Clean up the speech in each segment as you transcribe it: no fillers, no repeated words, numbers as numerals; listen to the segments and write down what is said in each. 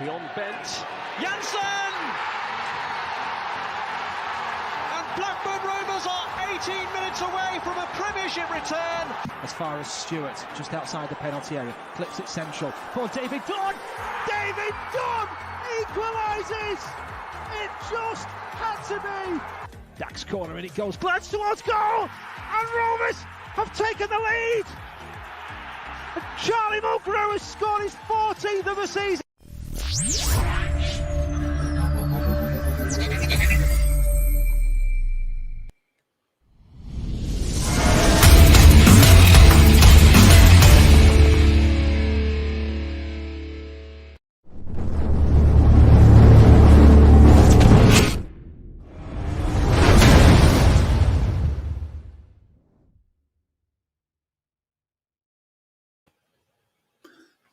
Beyond bent. Janssen! And Blackburn Rovers are 18 minutes away from a Premiership return. As far as Stewart, just outside the penalty area, clips it central for David Dunn. David Dunn equalises! It just had to be. Dax corner and it goes. Glance towards goal! And Rovers have taken the lead! And Charlie Mulgrew has scored his 14th of the season.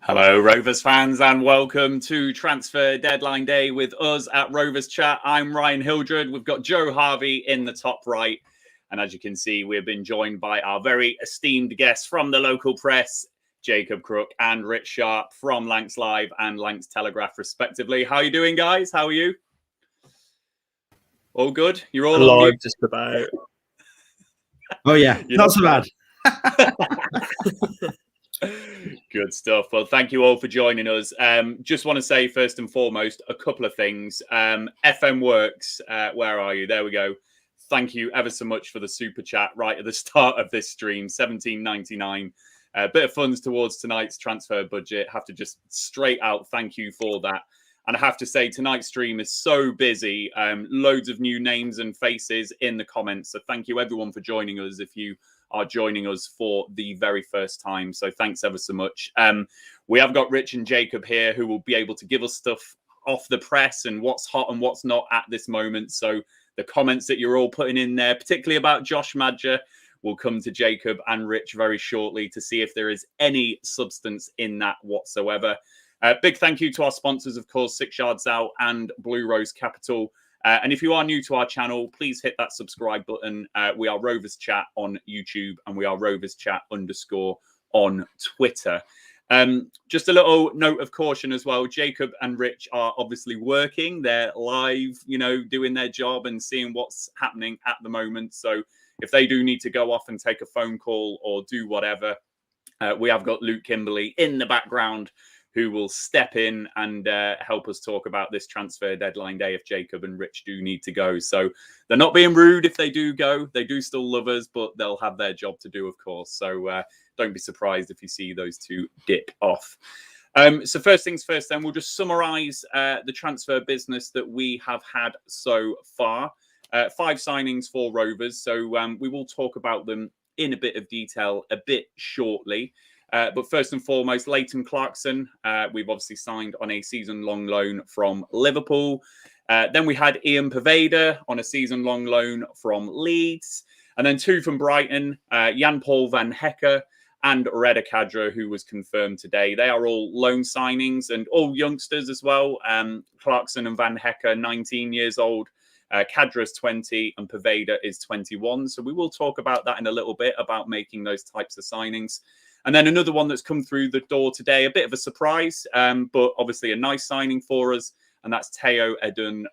Hello, Rovers fans, and welcome to Transfer Deadline Day with us at Rovers Chat. I'm Ryan Hildred. We've got Joe Harvey in the top right. And as you can see, we've been joined by our very esteemed guests from the local press, Jacob Crook and Rich Sharp from Lancs Live and Lancs Telegraph, respectively. How are you doing, guys? How are you? All good? You're all alive, just about. Oh, yeah. Not so bad. Good stuff. Well, thank you all for joining us. Just want to say, first and foremost, a couple of things. FM Works, where are you? There we go. Thank you ever so much for the super chat right at the start of this stream, $17.99. A bit of funds towards tonight's transfer budget. Have to just straight out thank you for that. And I have to say, tonight's stream is so busy. Loads of new names and faces in the comments. So thank you, everyone, for joining us. If you are joining us for the very first time. So thanks ever so much. We have got Rich and Jacob here who will be able to give us stuff off the press and what's hot and what's not at this moment. So the comments that you're all putting in there, particularly about Josh Madger, will come to Jacob and Rich very shortly to see if there is any substance in that whatsoever. Big thank you to our sponsors, of course, 6 Yards Out and Blue Rose Capital. And if you are new to our channel, please hit that subscribe button. We are Rovers Chat on YouTube and we are Rovers Chat _ on Twitter. Just a little note of caution as well. Jacob and Rich are obviously working. They're live, doing their job and seeing what's happening at the moment. So if they do need to go off and take a phone call or do whatever, we have got Luke Kimberley in the background who will step in and help us talk about this transfer deadline day if Jacob and Rich do need to go. So they're not being rude if they do go. They do still love us, but they'll have their job to do, of course. So don't be surprised if you see those two dip off. So first things first, then we'll just summarise the transfer business that we have had so far. 5 signings for Rovers. So we will talk about them in a bit of detail a bit shortly. But first and foremost, Leighton Clarkson, we've obviously signed on a season-long loan from Liverpool. Then we had Ian Poveda on a season-long loan from Leeds. And then 2 from Brighton, Jan-Paul van Hekke and Reda Kadra, who was confirmed today. They are all loan signings and all youngsters as well. Clarkson and van Hekke, 19 years old. Kadra is 20 and Poveda is 21. So we will talk about that in a little bit, about making those types of signings. And then another one that's come through the door today, a bit of a surprise, but obviously a nice signing for us. And that's Teo Edun,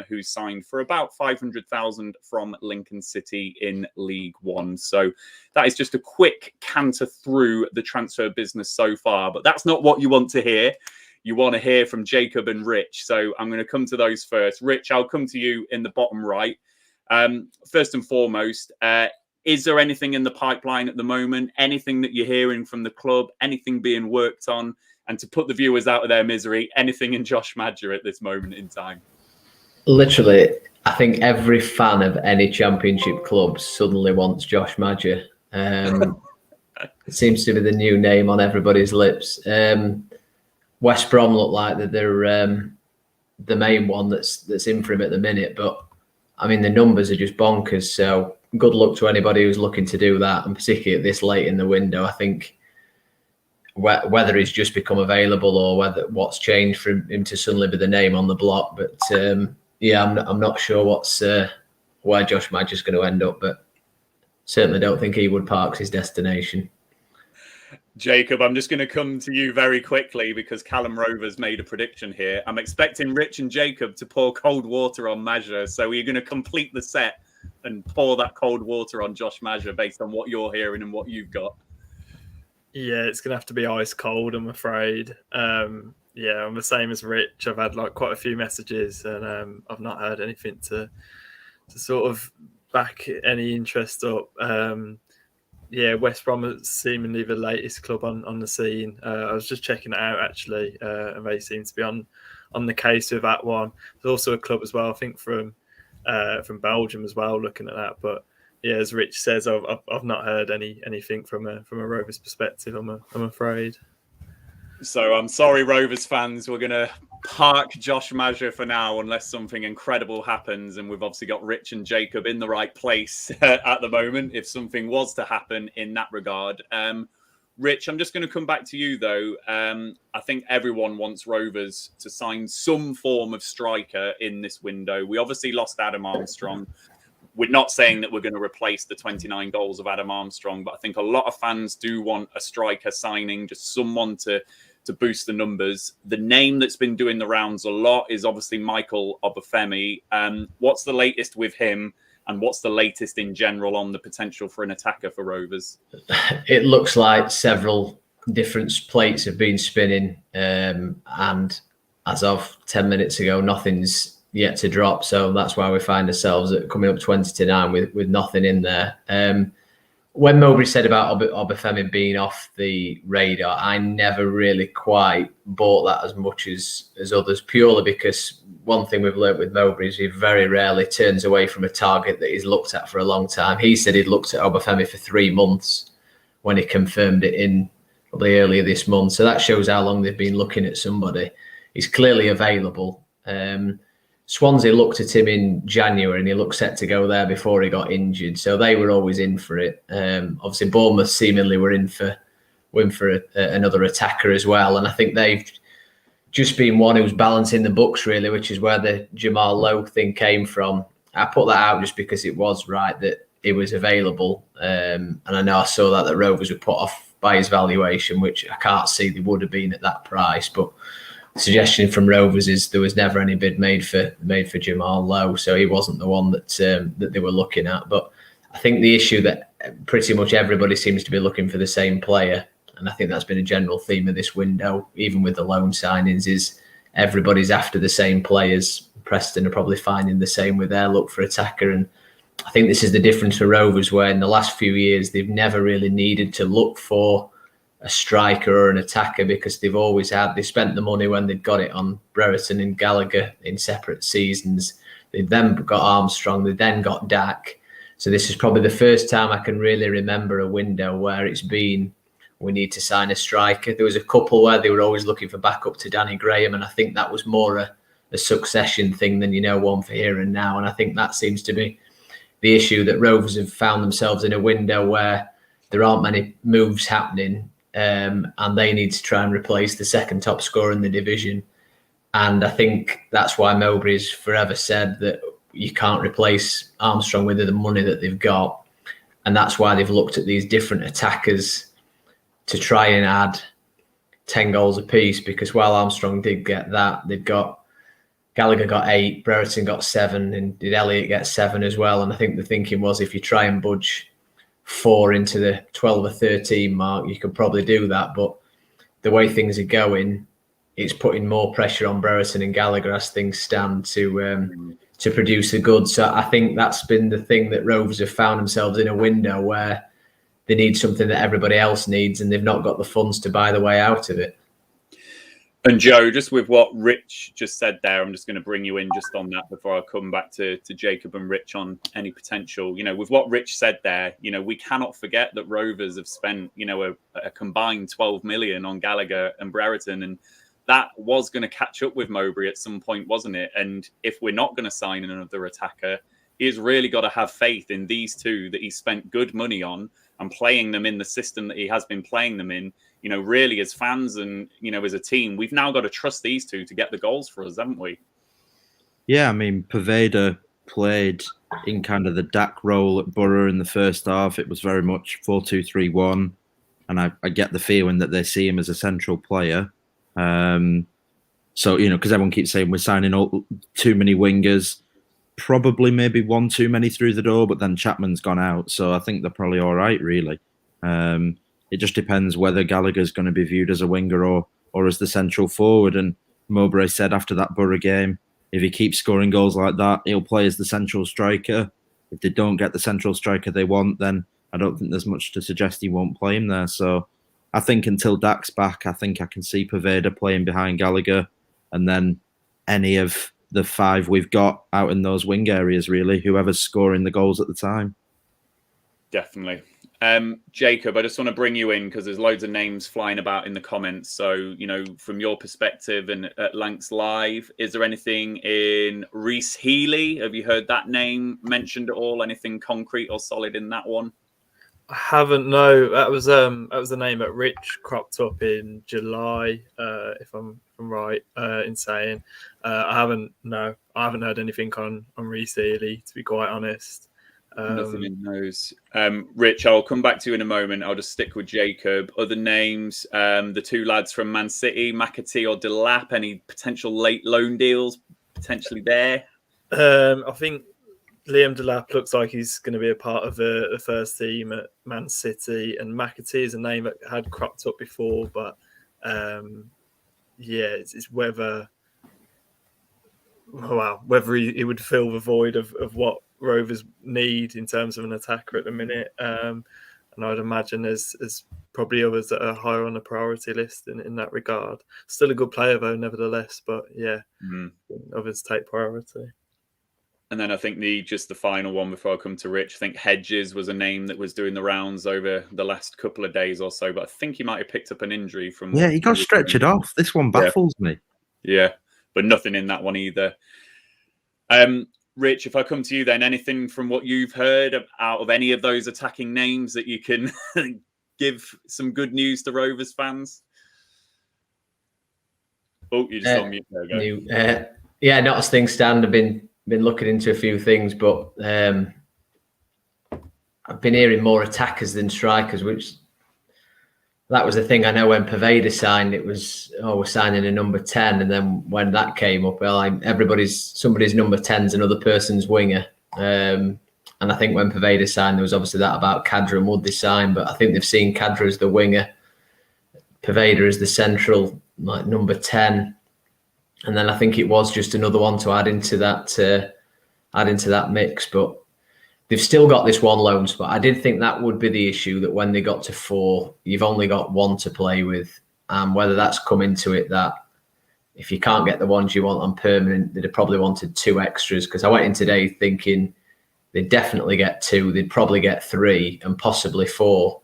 who signed for about 500,000 from Lincoln City in League One. So that is just a quick canter through the transfer business so far. But that's not what you want to hear. You want to hear from Jacob and Rich. So I'm going to come to those first. Rich, I'll come to you in the bottom right. First and foremost, is there anything in the pipeline at the moment? Anything that you're hearing from the club? Anything being worked on? And to put the viewers out of their misery, anything in Josh Madger at this moment in time? Literally, I think every fan of any championship club suddenly wants Josh Madger. It seems to be the new name on everybody's lips. West Brom look like that they're the main one that's in for him at the minute. But, I mean, the numbers are just bonkers. So good luck to anybody who's looking to do that, and particularly at this late in the window. I think whether he's just become available or whether what's changed for him to suddenly be the name on the block. But yeah, I'm not sure where Josh Madger's going to end up, but certainly don't think Ewood Park's his destination. Jacob, I'm just going to come to you very quickly because Callum Rovers made a prediction here. I'm expecting Rich and Jacob to pour cold water on Maja. So you're going to complete the set and pour that cold water on Josh Maja based on what you're hearing and what you've got. Yeah, it's going to have to be ice cold, I'm afraid. Yeah, I'm the same as Rich. I've had like quite a few messages and I've not heard anything to sort of back any interest up. Yeah, West Brom is seemingly the latest club on the scene. I was just checking it out actually, and they seem to be on the case with that one. There's also a club as well, I think from Belgium as well, looking at that. But yeah, as Rich says, I've not heard anything from a Rovers perspective. I'm afraid. So I'm sorry, Rovers fans. We're going to park Josh Maja for now unless something incredible happens. And we've obviously got Rich and Jacob in the right place at the moment if something was to happen in that regard. Rich, I'm just going to come back to you, though. I think everyone wants Rovers to sign some form of striker in this window. We obviously lost Adam Armstrong. We're not saying that we're going to replace the 29 goals of Adam Armstrong, but I think a lot of fans do want a striker signing, just someone to boost the numbers. The name that's been doing the rounds a lot is obviously Michael Obafemi. What's the latest with him, and what's the latest in general on the potential for an attacker for Rovers? It looks like several different plates have been spinning, and as of 10 minutes ago, nothing's yet to drop. So that's why we find ourselves at coming up 20 to 9 with nothing in there. When Mowbray said about Obafemi being off the radar, I never really quite bought that as much as others, purely because one thing we've learnt with Mowbray is he very rarely turns away from a target that he's looked at for a long time. He said he'd looked at Obafemi for 3 months when he confirmed it in probably earlier this month. So that shows how long they've been looking at somebody. He's clearly available. Swansea looked at him in January and he looked set to go there before he got injured. So they were always in for it. Obviously, Bournemouth seemingly were in for another attacker as well. And I think they've just been one who's balancing the books, really, which is where the Jamal Lowe thing came from. I put that out just because it was right that it was available. And I know I saw that Rovers were put off by his valuation, which I can't see they would have been at that price. But suggestion from Rovers is there was never any bid made for Jamal Lowe, so he wasn't the one that they were looking at. But I think the issue that pretty much everybody seems to be looking for the same player, and I think that's been a general theme of this window, even with the loan signings, is everybody's after the same players. Preston are probably finding the same with their look for attacker, and I think this is the difference for Rovers, where in the last few years they've never really needed to look for a striker or an attacker because they spent the money when they'd got it on Brereton and Gallagher in separate seasons. They then got Armstrong, they then got Dak. So this is probably the first time I can really remember a window where it's been, we need to sign a striker. There was a couple where they were always looking for backup to Danny Graham, and I think that was more a succession thing than, one for here and now. And I think that seems to be the issue, that Rovers have found themselves in a window where there aren't many moves happening. And they need to try and replace the second top scorer in the division. And I think that's why Mowbray's forever said that you can't replace Armstrong with the money that they've got. And that's why they've looked at these different attackers to try and add 10 goals apiece, because while Armstrong did get that, they've got Gallagher got 8, Brereton got 7, and did Elliott get 7 as well? And I think the thinking was if you try and budge 4 into the 12 or 13 mark, you could probably do that. But the way things are going, it's putting more pressure on Brereton and Gallagher as things stand to produce the goods. So I think that's been the thing that Rovers have found themselves in a window where they need something that everybody else needs, and they've not got the funds to buy the way out of it. And Joe, just with what Rich just said there, I'm just going to bring you in just on that before I come back to Jacob and Rich on any potential. With what Rich said there, we cannot forget that Rovers have spent, a combined 12 million on Gallagher and Brereton, and that was going to catch up with Mowbray at some point, wasn't it? And if we're not going to sign another attacker, he's really got to have faith in these two that he spent good money on and playing them in the system that he has been playing them in. Really as fans and, as a team, we've now got to trust these two to get the goals for us, haven't we? Yeah, I mean, Poveda played in kind of the Dak role at Borough in the first half. It was very much 4-2-3-1. and I get the feeling that they see him as a central player. So, because everyone keeps saying we're signing too many wingers, probably maybe one too many through the door, but then Chapman's gone out. So I think they're probably all right, really. It just depends whether Gallagher's going to be viewed as a winger or as the central forward. And Mowbray said after that Borough game, if he keeps scoring goals like that, he'll play as the central striker. If they don't get the central striker they want, then I don't think there's much to suggest he won't play him there. So I think until Dak's back, I think I can see Poveda playing behind Gallagher, and then any of the 5 we've got out in those wing areas, really, whoever's scoring the goals at the time. Definitely. Jacob, I just want to bring you in because there's loads of names flying about in the comments. So, from your perspective and at Lancs Live, is there anything in Reece Healy? Have you heard that name mentioned at all? Anything concrete or solid in that one? I haven't. No, that was the name that Rich cropped up in July, if I'm right in saying. I haven't heard anything on Reece Healy, to be quite honest. Nothing in those. Rich, I'll come back to you in a moment. I'll just stick with Jacob. Other names, the 2 lads from Man City, McAtee or Delap, any potential late loan deals potentially there? I think Liam Delap looks like he's going to be a part of the first team at Man City, and McAtee is a name that had cropped up before, but it's whether he would fill the void of what Rovers need in terms of an attacker at the minute. And I'd imagine there's probably others that are higher on the priority list in that regard. Still a good player though, nevertheless, but others take priority. And then I think the final one before I come to Rich, I think Hedges was a name that was doing the rounds over the last couple of days or so, but I think he might have picked up an injury from... Yeah, he got stretchered off. This one baffles me. Yeah, but nothing in that one either. Rich, if I come to you then, anything from what you've heard out of any of those attacking names that you can give some good news to Rovers fans? Oh, you're just on mute. There we go. Not as things stand. I've been looking into a few things, but I've been hearing more attackers than strikers, which that was the thing. I know when Poveda signed, it was, we're signing a number 10. And then when that came up, somebody's number 10's another person's winger. And I think when Poveda signed, there was obviously that about Khadra and would they sign, but I think they've seen Khadra as the winger, Poveda as the central, like number 10. And then I think it was just another one to add into that mix. But they've still got this one loan spot. I did think that would be the issue, that when they got to 4, you've only got 1 to play with. And whether that's come into it, that if you can't get the ones you want on permanent, they'd have probably wanted 2 extras. Because I went in today thinking they'd definitely get 2, they'd probably get 3 and possibly 4.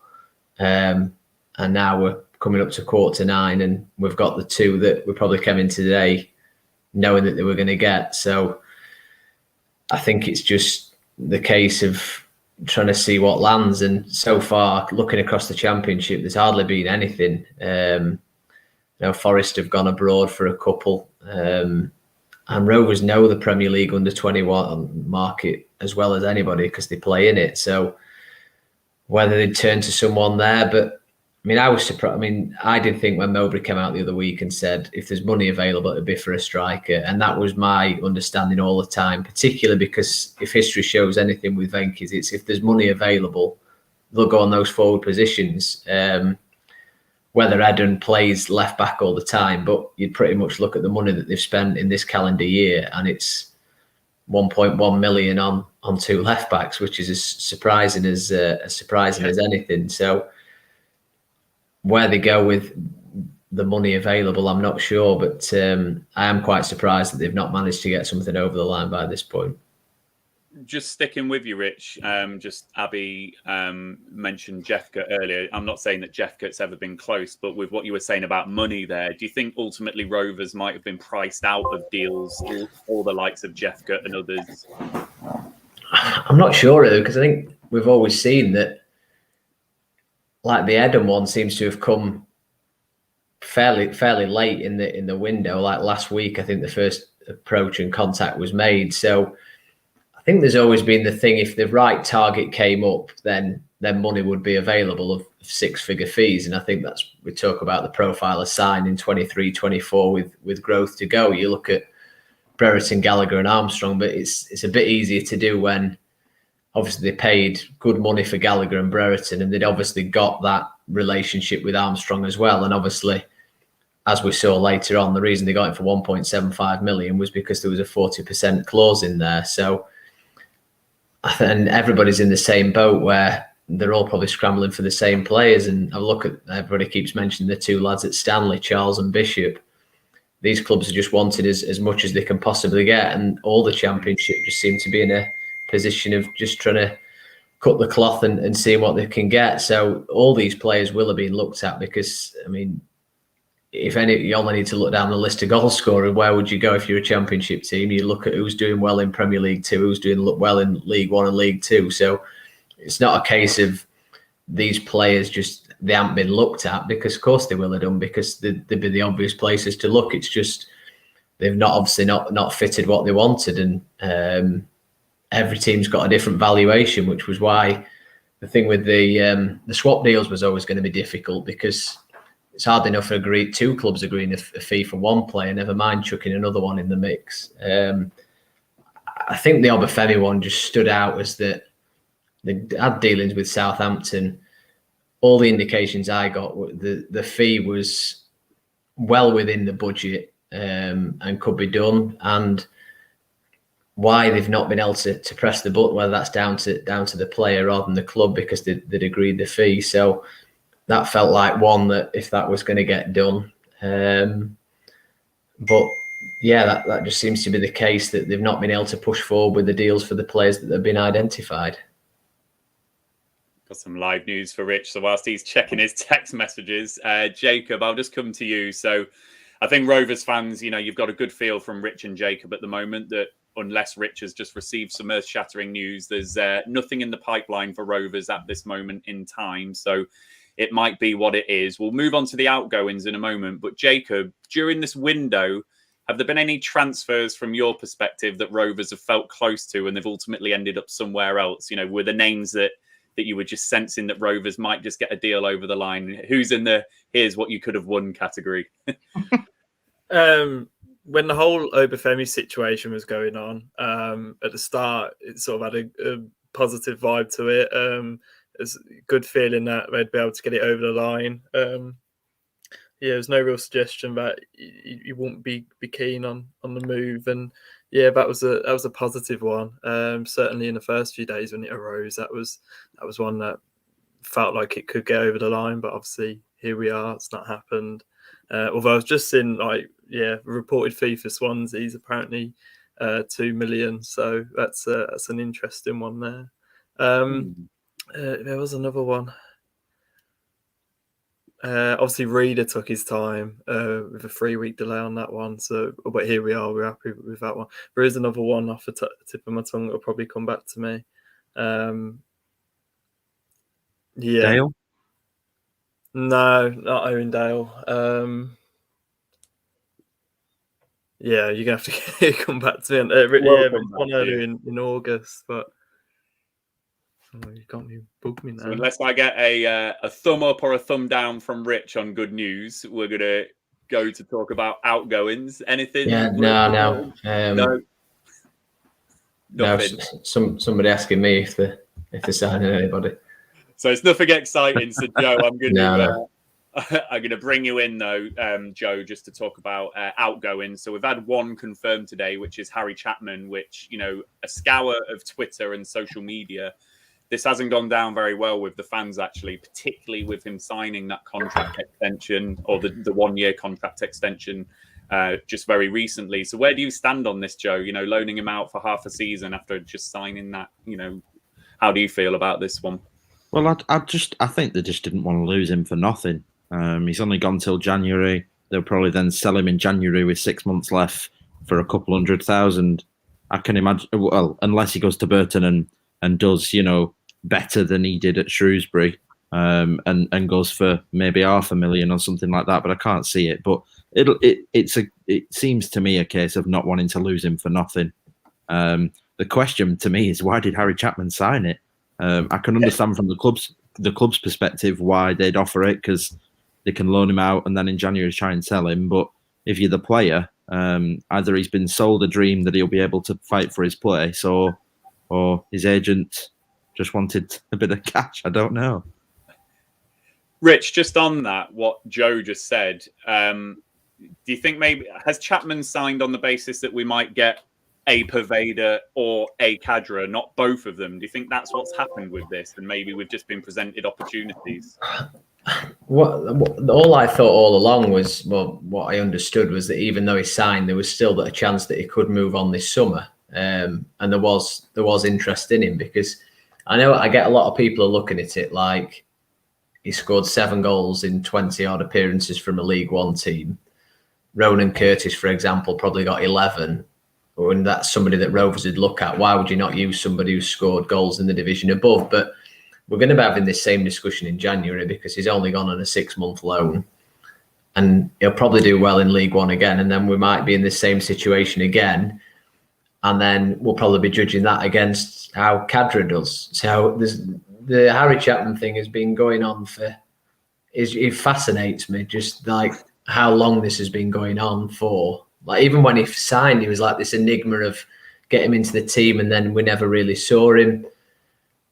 And now we're coming up to 8:45 and we've got the 2 that we probably came in today knowing that they were going to get. So I think it's just the case of trying to see what lands. And so far, looking across the Championship, there's hardly been anything. Forest have gone abroad for a couple. And Rovers know the Premier League under 21 market as well as anybody because they play in it. So whether they'd turn to someone there, but I was surprised. I did think when Mowbray came out the other week and said if there's money available, it'd be for a striker. And that was my understanding all the time, particularly because if history shows anything with Venkis, it's if there's money available, they'll go on those forward positions. Whether Eden plays left back all the time, but you'd pretty much look at the money that they've spent in this calendar year and it's 1.1 million on 2 left backs, which is as surprising as anything. So where they go with the money available, I'm not sure, but I am quite surprised that they've not managed to get something over the line by this point. Just sticking with you, Rich, just Abby mentioned Jeffcoat earlier. I'm not saying that Jeffcoat's ever been close, but with what you were saying about money there, do you think ultimately Rovers might have been priced out of deals for the likes of Jeffcoat and others? I'm not sure, really, because I think we've always seen that like the Eden one seems to have come fairly late in the window. Like last week, I think the first approach and contact was made. So I think there's always been the thing, if the right target came up, then then money would be available of 6-figure fees. And I think we talk about the profile of signing 23, 24 with growth to go. You look at Brereton, Gallagher and Armstrong, but it's a bit easier to do when obviously they paid good money for Gallagher and Brereton, and they'd obviously got that relationship with Armstrong as well. And obviously, as we saw later on, the reason they got him for 1.75 million was because there was a 40% clause in there. So, and everybody's in the same boat where they're all probably scrambling for the same players. And I look at, everybody keeps mentioning the two lads at Stanley, Charles and Bishop. These clubs are just wanted as much as they can possibly get, and all the Championship just seem to be in a position of just trying to cut the cloth and see what they can get. So all these players will have been looked at, because, I mean, if any, you only need to look down the list of goal scorers. Where would you go if you're a Championship team? You look at who's doing well in Premier League 2, who's doing well in League 1 and League 2. So it's not a case of these players they haven't been looked at, because of course they will have done, because they'd be the obvious places to look. It's just they've not fitted what they wanted, and every team's got a different valuation, which was why the thing with the swap deals was always going to be difficult, because it's hard enough for two clubs agreeing a fee for one player, never mind chucking another one in the mix. I think the Obafemi one just stood out as that they had dealings with Southampton. All the indications I got, the fee was well within the budget and could be done. And why they've not been able to press the button, whether that's down to the player rather than the club, because they'd agreed the fee. So that felt like one that if that was going to get done. But yeah, that just seems to be the case, that they've not been able to push forward with the deals for the players that have been identified. Got some live news for Rich. So whilst he's checking his text messages, Jacob, I'll just come to you. So I think Rovers fans, you've got a good feel from Rich and Jacob at the moment that unless Rich has just received some earth-shattering news, there's nothing in the pipeline for Rovers at this moment in time. So it might be what it is. We'll move on to the outgoings in a moment. But Jacob, during this window, have there been any transfers from your perspective that Rovers have felt close to and they've ultimately ended up somewhere else? Were the names that you were just sensing that Rovers might just get a deal over the line? Who's in the here's what you could have won category? When the whole Obafemi situation was going on, at the start, it sort of had a positive vibe to it. It's a good feeling that they'd be able to get it over the line. There's no real suggestion that you wouldn't be keen on the move, and yeah, that was a positive one. Certainly in the first few days when it arose, that was one that felt like it could get over the line, but obviously here we are. It's not happened. Although I was just in reported fee for Swansea's apparently 2 million, so that's an interesting one there. There was another one. Obviously, Reader took his time with a 3-week delay on that one. So, but here we are. We're happy with that one. There is another one off the tip of my tongue that will probably come back to me. Dale? No, not Owen Dale. You're gonna have to come back to me. One earlier in August, but. Oh, you got me, bug me now. So unless I get a thumb up or a thumb down from Rich on good news, we're going to go to talk about outgoings. Anything? Yeah, no. Nothing. Somebody asking me if they're signing anybody. So it's nothing exciting. So Joe, I'm going to bring you in though, Joe, just to talk about outgoings. So we've had one confirmed today, which is Harry Chapman, which, a scour of Twitter and social media. This hasn't gone down very well with the fans, actually, particularly with him signing that contract extension or the 1-year contract extension just very recently. So where do you stand on this, Joe? Loaning him out for half a season after just signing that, how do you feel about this one? Well, I think they just didn't want to lose him for nothing. He's only gone till January. They'll probably then sell him in January with 6 months left for a couple 100,000. I can imagine, well, unless he goes to Burton and does, better than he did at Shrewsbury, and goes for maybe 500,000 or something like that. But I can't see it. But it seems to me a case of not wanting to lose him for nothing. The question to me is, why did Harry Chapman sign it? I can understand from the club's perspective why they'd offer it, because they can loan him out and then in January try and sell him. But if you're the player, either he's been sold a dream that he'll be able to fight for his place, or his agent just wanted a bit of cash. I don't know. Rich, just on that, what Joe just said, do you think maybe has Chapman signed on the basis that we might get a Pervader or a Kadra, not both of them? Do you think that's what's happened with this, and maybe we've just been presented opportunities? All I thought all along was, well, what I understood was that even though he signed, there was still a chance that he could move on this summer, and there was interest in him, because I know I get a lot of people are looking at it like he scored 7 goals in 20 odd appearances from a League One team. Ronan Curtis, for example, probably got 11. And that's somebody that Rovers would look at. Why would you not use somebody who scored goals in the division above? But we're going to be having this same discussion in January, because he's only gone on a 6-month loan. And he'll probably do well in League One again. And then we might be in the same situation again. And then we'll probably be judging that against how Kadra does. So the Harry Chapman thing has been going on it fascinates me, just like how long this has been going on for. Like, even when he signed, he was like this enigma of get him into the team, and then we never really saw him.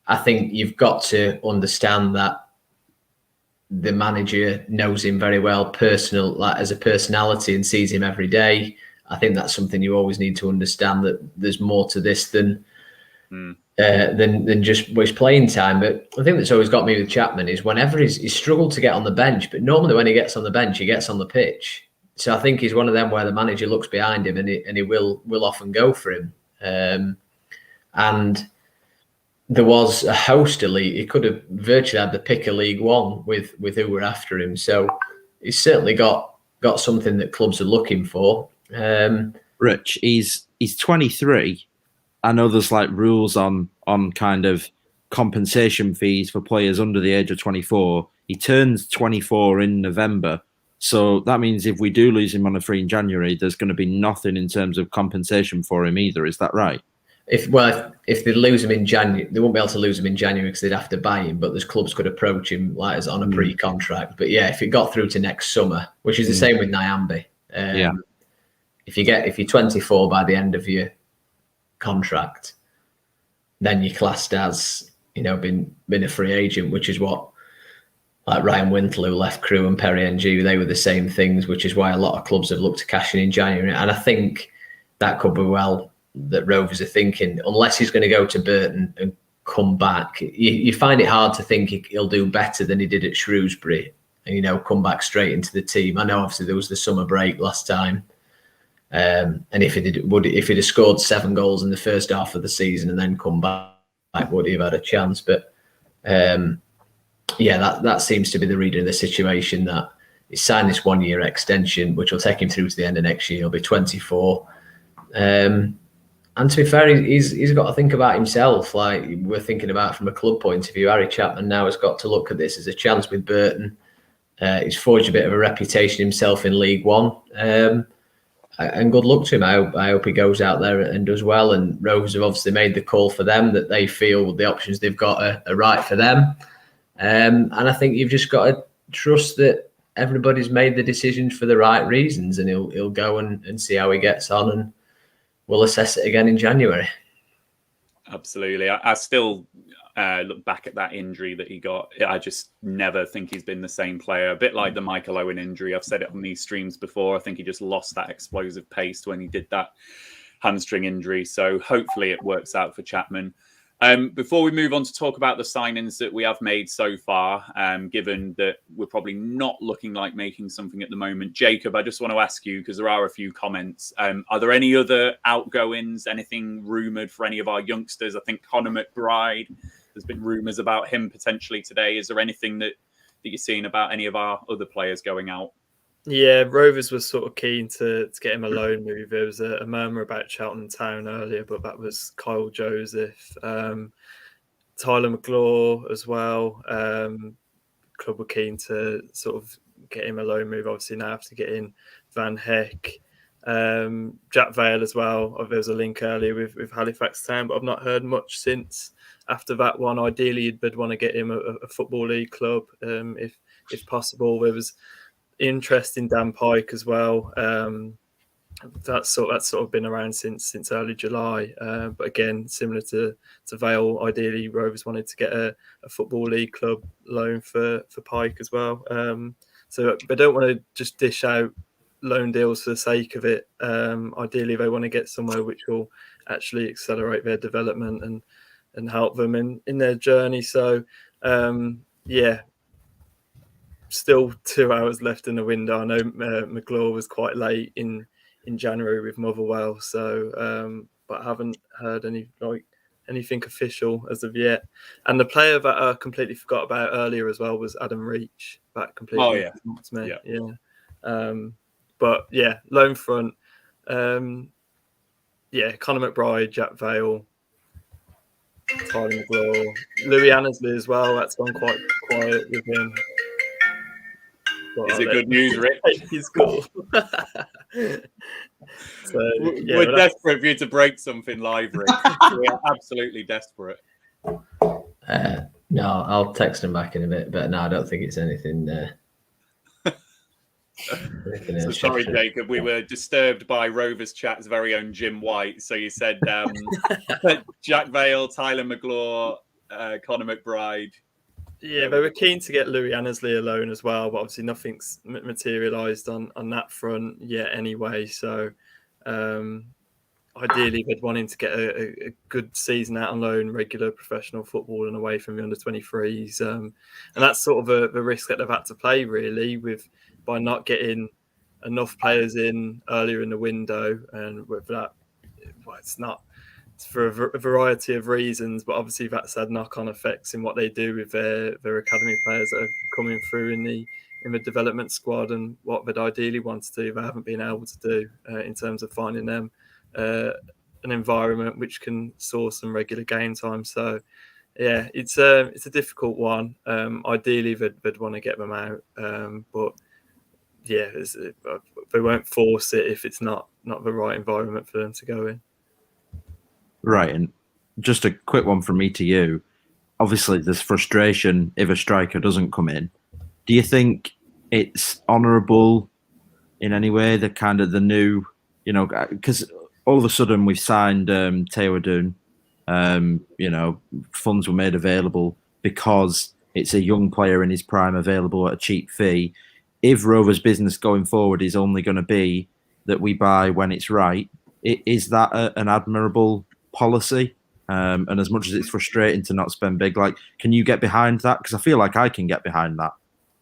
I think you've got to understand that the manager knows him very well, as a personality, and sees him every day. I think that's something you always need to understand, that there's more to this than just his playing time. But the thing that's always got me with Chapman is whenever he's struggled to get on the bench, but normally when he gets on the bench, he gets on the pitch. So I think he's one of them where the manager looks behind him and he will often go for him. And there was a host of league. He could have virtually had the pick of League One with who were after him. So he's certainly got something that clubs are looking for. Rich, he's 23. I know there's like rules on kind of compensation fees for players under the age of 24. He turns 24 in November. So that means if we do lose him on a free in January, there's going to be nothing in terms of compensation for him either. Is that right? If they lose him in January, they won't be able to lose him in January because they'd have to buy him. But there's clubs could approach him like as on a pre-contract. But yeah, if it got through to next summer, which is the same with Nyambe, if you're 24 by the end of your contract, then you're classed as been a free agent, which is what like Ryan Wintle, who left Crewe, and Perry Ng, they were the same things, which is why a lot of clubs have looked to cash in January. And I think that could be that Rovers are thinking, unless he's going to go to Burton and come back, you find it hard to think he'll do better than he did at Shrewsbury and, come back straight into the team. I know obviously there was the summer break last time. And if he'd have scored 7 goals in the first half of the season and then come back, would he have had a chance? But that seems to be the reading of the situation, that he signed this 1-year extension, which will take him through to the end of next year. He'll be 24. And to be fair, he's got to think about himself. Like we're thinking about from a club point of view. Harry Chapman now has got to look at this as a chance with Burton. He's forged a bit of a reputation himself in League One. And good luck to him. I hope he goes out there and does well. And Rovers have obviously made the call for them, that they feel the options they've got are right for them. And I think you've just got to trust that everybody's made the decisions for the right reasons, and he'll go and see how he gets on, and we'll assess it again in January. Absolutely. I still look back at that injury that he got. I just never think he's been the same player. A bit like the Michael Owen injury. I've said it on these streams before. I think he just lost that explosive pace when he did that hamstring injury. So hopefully it works out for Chapman. Before we move on to talk about the signings that we have made so far, given that we're probably not looking like making something at the moment, Jacob, I just want to ask you, because there are a few comments, are there any other outgoings, anything rumoured for any of our youngsters? I think Conor McBride, there's been rumours about him potentially today. Is there anything that you're seeing about any of our other players going out? Yeah, Rovers was sort of keen to get him a loan move. There was a murmur about Cheltenham Town earlier, but that was Kyle Joseph, Tyler McClaw as well. Club were keen to sort of get him a loan move. Obviously now have to get in Van Heck. Jack Vale as well. There was a link earlier with Halifax Town, but I've not heard much since after that one. Ideally, you'd want to get him a Football League club if possible. There was interest in Dan Pike as well. That's sort of been around since early July. But again, similar to Vale, ideally Rovers wanted to get a Football League club loan for Pike as well. So they don't want to just dish out loan deals for the sake of it. Ideally, they want to get somewhere which will actually accelerate their development and help them in their journey. So still 2 hours left in the window. I know McGlaw was quite late in January with Motherwell, so but I haven't heard anything official as of yet. And the player that I completely forgot about earlier as well was Adam Reach. That completely me. But yeah, loan front. Conor McBride, Jack Vale, Tyler McGlaw, Louis Annesley as well. That's gone quite quiet with him. Is it good news, Rich? He's cool. We're desperate for you to break something live, Rich. We're absolutely desperate. No, I'll text him back in a bit, but no, I don't think it's anything. So sorry, Jacob. We were disturbed by Rovers Chat's very own Jim White. So you said Jack Vale, Tyler McGlaw, Conor McBride. Yeah, they were keen to get Louis Annesley alone as well, but obviously nothing's materialised on that front yet anyway. So ideally, they'd want him to get a good season out on loan, regular professional football and away from the under-23s. And that's sort of a risk that they've had to play, really, by not getting enough players in earlier in the window. And with that, it's for a variety of reasons, but obviously that's had knock-on effects in what they do with their academy players that are coming through in the development squad, and what they'd ideally want to do they haven't been able to do in terms of finding them an environment which can source some regular game time. So yeah, it's a difficult one. Ideally they'd want to get them out, but yeah, they won't force it if it's not the right environment for them to go in. Right, and just a quick one from me to you. Obviously, there's frustration if a striker doesn't come in. Do you think it's honourable in any way, the new, because all of a sudden we've signed Teodun, funds were made available because it's a young player in his prime available at a cheap fee. If Rovers' business going forward is only going to be that we buy when it's right, is that an admirable policy? And as much as it's frustrating to not spend big, can you get behind that? Because I feel like I can get behind that.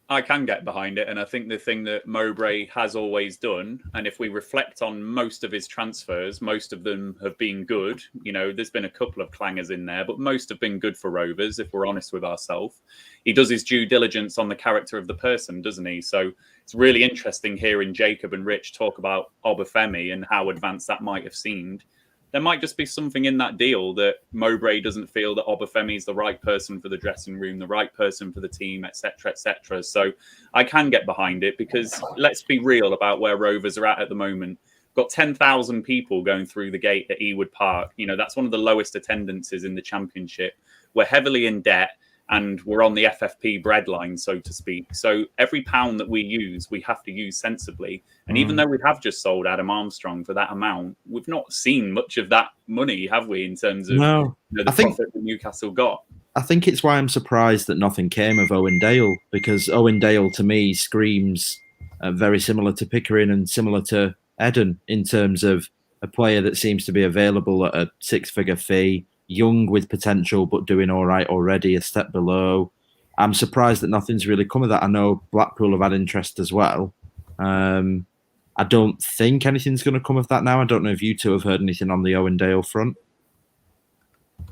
I can get behind it, and I think the thing that Mowbray has always done, and if we reflect on most of his transfers, most of them have been good. There's been a couple of clangers in there, but most have been good for Rovers, if we're honest with ourselves. He does his due diligence on the character of the person, doesn't he? So it's really interesting hearing Jacob and Rich talk about Obafemi and how advanced that might have seemed. There might just be something in that deal that Mowbray doesn't feel that Obafemi is the right person for the dressing room, the right person for the team, etc., etc. So I can get behind it, because let's be real about where Rovers are at the moment. We've got 10,000 people going through the gate at Ewood Park. That's one of the lowest attendances in the Championship. We're heavily in debt, and we're on the FFP breadline, so to speak. So every pound that we use, we have to use sensibly. And even though we have just sold Adam Armstrong for that amount, we've not seen much of that money, have we, in terms of the profit that Newcastle got? I think it's why I'm surprised that nothing came of Owen Dale, because Owen Dale, to me, screams very similar to Pickering and similar to Eden in terms of a player that seems to be available at a six-figure fee, young with potential, but doing all right already, a step below. I'm surprised that nothing's really come of that. I know Blackpool have had interest as well. I don't think anything's going to come of that now. I don't know if you two have heard anything on the Owen Dale front.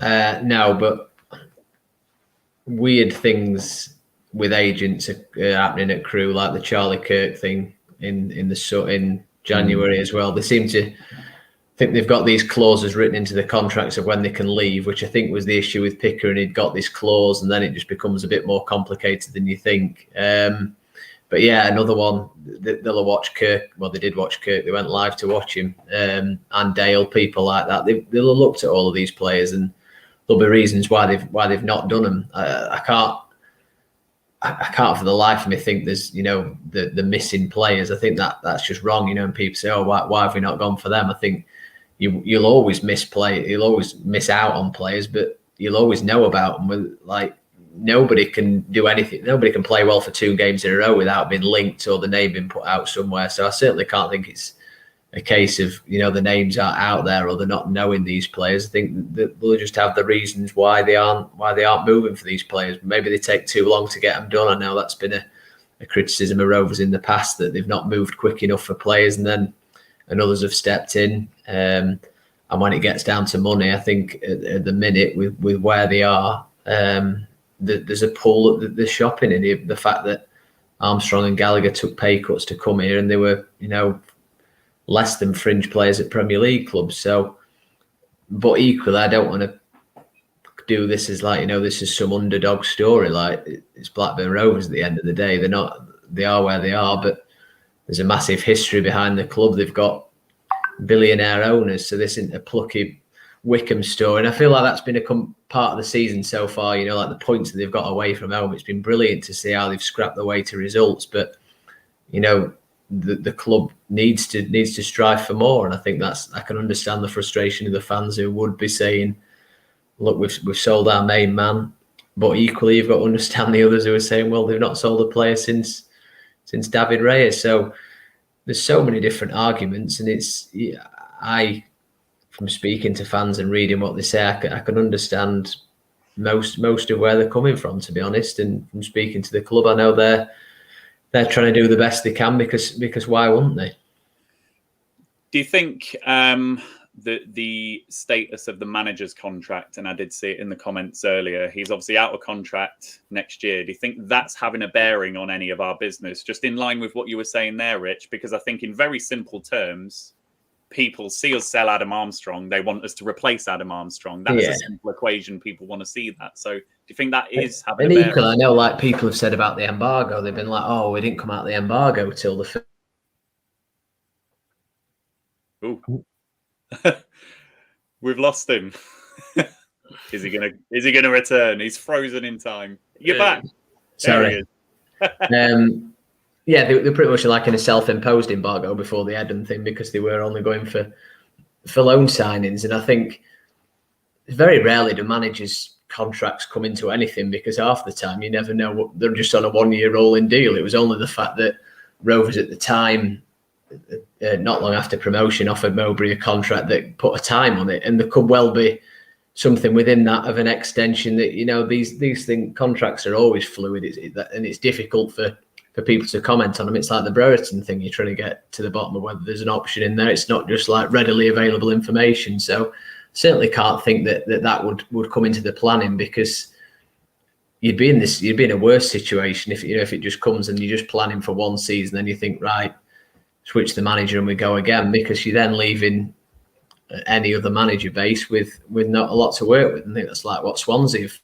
No, but weird things with agents are happening at Crewe, like the Charlie Kirk thing in January as well. They seem to think they've got these clauses written into the contracts of when they can leave, which I think was the issue with Pickering. He'd got this clause, and then it just becomes a bit more complicated than you think. But yeah, another one. They'll have watched Kirk. Well, they did watch Kirk. They went live to watch him. And Dale, people like that. They'll have looked at all of these players, and there'll be reasons why they've not done them. I can't for the life of me think there's the missing players. I think that's just wrong. And people say, oh, why have we not gone for them? I think you'll always you'll always miss out on players, but you'll always know about them. Like, nobody can do anything. Nobody can play well for 2 games in a row without being linked or the name being put out somewhere. So I certainly can't think it's a case of the names aren't out there or they're not knowing these players. I think that they'll just have the reasons why they aren't moving for these players. Maybe they take too long to get them done. I know that's been a criticism of Rovers in the past, that they've not moved quick enough for players, and others have stepped in. And when it gets down to money, I think at the minute with where they are, there's a pull that they're shopping in. The fact that Armstrong and Gallagher took pay cuts to come here, and they were less than fringe players at Premier League clubs. So, but equally, I don't want to do this as like this is some underdog story. Like, it's Blackburn Rovers at the end of the day. They are where they are, but there's a massive history behind the club. They've got billionaire owners, so this isn't a plucky Wickham story. And I feel like that's been a part of the season so far. Like the points that they've got away from home, it's been brilliant to see how they've scrapped their way to results. But the club needs to strive for more, and I think I can understand the frustration of the fans who would be saying, "Look, we've sold our main man," but equally you've got to understand the others who are saying, "Well, they've not sold a player since David Reyes." So there's so many different arguments, and from speaking to fans and reading what they say, I can understand most of where they're coming from, to be honest. And from speaking to the club, I know they're trying to do the best they can, because why wouldn't they? Do you think the status of the manager's contract, and I did see it in the comments earlier, he's obviously out of contract next year. Do you think that's having a bearing on any of our business? Just in line with what you were saying there, Rich, because I think in very simple terms, people see us sell Adam Armstrong, they want us to replace Adam Armstrong. That's a simple equation. People want to see that. So do you think that is having a bearing? I know, like, people have said about the embargo, they've been like, oh, we didn't come out of the embargo till the Ooh. We've lost him. Is he gonna return? He's frozen in time. You're back. Sorry. Yeah, they're pretty much like in a self-imposed embargo before the Eden thing, because they were only going for loan signings. And I think very rarely do managers' contracts come into anything, because half the time you never know they're just on a 1-year rolling deal. It was only the fact that Rovers at the time, not long after promotion, offered Mowbray a contract that put a time on it, and there could well be something within that of an extension. That these contracts are always fluid, and it's difficult for people to comment on them. It's like the Brereton thing. You're trying to get to the bottom of whether there's an option in there. It's not just like readily available information. So certainly can't think that would come into the planning, because you'd be in a worse situation if it just comes and you're just planning for one season, then you think, right, switch the manager and we go again, because you're then leaving any other manager base with not a lot to work with. I think that's like what Swansea have.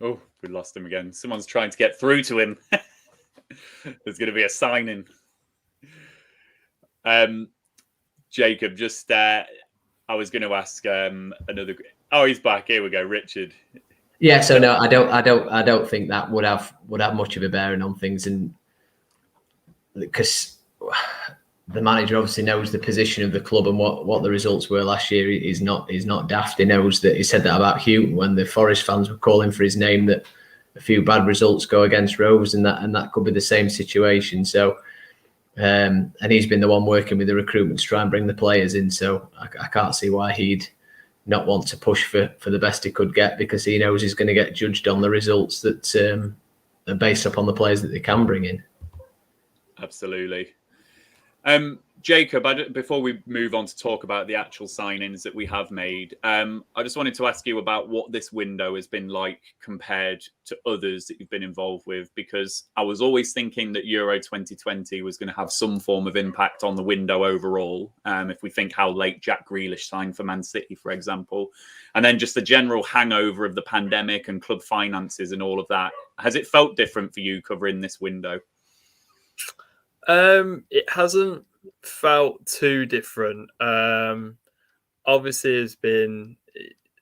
Oh, we lost him again. Someone's trying to get through to him. There's going to be a signing. Jacob, just I was going to ask another. Oh, he's back. Here we go, Richard. Yeah. So no, I don't think that would have much of a bearing on things, and because the manager obviously knows the position of the club and what the results were last year. He's not daft. He knows that. He said that about Houghton when the Forest fans were calling for his name, that a few bad results go against Rovers, and that could be the same situation. So, and he's been the one working with the recruitment to try and bring the players in. So I can't see why he'd not want to push for the best he could get, because he knows he's going to get judged on the results that are based upon the players that they can bring in. Absolutely. Jacob, before we move on to talk about the actual signings that we have made, I just wanted to ask you about what this window has been like compared to others that you've been involved with, because I was always thinking that Euro 2020 was going to have some form of impact on the window overall. If we think how late Jack Grealish signed for Man City, for example, and then just the general hangover of the pandemic and club finances and all of that. Has it felt different for you covering this window? It hasn't felt too different. Obviously, it's been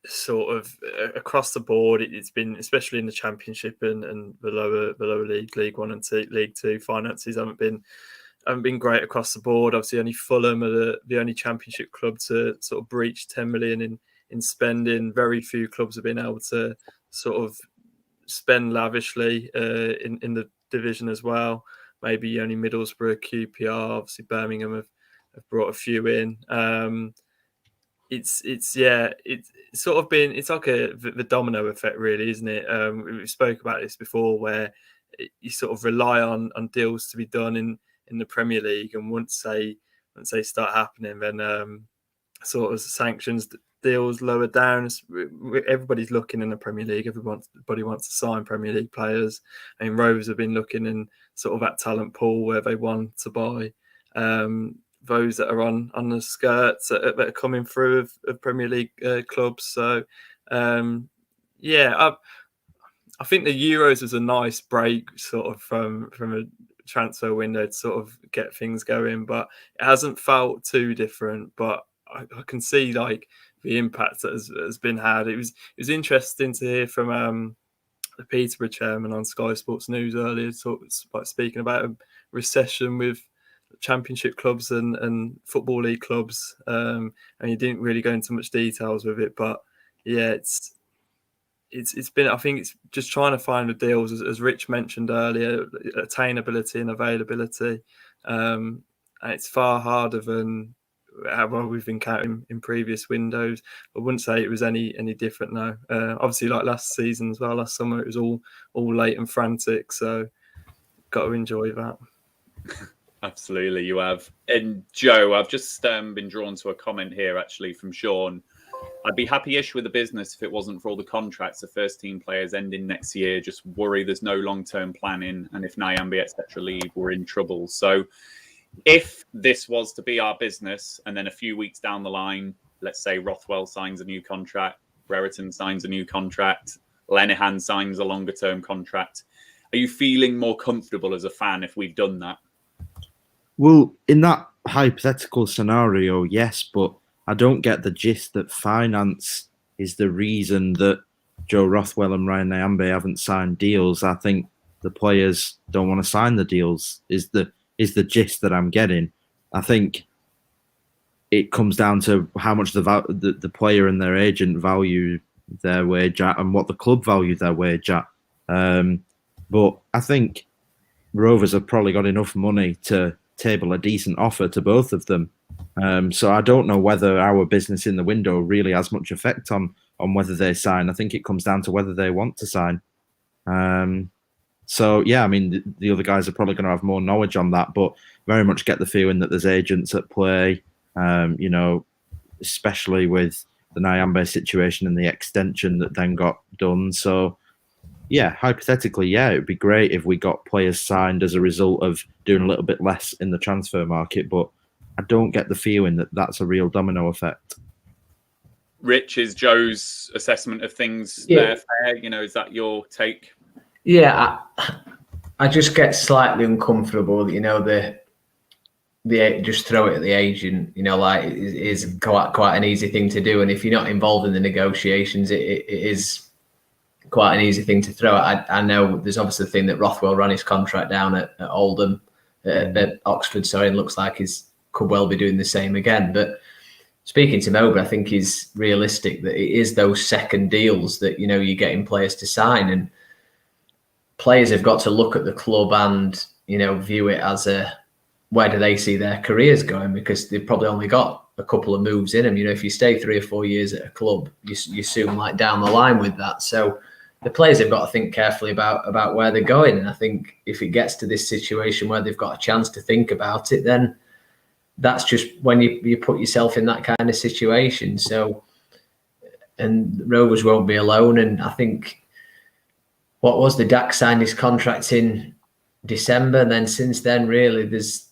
sort of across the board. It's been, especially in the Championship and the lower league, League One and League Two, finances haven't been great across the board. Obviously, only Fulham are the only Championship club to sort of breach 10 million in spending. Very few clubs have been able to sort of spend lavishly in the division as well. Maybe only Middlesbrough, QPR, obviously Birmingham have brought a few in. It's sort of been, it's like the domino effect, really, isn't it? We spoke about this before, where you sort of rely on deals to be done in the Premier League, and once they start happening, then sort of sanctions deals lower down. Everybody's looking in the Premier League. Everybody wants to sign Premier League players. I mean, Rovers have been looking in sort of that talent pool where they want to buy those that are on the skirts that are coming through of Premier League clubs. So, I think the Euros was a nice break sort of from a transfer window to sort of get things going, but it hasn't felt too different. But I can see like the impact that has been had. It was interesting to hear from the Peterborough chairman on Sky Sports News earlier, speaking about a recession with Championship clubs and Football League clubs, and he didn't really go into much details with it. But yeah, it's been, I think it's just trying to find the deals, as Rich mentioned earlier, attainability and availability, and it's far harder than how we've encountered in previous windows. I wouldn't say it was any different now. Obviously, like last season as well, last summer, it was all late and frantic. So, got to enjoy that. Absolutely, you have. And Joe, I've just been drawn to a comment here actually from Sean. I'd be happy-ish with the business if it wasn't for all the contracts of first-team players ending next year. Just worry there's no long-term planning, and if Nyambe, etc. leave, we're in trouble. So, if this was to be our business, and then a few weeks down the line, let's say Rothwell signs a new contract, Brereton signs a new contract, Lenihan signs a longer-term contract, are you feeling more comfortable as a fan if we've done that? Well, in that hypothetical scenario, yes, but I don't get the gist that finance is the reason that Joe Rothwell and Ryan Nyambe haven't signed deals. I think the players don't want to sign the deals, is the gist that I'm getting. I think it comes down to how much the player and their agent value their wage at and what the club value their wage at. But I think Rovers have probably got enough money to table a decent offer to both of them. So I don't know whether our business in the window really has much effect on whether they sign. I think it comes down to whether they want to sign. So, yeah, I mean, the other guys are probably going to have more knowledge on that, but very much get the feeling that there's agents at play, especially with the Nyambe situation and the extension that then got done. So, yeah, hypothetically, yeah, it would be great if we got players signed as a result of doing a little bit less in the transfer market, but I don't get the feeling that that's a real domino effect. Rich, is Joe's assessment of things there fair? Is that your take? Yeah, I just get slightly uncomfortable. The just throw it at the agent. Like it is quite an easy thing to do, and if you're not involved in the negotiations, it is quite an easy thing to throw. I know there's obviously the thing that Rothwell ran his contract down at Oldham, at Oxford. Sorry, and looks like could well be doing the same again. But speaking to Mowbray, I think is realistic that it is those second deals that you're getting players to sign, and players have got to look at the club and view it as where do they see their careers going, because they've probably only got a couple of moves in them. If you stay 3 or 4 years at a club, you soon like down the line with that. So the players have got to think carefully about where they're going. And I think if it gets to this situation where they've got a chance to think about it, then that's just when you put yourself in that kind of situation. So, and Rovers won't be alone. And I think, what was the Dak signed his contract in December, and then since then, really, there's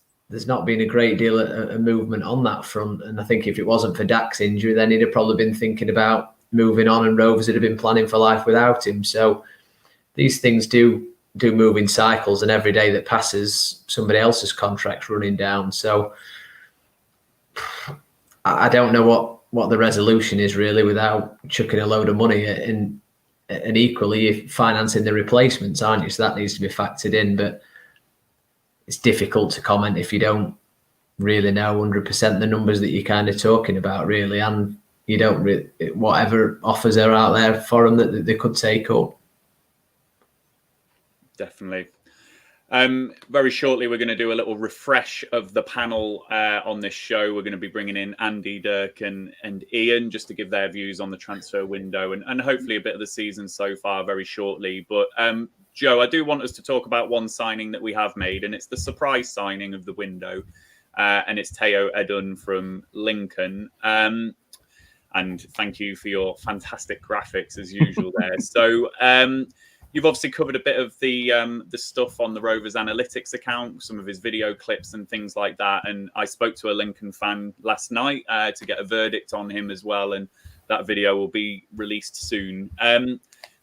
not been a great deal of movement on that front. And I think if it wasn't for Dak's injury, then he'd have probably been thinking about moving on, and Rovers would have been planning for life without him. So these things do move in cycles, and every day that passes, somebody else's contract's running down. So I don't know what the resolution is really, without chucking a load of money in, and equally financing the replacements, aren't you? So that needs to be factored in. But it's difficult to comment if you don't really know 100% the numbers that you're kind of talking about, really, and you don't really, whatever offers are out there for them that they could take up. Definitely. Very shortly, we're going to do a little refresh of the panel on this show. We're going to be bringing in Andy, Dirk, and Ian just to give their views on the transfer window and hopefully a bit of the season so far very shortly. But Joe, I do want us to talk about one signing that we have made, and it's the surprise signing of the window, and it's Teo Edun from Lincoln. And thank you for your fantastic graphics as usual there. So you've obviously covered a bit of the stuff on the Rovers Analytics account, some of his video clips and things like that. And I spoke to a Lincoln fan last night to get a verdict on him as well. And that video will be released soon.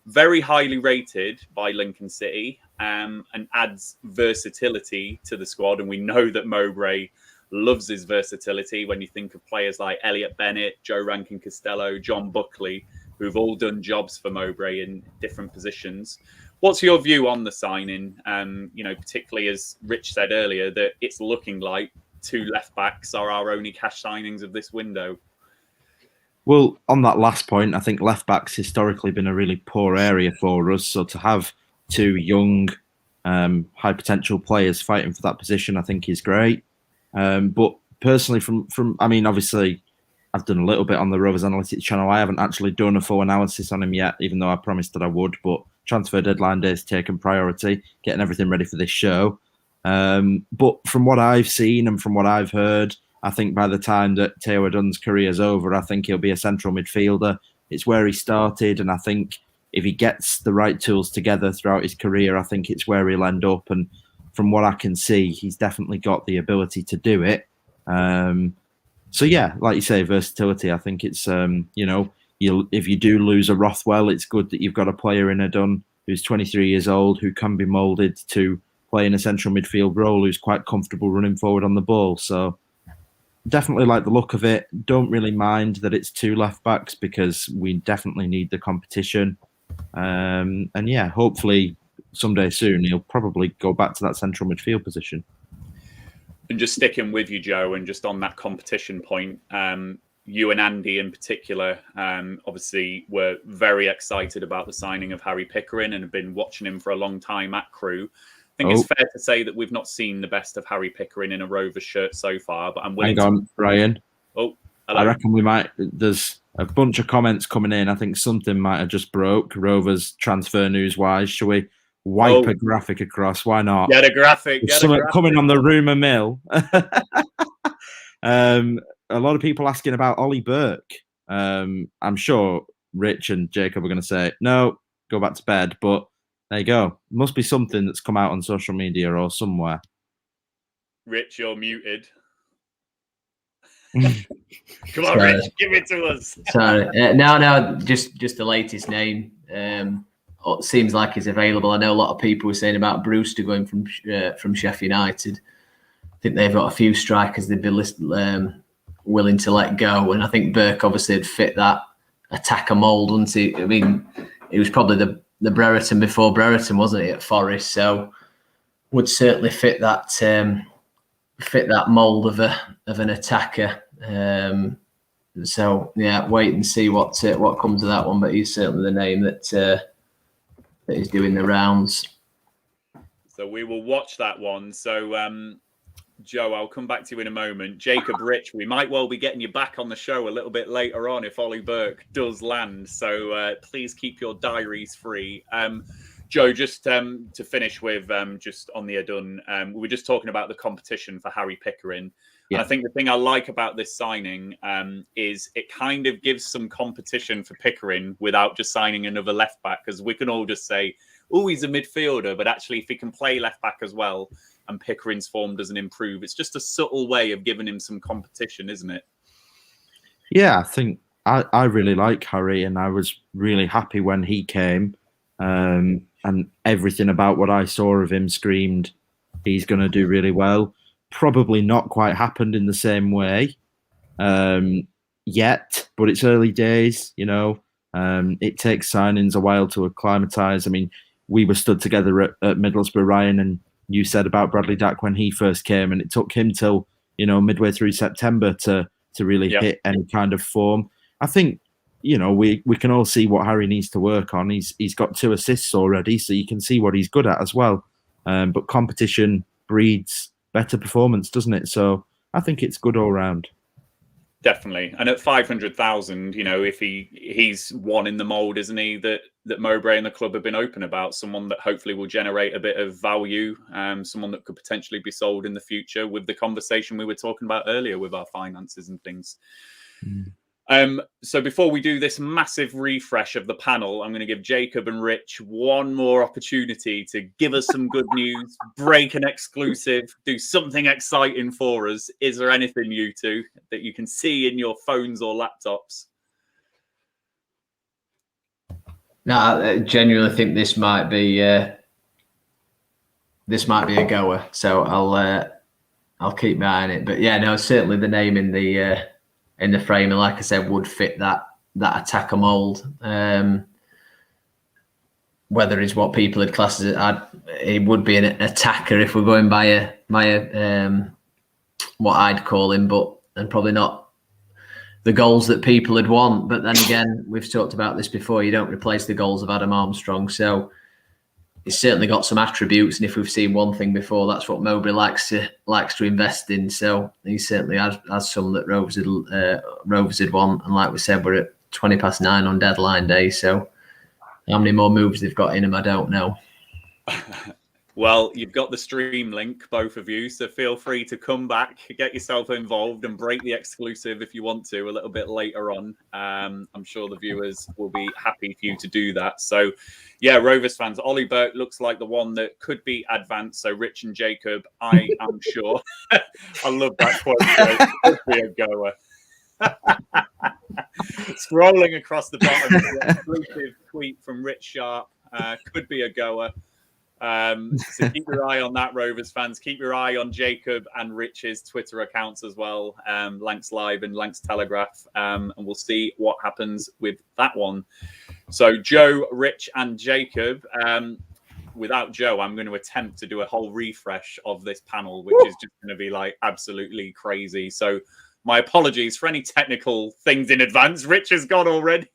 Very highly rated by Lincoln City and adds versatility to the squad. And we know that Mowbray loves his versatility when you think of players like Elliot Bennett, Joe Rankin-Costello, John Buckley, who've all done jobs for Mowbray in different positions. What's your view on the signing? Particularly as Rich said earlier, that it's looking like 2 left backs are our only cash signings of this window. Well, on that last point, I think left back's historically been a really poor area for us. So to have 2 young, high potential players fighting for that position, I think is great. But personally, obviously, I've done a little bit on the Rovers Analytics channel. I haven't actually done a full analysis on him yet, even though I promised that I would. But transfer deadline day has taken priority, getting everything ready for this show. But from what I've seen and from what I've heard, I think by the time that Teo Edun's career is over, I think he'll be a central midfielder. It's where he started, and I think if he gets the right tools together throughout his career, I think it's where he'll end up. And from what I can see, he's definitely got the ability to do it. So yeah, like you say, versatility. I think it's if you do lose a Rothwell, it's good that you've got a player in Edun who's 23 years old who can be moulded to play in a central midfield role, who's quite comfortable running forward on the ball. So definitely like the look of it. Don't really mind that it's 2 left backs because we definitely need the competition. And yeah, hopefully someday soon he'll probably go back to that central midfield position. And just sticking with you, Joe, and just on that competition point, you and Andy in particular, obviously were very excited about the signing of Harry Pickering and have been watching him for a long time at Crewe. I think it's fair to say that we've not seen the best of Harry Pickering in a Rovers shirt so far, but I'm willing Hang on, Ryan. Oh, hello. I reckon we might. There's a bunch of comments coming in. I think something might have just broke Rovers transfer news wise. Shall we wipe a graphic across? Why not? Get a graphic. There's something coming on the rumour mill. A lot of people asking about Ollie Burke. I'm sure Rich and Jacob are going to say, no, go back to bed. But there you go. Must be something that's come out on social media or somewhere. Rich, you're muted. Come on, Rich, give it to us. Sorry. No, just the latest name. It seems like he's available. I know a lot of people were saying about Brewster going from Sheffield United. I think they've got a few strikers they'd be willing to let go, and I think Burke obviously would fit that attacker mould, wouldn't he? I mean, he was probably the Brereton before Brereton, wasn't he, at Forest? So would certainly fit that mould of an attacker. So yeah, wait and see what comes of that one. But he's certainly the name that is doing the rounds. So we will watch that one. So Joe, I'll come back to you in a moment. Jacob, Rich, we might well be getting you back on the show a little bit later on if Ollie Burke does land. So please keep your diaries free. Joe, just to finish with, just on the Edun, we were just talking about the competition for Harry Pickering. Yeah. And I think the thing I like about this signing is it kind of gives some competition for Pickering without just signing another left back, because we can all just say, oh, he's a midfielder, but actually if he can play left back as well and Pickering's form doesn't improve, it's just a subtle way of giving him some competition, isn't it? Yeah, I think I really like Harry, and I was really happy when he came. And everything about what I saw of him screamed he's going to do really well. Probably not quite happened in the same way yet, but it's early days, you know. It takes signings a while to acclimatise. I mean, we were stood together at Middlesbrough, Ryan, and you said about Bradley Dack when he first came, and it took him till, you know, midway through September to really hit any kind of form. I think, you know, we can all see what Harry needs to work on. He's got 2 assists already, so you can see what he's good at as well. But competition breeds better performance, doesn't it? So I think it's good all round. Definitely. And at 500,000, you know, if he's one in the mould, isn't he, that Mowbray and the club have been open about, someone that hopefully will generate a bit of value, someone that could potentially be sold in the future, with the conversation we were talking about earlier with our finances and things. So before we do this massive refresh of the panel, I'm going to give Jacob and Rich one more opportunity to give us some good news, break an exclusive, do something exciting for us. Is there anything, you two, that you can see in your phones or laptops? No, I genuinely think this might be a goer. So I'll keep my eye on it. But yeah, no, certainly the name in the frame, and like I said, would fit that attacker mould. Whether it's what people had classed as it would be an attacker if we're going by what I'd call him, and probably not the goals that people would want. But then again, we've talked about this before. You don't replace the goals of Adam Armstrong, so he's certainly got some attributes. And if we've seen one thing before, that's what Mowbray likes to invest in. So he certainly has some that Rovers had want. And like we said, we're at 9:20 on deadline day. So how many more moves they've got in him, I don't know. Well, you've got the stream link, both of you, so feel free to come back, get yourself involved and break the exclusive if you want to a little bit later on. I'm sure the viewers will be happy for you to do that. So, yeah, Rovers fans, Ollie Burke looks like the one that could be advanced. So, Rich and Jacob, I am sure. I love that quote. Could be a goer. Scrolling across the bottom, the exclusive tweet from Rich Sharp, could be a goer. So keep your eye on that, Rovers fans. Keep your eye on Jacob and Rich's Twitter accounts as well, Lancs Live and Lancs Telegraph, and we'll see what happens with that one. So Joe, Rich and Jacob, without Joe, I'm going to attempt to do a whole refresh of this panel, which is just going to be like absolutely crazy. So my apologies for any technical things in advance. Rich has gone already.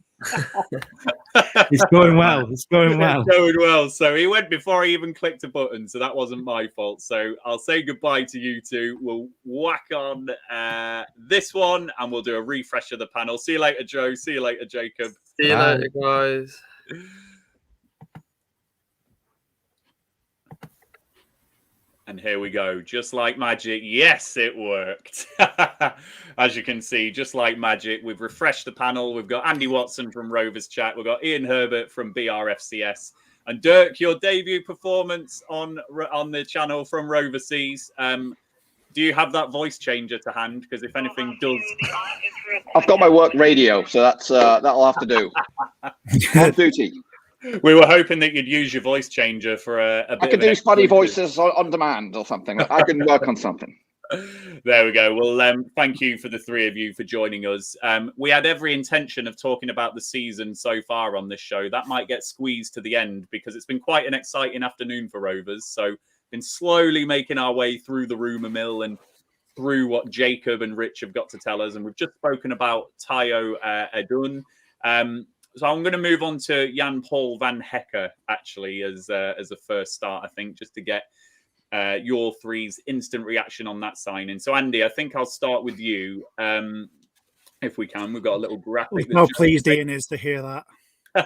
It's going well. It's going well. It's going well. So he went before I even clicked a button, so that wasn't my fault. So I'll say goodbye to you two. We'll whack on this one, and we'll do a refresh of the panel. See you later, Joe. See you later, Jacob. See you later, guys. And here we go. Just like magic. Yes, it worked. As you can see, just like magic, we've refreshed the panel. We've got Andy Watson from Rovers Chat. We've got Ian Herbert from BRFCS. And Dirk, your debut performance on the channel from Roverseas. Do you have that voice changer to hand? Because if anything does... I've got my work radio, so that'll have to do. On duty. We were hoping that you'd use your voice changer for a bit. I could do funny voices on demand or something. I can work on something. There we go. Well, thank you for the three of you for joining us. We had every intention of talking about the season so far on this show. That might get squeezed to the end because it's been quite an exciting afternoon for Rovers. So been slowly making our way through the rumour mill and through what Jacob and Rich have got to tell us. And we've just spoken about Tayo Edun. So I'm going to move on to Jan Paul van Hecker, actually, as a first start, I think, just to get your three's instant reaction on that signing. So, Andy, I think I'll start with you, if we can. We've got a little graphic. How pleased Ian is to hear that.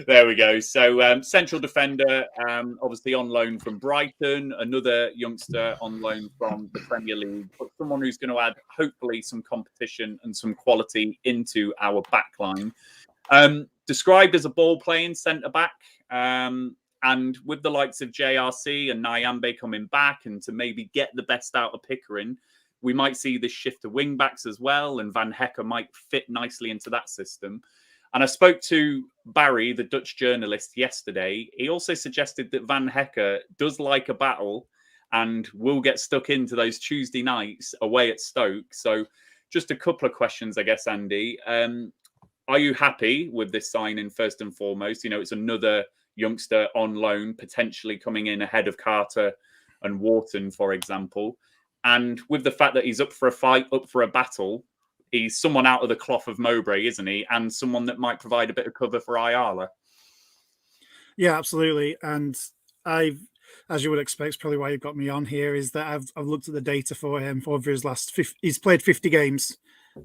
There we go. So central defender, obviously on loan from Brighton, another youngster on loan from the Premier League, but someone who's going to add hopefully some competition and some quality into our backline. Described as a ball-playing centre-back, and with the likes of JRC and Nyambe coming back and to maybe get the best out of Pickering, we might see this shift to wing-backs as well, and Van Hecker might fit nicely into that system. And I spoke to Barry, the Dutch journalist, yesterday. He also suggested that Van Hecker does like a battle and will get stuck into those Tuesday nights away at Stoke. So just a couple of questions, I guess, Andy. Are you happy with this signing, first and foremost? You know, it's another youngster on loan, potentially coming in ahead of Carter and Wharton, for example. And with the fact that he's up for a fight, up for a battle, he's someone out of the cloth of Mowbray, isn't he? And someone that might provide a bit of cover for Ayala. Yeah, absolutely. And I've, as you would expect, probably why you've got me on here, is that I've looked at the data for him over his he's played 50 games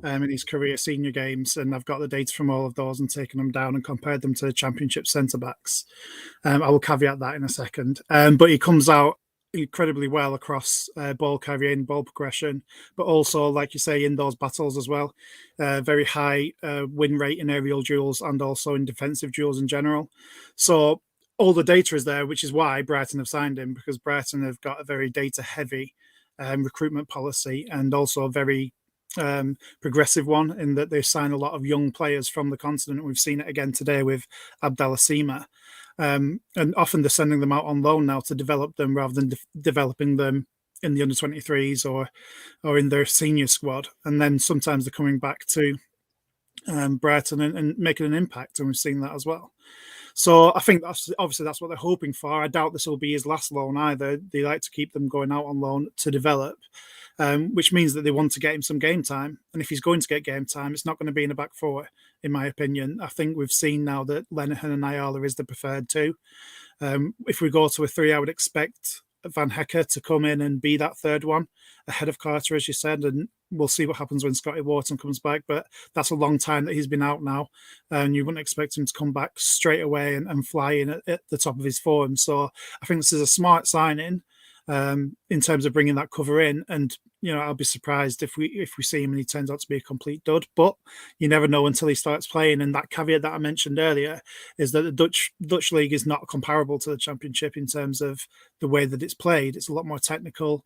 in his career, senior games, and I've got the data from all of those and taken them down and compared them to the Championship centre-backs. I will caveat that in a second. But he comes out incredibly well across ball carrying, ball progression, but also, like you say, in those battles as well. Very high win rate in aerial duels and also in defensive duels in general. So all the data is there, which is why Brighton have signed him, because Brighton have got a very data-heavy recruitment policy and also a very progressive one, in that they sign a lot of young players from the continent. We've seen it again today with Abdallah Sima. And often they're sending them out on loan now to develop them rather than developing them in the under-23s or in their senior squad. And then sometimes they're coming back to Brighton and making an impact, and we've seen that as well. So I think that's what they're hoping for. I doubt this will be his last loan either. They like to keep them going out on loan to develop, which means that they want to get him some game time. And if he's going to get game time, it's not going to be in a back four, in my opinion. I think we've seen now that Lenihan and Ayala is the preferred two. If we go to a three, I would expect Van Hecker to come in and be that third one ahead of Carter, as you said, and we'll see what happens when Scotty Wharton comes back. But that's a long time that he's been out now, and you wouldn't expect him to come back straight away and fly in at the top of his form. So I think this is a smart signing in terms of bringing that cover in. And you know, I'll be surprised if we see him and he turns out to be a complete dud. But you never know until he starts playing. And that caveat that I mentioned earlier is that the Dutch league is not comparable to the Championship in terms of the way that it's played. It's a lot more technical.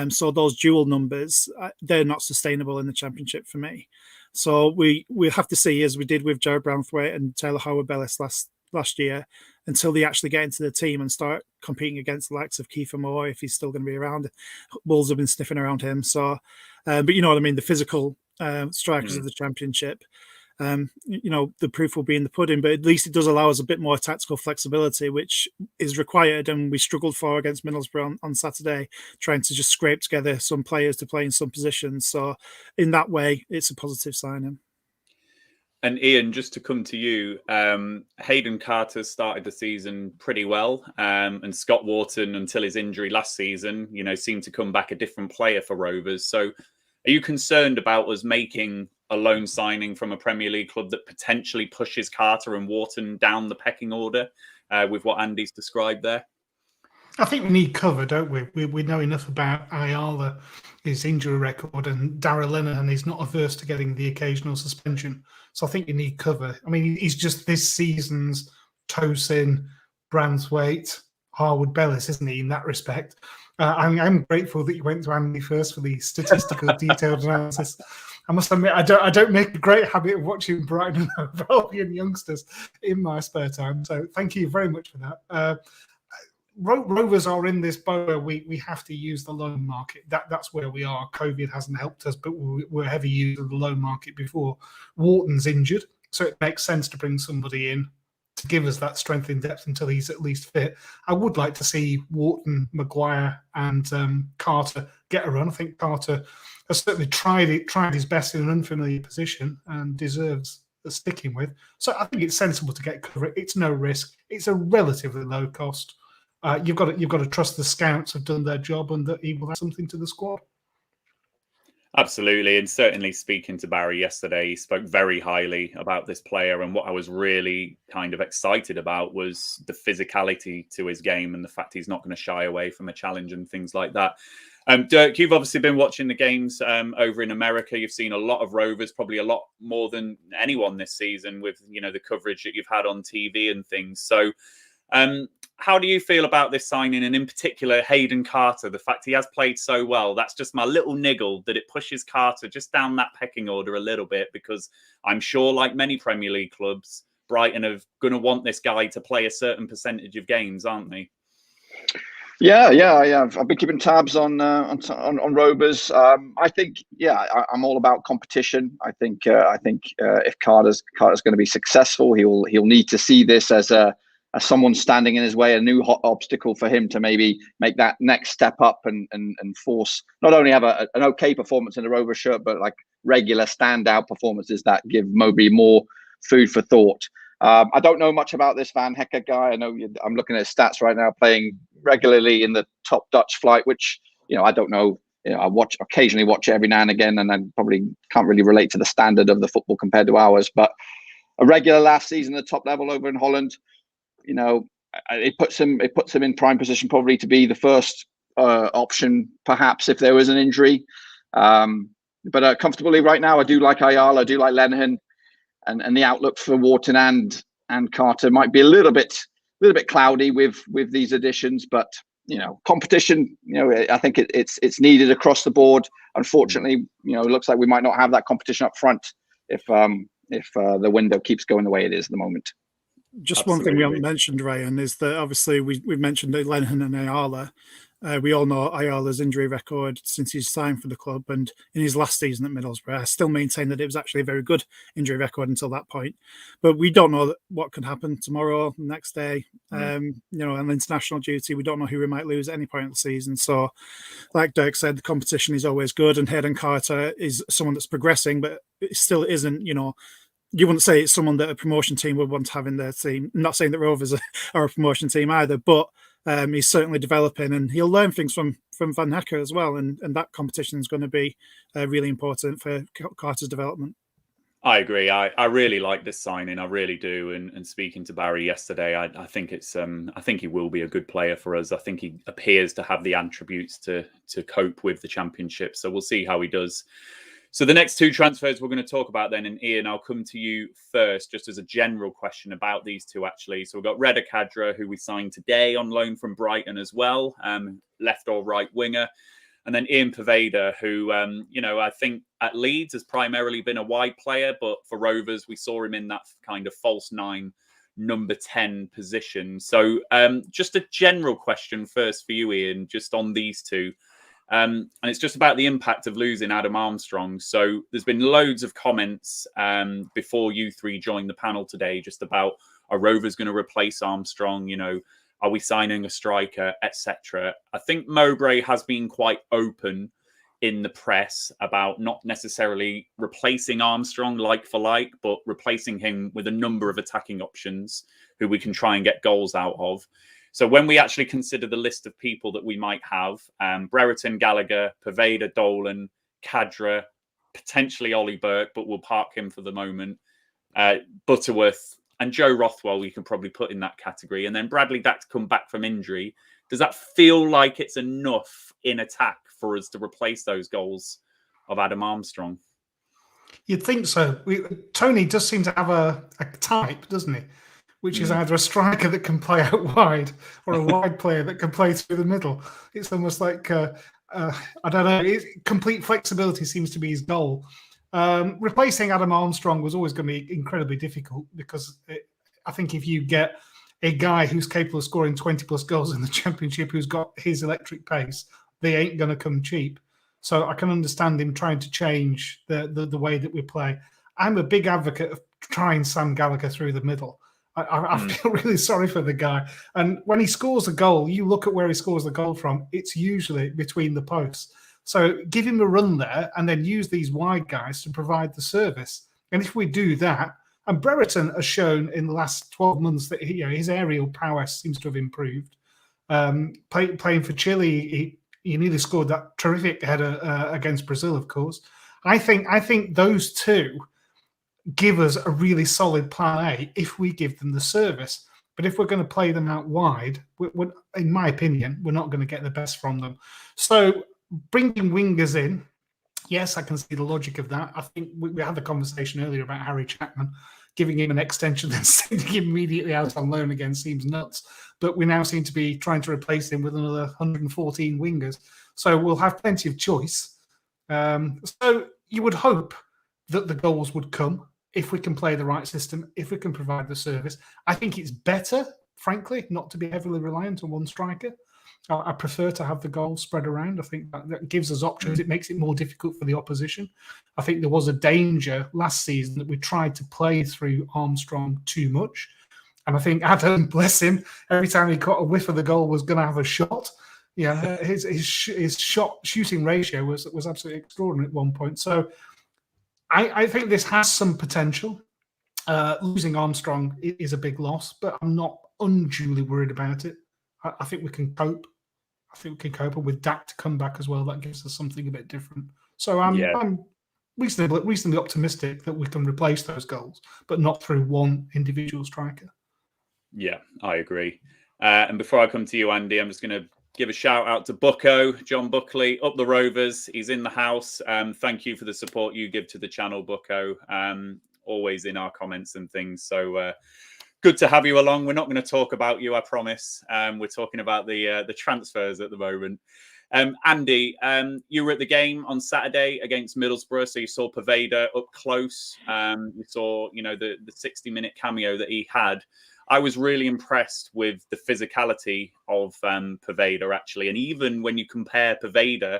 So those dual numbers, they're not sustainable in the Championship for me. So we'll have to see, as we did with Jared Branthwaite and Taylor Howard-Bellis last year, until they actually get into the team and start competing against the likes of Kiefer Moore, if he's still going to be around. Wolves have been sniffing around him. So, but you know what I mean, the physical strikers of the Championship, you know, the proof will be in the pudding, but at least it does allow us a bit more tactical flexibility, which is required, and we struggled for against Middlesbrough on Saturday, trying to just scrape together some players to play in some positions. So in that way, it's a positive signing. And Ian, just to come to you, Hayden Carter started the season pretty well, and Scott Wharton, until his injury last season, you know, seemed to come back a different player for Rovers. So are you concerned about us making a loan signing from a Premier League club that potentially pushes Carter and Wharton down the pecking order with what Andy's described there? I think we need cover, don't we? We know enough about Ayala, his injury record, and Darragh Lenihan is not averse to getting the occasional suspension. So I think you need cover. I mean, he's just this season's Tosin, Branthwaite, Harwood-Bellis, isn't he, in that respect? I'm grateful that you went to Andy first for the statistical detailed analysis. I must admit, I don't make a great habit of watching Brighton and Hove Albion youngsters in my spare time. So thank you very much for that. Rovers are in this boat where we have to use the loan market. That's where we are. COVID hasn't helped us, but we're heavy users of the loan market before. Wharton's injured, so it makes sense to bring somebody in to give us that strength in depth until he's at least fit. I would like to see Wharton, Maguire and Carter get a run. I think Carter has certainly tried his best in an unfamiliar position and deserves the sticking with. So I think it's sensible to get cover. It's no risk. It's a relatively low cost. You've got to trust the scouts have done their job and that he will have something to the squad. Absolutely. And certainly speaking to Barry yesterday, he spoke very highly about this player. And what I was really kind of excited about was the physicality to his game and the fact he's not going to shy away from a challenge and things like that. Dirk, you've obviously been watching the games over in America. You've seen a lot of Rovers, probably a lot more than anyone this season with, the coverage that you've had on TV and things. So how do you feel about this signing, and in particular Hayden Carter, the fact he has played so well? That's just my little niggle, that it pushes Carter just down that pecking order a little bit, because I'm sure, like many Premier League clubs, Brighton are going to want this guy to play a certain percentage of games, aren't they? Yeah, I've been keeping tabs on Rovers. I think, I'm all about competition. I think if Carter's going to be successful, he'll need to see this as someone standing in his way, a new hot obstacle for him to maybe make that next step up and force, not only have an okay performance in the Rovers shirt, but like regular standout performances that give Moby more food for thought. I don't know much about this Van Hecker guy. I know I'm looking at his stats right now, playing regularly in the top Dutch flight, which, I don't know. I occasionally watch it every now and again, and I probably can't really relate to the standard of the football compared to ours. But a regular last season at the top level over in Holland, it puts him in prime position probably to be the first option, perhaps, if there was an injury. But comfortably right now, I do like Ayala, I do like Lenihan. And the outlook for Wharton and Carter might be a little bit cloudy with these additions, but competition. I think it's needed across the board. Unfortunately, it looks like we might not have that competition up front if the window keeps going the way it is at the moment. Just Absolutely. One thing we haven't mentioned, Ryan, is that obviously we've mentioned Lenihan and Ayala. We all know Ayala's injury record since he's signed for the club, and in his last season at Middlesbrough, I still maintain that it was actually a very good injury record until that point. But we don't know what could happen tomorrow, the next day. On international duty, we don't know who we might lose at any point of the season. So, like Dirk said, the competition is always good, and Hayden Carter is someone that's progressing, but it still isn't, you wouldn't say it's someone that a promotion team would want to have in their team. I'm not saying that Rovers are a promotion team either, but he's certainly developing, and he'll learn things from Van Hecker as well. And that competition is going to be really important for Carter's development. I agree. I really like this signing. I really do. And speaking to Barry yesterday, I think it's I think he will be a good player for us. I think he appears to have the attributes to cope with the Championship. So we'll see how he does. So the next two transfers we're going to talk about then, and Ian, I'll come to you first, just as a general question about these two, actually. So we've got Reda Khadra, who we signed today on loan from Brighton as well, left or right winger. And then Ian Poveda, who, I think at Leeds has primarily been a wide player, but for Rovers, we saw him in that kind of false 9, number 10 position. So just a general question first for you, Ian, just on these two. And it's just about the impact of losing Adam Armstrong. So there's been loads of comments before you three joined the panel today, just about, are Rovers going to replace Armstrong? Are we signing a striker, etc. I think Mowbray has been quite open in the press about not necessarily replacing Armstrong like for like, but replacing him with a number of attacking options who we can try and get goals out of. So when we actually consider the list of people that we might have, Brereton, Gallagher, Poveda, Dolan, Khadra, potentially Ollie Burke, but we'll park him for the moment, Butterworth and Joe Rothwell, we can probably put in that category. And then Bradley Dack to come back from injury. Does that feel like it's enough in attack for us to replace those goals of Adam Armstrong? You'd think so. Tony does seem to have a type, doesn't he? Which is either a striker that can play out wide or a wide player that can play through the middle. It's almost like, I don't know, complete flexibility seems to be his goal. Replacing Adam Armstrong was always going to be incredibly difficult because I think if you get a guy who's capable of scoring 20-plus goals in the Championship who's got his electric pace, they ain't going to come cheap. So I can understand him trying to change the way that we play. I'm a big advocate of trying Sam Gallagher through the middle. I feel really sorry for the guy. And when he scores a goal, you look at where he scores the goal from, it's usually between the posts. So give him a run there and then use these wide guys to provide the service. And if we do that, and Brereton has shown in the last 12 months that his aerial prowess seems to have improved. Playing for Chile, He nearly scored that terrific header against Brazil, of course. I think those two give us a really solid plan A if we give them the service. But if we're going to play them out wide, in my opinion, we're not going to get the best from them. So bringing wingers in, yes, I can see the logic of that. I think we had the conversation earlier about Harry Chapman. Giving him an extension and sending him immediately out on loan again seems nuts. But we now seem to be trying to replace him with another 114 wingers. So we'll have plenty of choice. So you would hope that the goals would come if we can play the right system, if we can provide the service. I think it's better, frankly, not to be heavily reliant on one striker. I prefer to have the goals spread around. I think that gives us options. It makes it more difficult for the opposition. I think there was a danger last season that we tried to play through Armstrong too much. And I think Adam, bless him, every time he caught a whiff of the goal was going to have a shot. Yeah, his shooting ratio was absolutely extraordinary at one point. So I think this has some potential. Losing Armstrong is a big loss, but I'm not unduly worried about it. I think we can cope. I think we can cope. And with Dak to come back as well, that gives us something a bit different. So I'm reasonably optimistic that we can replace those goals, but not through one individual striker. Yeah, I agree. And before I come to you, Andy, I'm just going to give a shout out to Bucko, John Buckley, up the Rovers. He's in the house. Thank you for the support you give to the channel, Bucko. Always in our comments and things. So good to have you along. We're not going to talk about you, I promise. We're talking about the transfers at the moment. Andy, you were at the game on Saturday against Middlesbrough, so you saw Poveda up close. You saw, the 60-minute cameo that he had. I was really impressed with the physicality of Poveda, actually. And even when you compare Poveda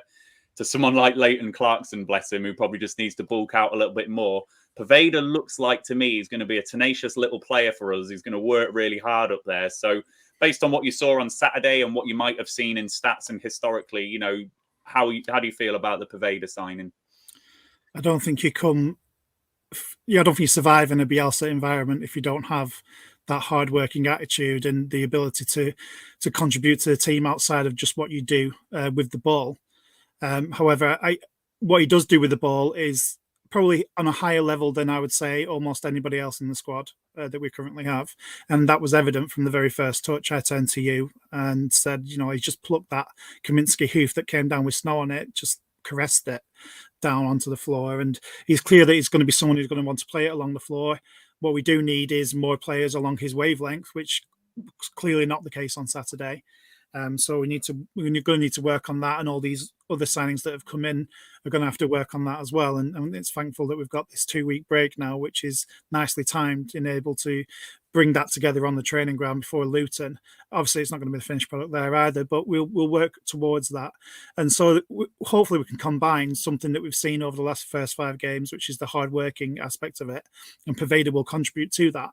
to someone like Leighton Clarkson, bless him, who probably just needs to bulk out a little bit more, Poveda looks like, to me, he's going to be a tenacious little player for us. He's going to work really hard up there. So based on what you saw on Saturday and what you might have seen in stats and historically, how do you feel about the Poveda signing? I don't think I don't think you survive in a Bielsa environment if you don't have that hard-working attitude and the ability to contribute to the team outside of just what you do with the ball. However, what he does do with the ball is probably on a higher level than I would say almost anybody else in the squad that we currently have. And that was evident from the very first touch. I turned to you and said, he just plucked that Kaminsky hoof that came down with snow on it, just caressed it down onto the floor. And he's clear that he's going to be someone who's going to want to play it along the floor. What we do need is more players along his wavelength, which was clearly not the case on Saturday. So we're going to need to work on that, and all these other signings that have come in are going to have to work on that as well. And it's thankful that we've got this 2-week break now, which is nicely timed and able to bring that together on the training ground before Luton. Obviously, it's not going to be the finished product there either, but we'll work towards that. And so hopefully we can combine something that we've seen over the first 5 games, which is the hard-working aspect of it, and Poveda will contribute to that.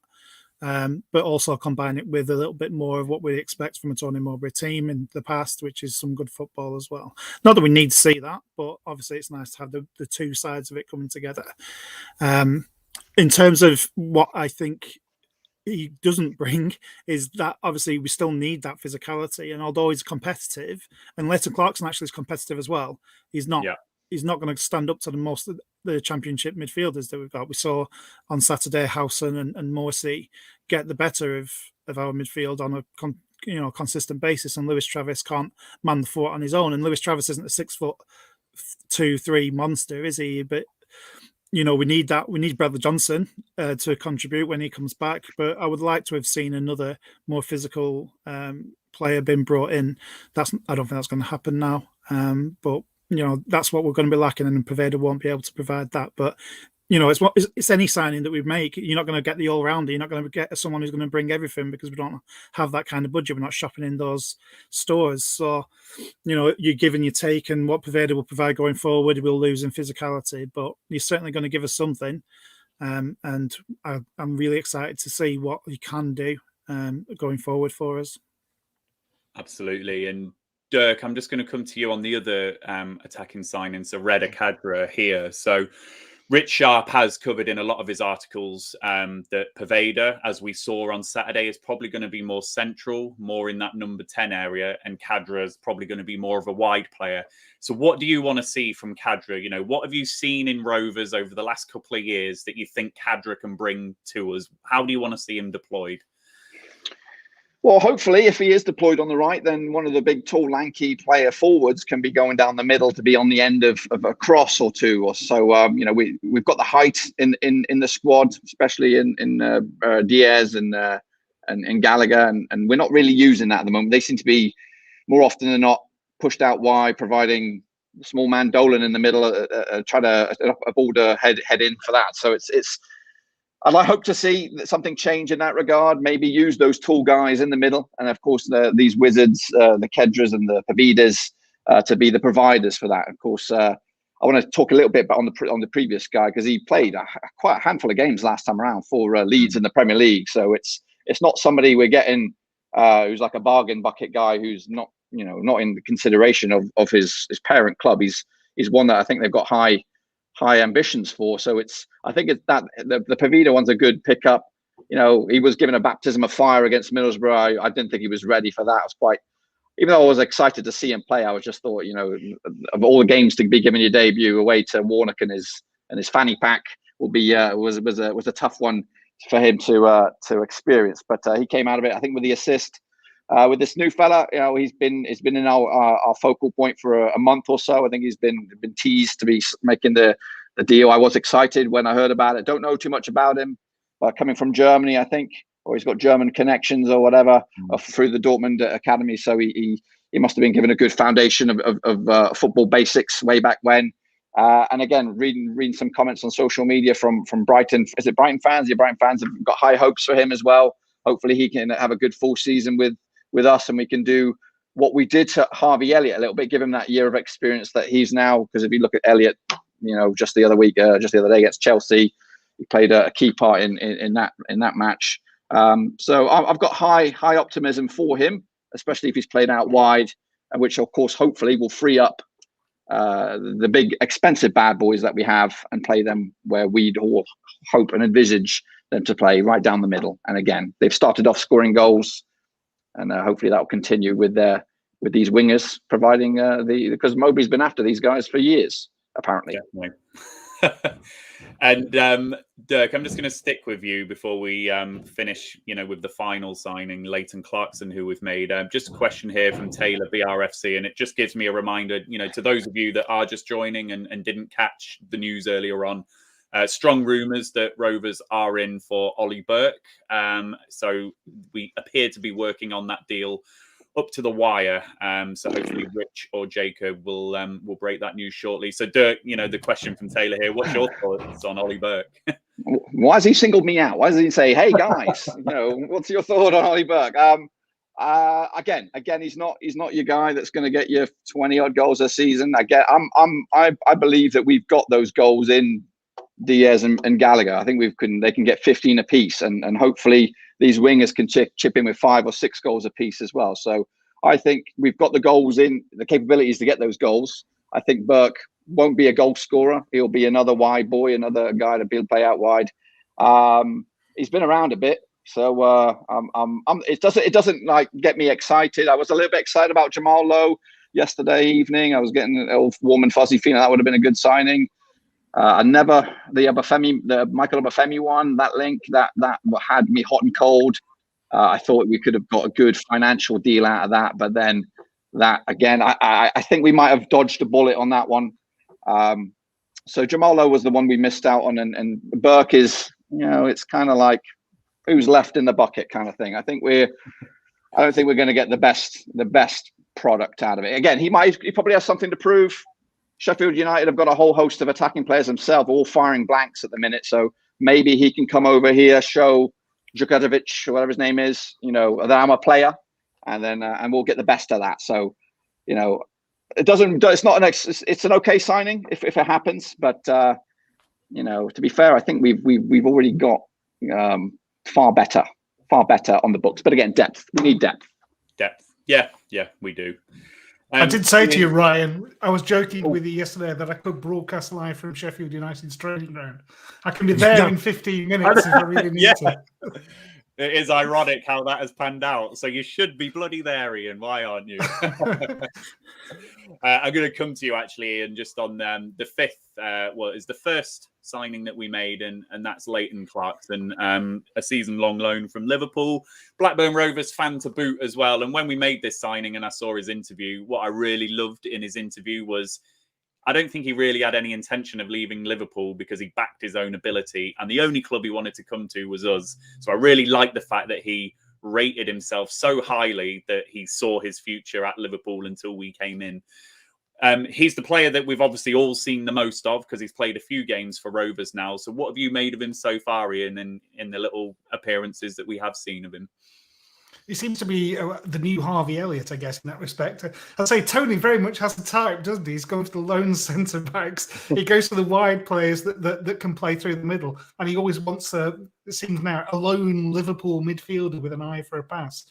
But also combine it with a little bit more of what we expect from a Tony Mowbray team in the past, which is some good football as well. Not that we need to see that, but obviously it's nice to have the two sides of it coming together. In terms of what I think he doesn't bring is that obviously we still need that physicality, and although he's competitive, and Leighton Clarkson actually is competitive as well, he's not going to stand up to the most of the championship midfielders that we've got. We saw on Saturday Howson and Morsey get the better of our midfield on a consistent basis, and Lewis Travis can't man the fort on his own. And Lewis Travis isn't a 6'2", 3" monster, is he? But we need that. We need Bradley Johnson to contribute when he comes back. But I would like to have seen another more physical player being brought in. I don't think that's going to happen now. But that's what we're going to be lacking, and Poveda won't be able to provide that. But it's any signing that we make. You're not going to get the all-rounder. You're not going to get someone who's going to bring everything, because we don't have that kind of budget. We're not shopping in those stores. So, you give and you take, and what Poveda will provide going forward, we'll lose in physicality. But you're certainly going to give us something. And I'm really excited to see what he can do going forward for us. Absolutely. And Dirk, I'm just going to come to you on the other attacking signing. So Reda Kadra here. So Rich Sharp has covered in a lot of his articles that Poveda, as we saw on Saturday, is probably going to be more central, more in that number 10 area, and Khadra is probably going to be more of a wide player. So what do you want to see from Khadra? You know, what have you seen in Rovers over the last couple of years that you think Khadra can bring to us? How do you want to see him deployed? Well, hopefully, if he is deployed on the right, then one of the big, tall, lanky player forwards can be going down the middle to be on the end of a cross or two or so. You know, we've got the height in the squad, especially in Diaz and Gallagher, and we're not really using that at the moment. They seem to be more often than not pushed out wide, providing small man Dolan in the middle, try to avoid a head in for that. So it's. And I hope to see something change in that regard. Maybe use those tall guys in the middle, and of course these wizards, the Khadras and the Povedas, to be the providers for that. Of course, I want to talk a little bit about on the previous guy, because he played quite a handful of games last time around for Leeds in the Premier League. So it's not somebody we're getting who's like a bargain bucket guy who's not in the consideration of his parent club. He's one that I think they've got high ambitions for. So I think it's that the Poveda one's a good pickup. You know, he was given a baptism of fire against Middlesbrough. I didn't think he was ready for that. I was quite, even though I was excited to see him play, I was just thought, you know, of all the games to be given your debut away to Warnock and his fanny pack will be was a tough one for him to experience. But he came out of it, I think, with the assist. With this new fella, you know, he's been in our focal point for a month or so. I think he's been teased to be making the deal. I was excited when I heard about it. Don't know too much about him, but coming from Germany, I think, or he's got German connections or whatever through the Dortmund academy. So he must have been given a good foundation of football basics way back when. And again, reading some comments on social media from Brighton. Is it Brighton fans? Yeah, Brighton fans have got high hopes for him as well. Hopefully he can have a good full season with us, and we can do what we did to Harvey Elliott a little bit, give him that year of experience that he's now. Because if you look at Elliott, you know, just the other day against Chelsea, he played a key part in that match. So I've got high optimism for him, especially if he's played out wide, and which of course hopefully will free up the big expensive bad boys that we have and play them where we'd all hope and envisage them to play, right down the middle. And again, they've started off scoring goals. And hopefully that will continue with these wingers, providing because Mowbray's been after these guys for years, apparently. Definitely. And Dirk, I'm just going to stick with you before we finish, you know, with the final signing, Leighton Clarkson, who we've made. Just a question here from Taylor BRFC, and it just gives me a reminder, you know, to those of you that are just joining and didn't catch the news earlier on. Strong rumours that Rovers are in for Ollie Burke. So we appear to be working on that deal up to the wire. So hopefully Rich or Jacob will break that news shortly. So Dirk, you know, the question from Taylor here, what's your thoughts on Ollie Burke? Why has he singled me out? Why does he say, hey guys, you know, what's your thought on Ollie Burke? Again, he's not your guy that's going to get you 20 odd goals a season. I believe that we've got those goals in Diaz and Gallagher. I think they can get 15 apiece, and hopefully these wingers can chip in with 5 or 6 goals apiece as well. So I think we've got the goals in, the capabilities to get those goals. I think Burke won't be a goal scorer. He'll be another wide boy, another guy to play out wide. He's been around a bit, so it doesn't like get me excited. I was a little bit excited about Jamal Lowe yesterday evening. I was getting all warm and fuzzy feeling that would have been a good signing. The Michael Obafemi one, that link that had me hot and cold. I thought we could have got a good financial deal out of that, but then that again, I think we might have dodged a bullet on that one. So Jamal Lowe was the one we missed out on, and Burke is, you know, it's kind of like who's left in the bucket kind of thing. I don't think we're going to get the best product out of it. Again, he probably has something to prove. Sheffield United have got a whole host of attacking players themselves, all firing blanks at the minute. So maybe he can come over here, show Djukanovic, or whatever his name is, you know, that I'm a player, and then and we'll get the best of that. So, you know, it's an okay signing if it happens, but you know, to be fair, I think we've already got far better on the books. But again, depth. We need depth. Yeah, we do. I did say to you, Ryan, I was joking with you yesterday that I could broadcast live from Sheffield United's training ground. I can be there in 15 minutes if I really need to. It is ironic how that has panned out. So you should be bloody there, Ian. Why aren't you? I'm going to come to you actually, and just on the fifth. Is the first signing that we made, and that's Leighton Clarkson, a season-long loan from Liverpool, Blackburn Rovers fan to boot as well. And when we made this signing, and I saw his interview, what I really loved in his interview was, I don't think he really had any intention of leaving Liverpool because he backed his own ability, and the only club he wanted to come to was us. So I really like the fact that he rated himself so highly that he saw his future at Liverpool until we came in. He's the player that we've obviously all seen the most of because he's played a few games for Rovers now. So what have you made of him so far, Ian, in the little appearances that we have seen of him? He seems to be the new Harvey Elliott, I guess, in that respect. I'd say Tony very much has the type, doesn't he? He's going for the lone centre backs. He goes for the wide players that can play through the middle. And he always wants, it seems now, a lone Liverpool midfielder with an eye for a pass.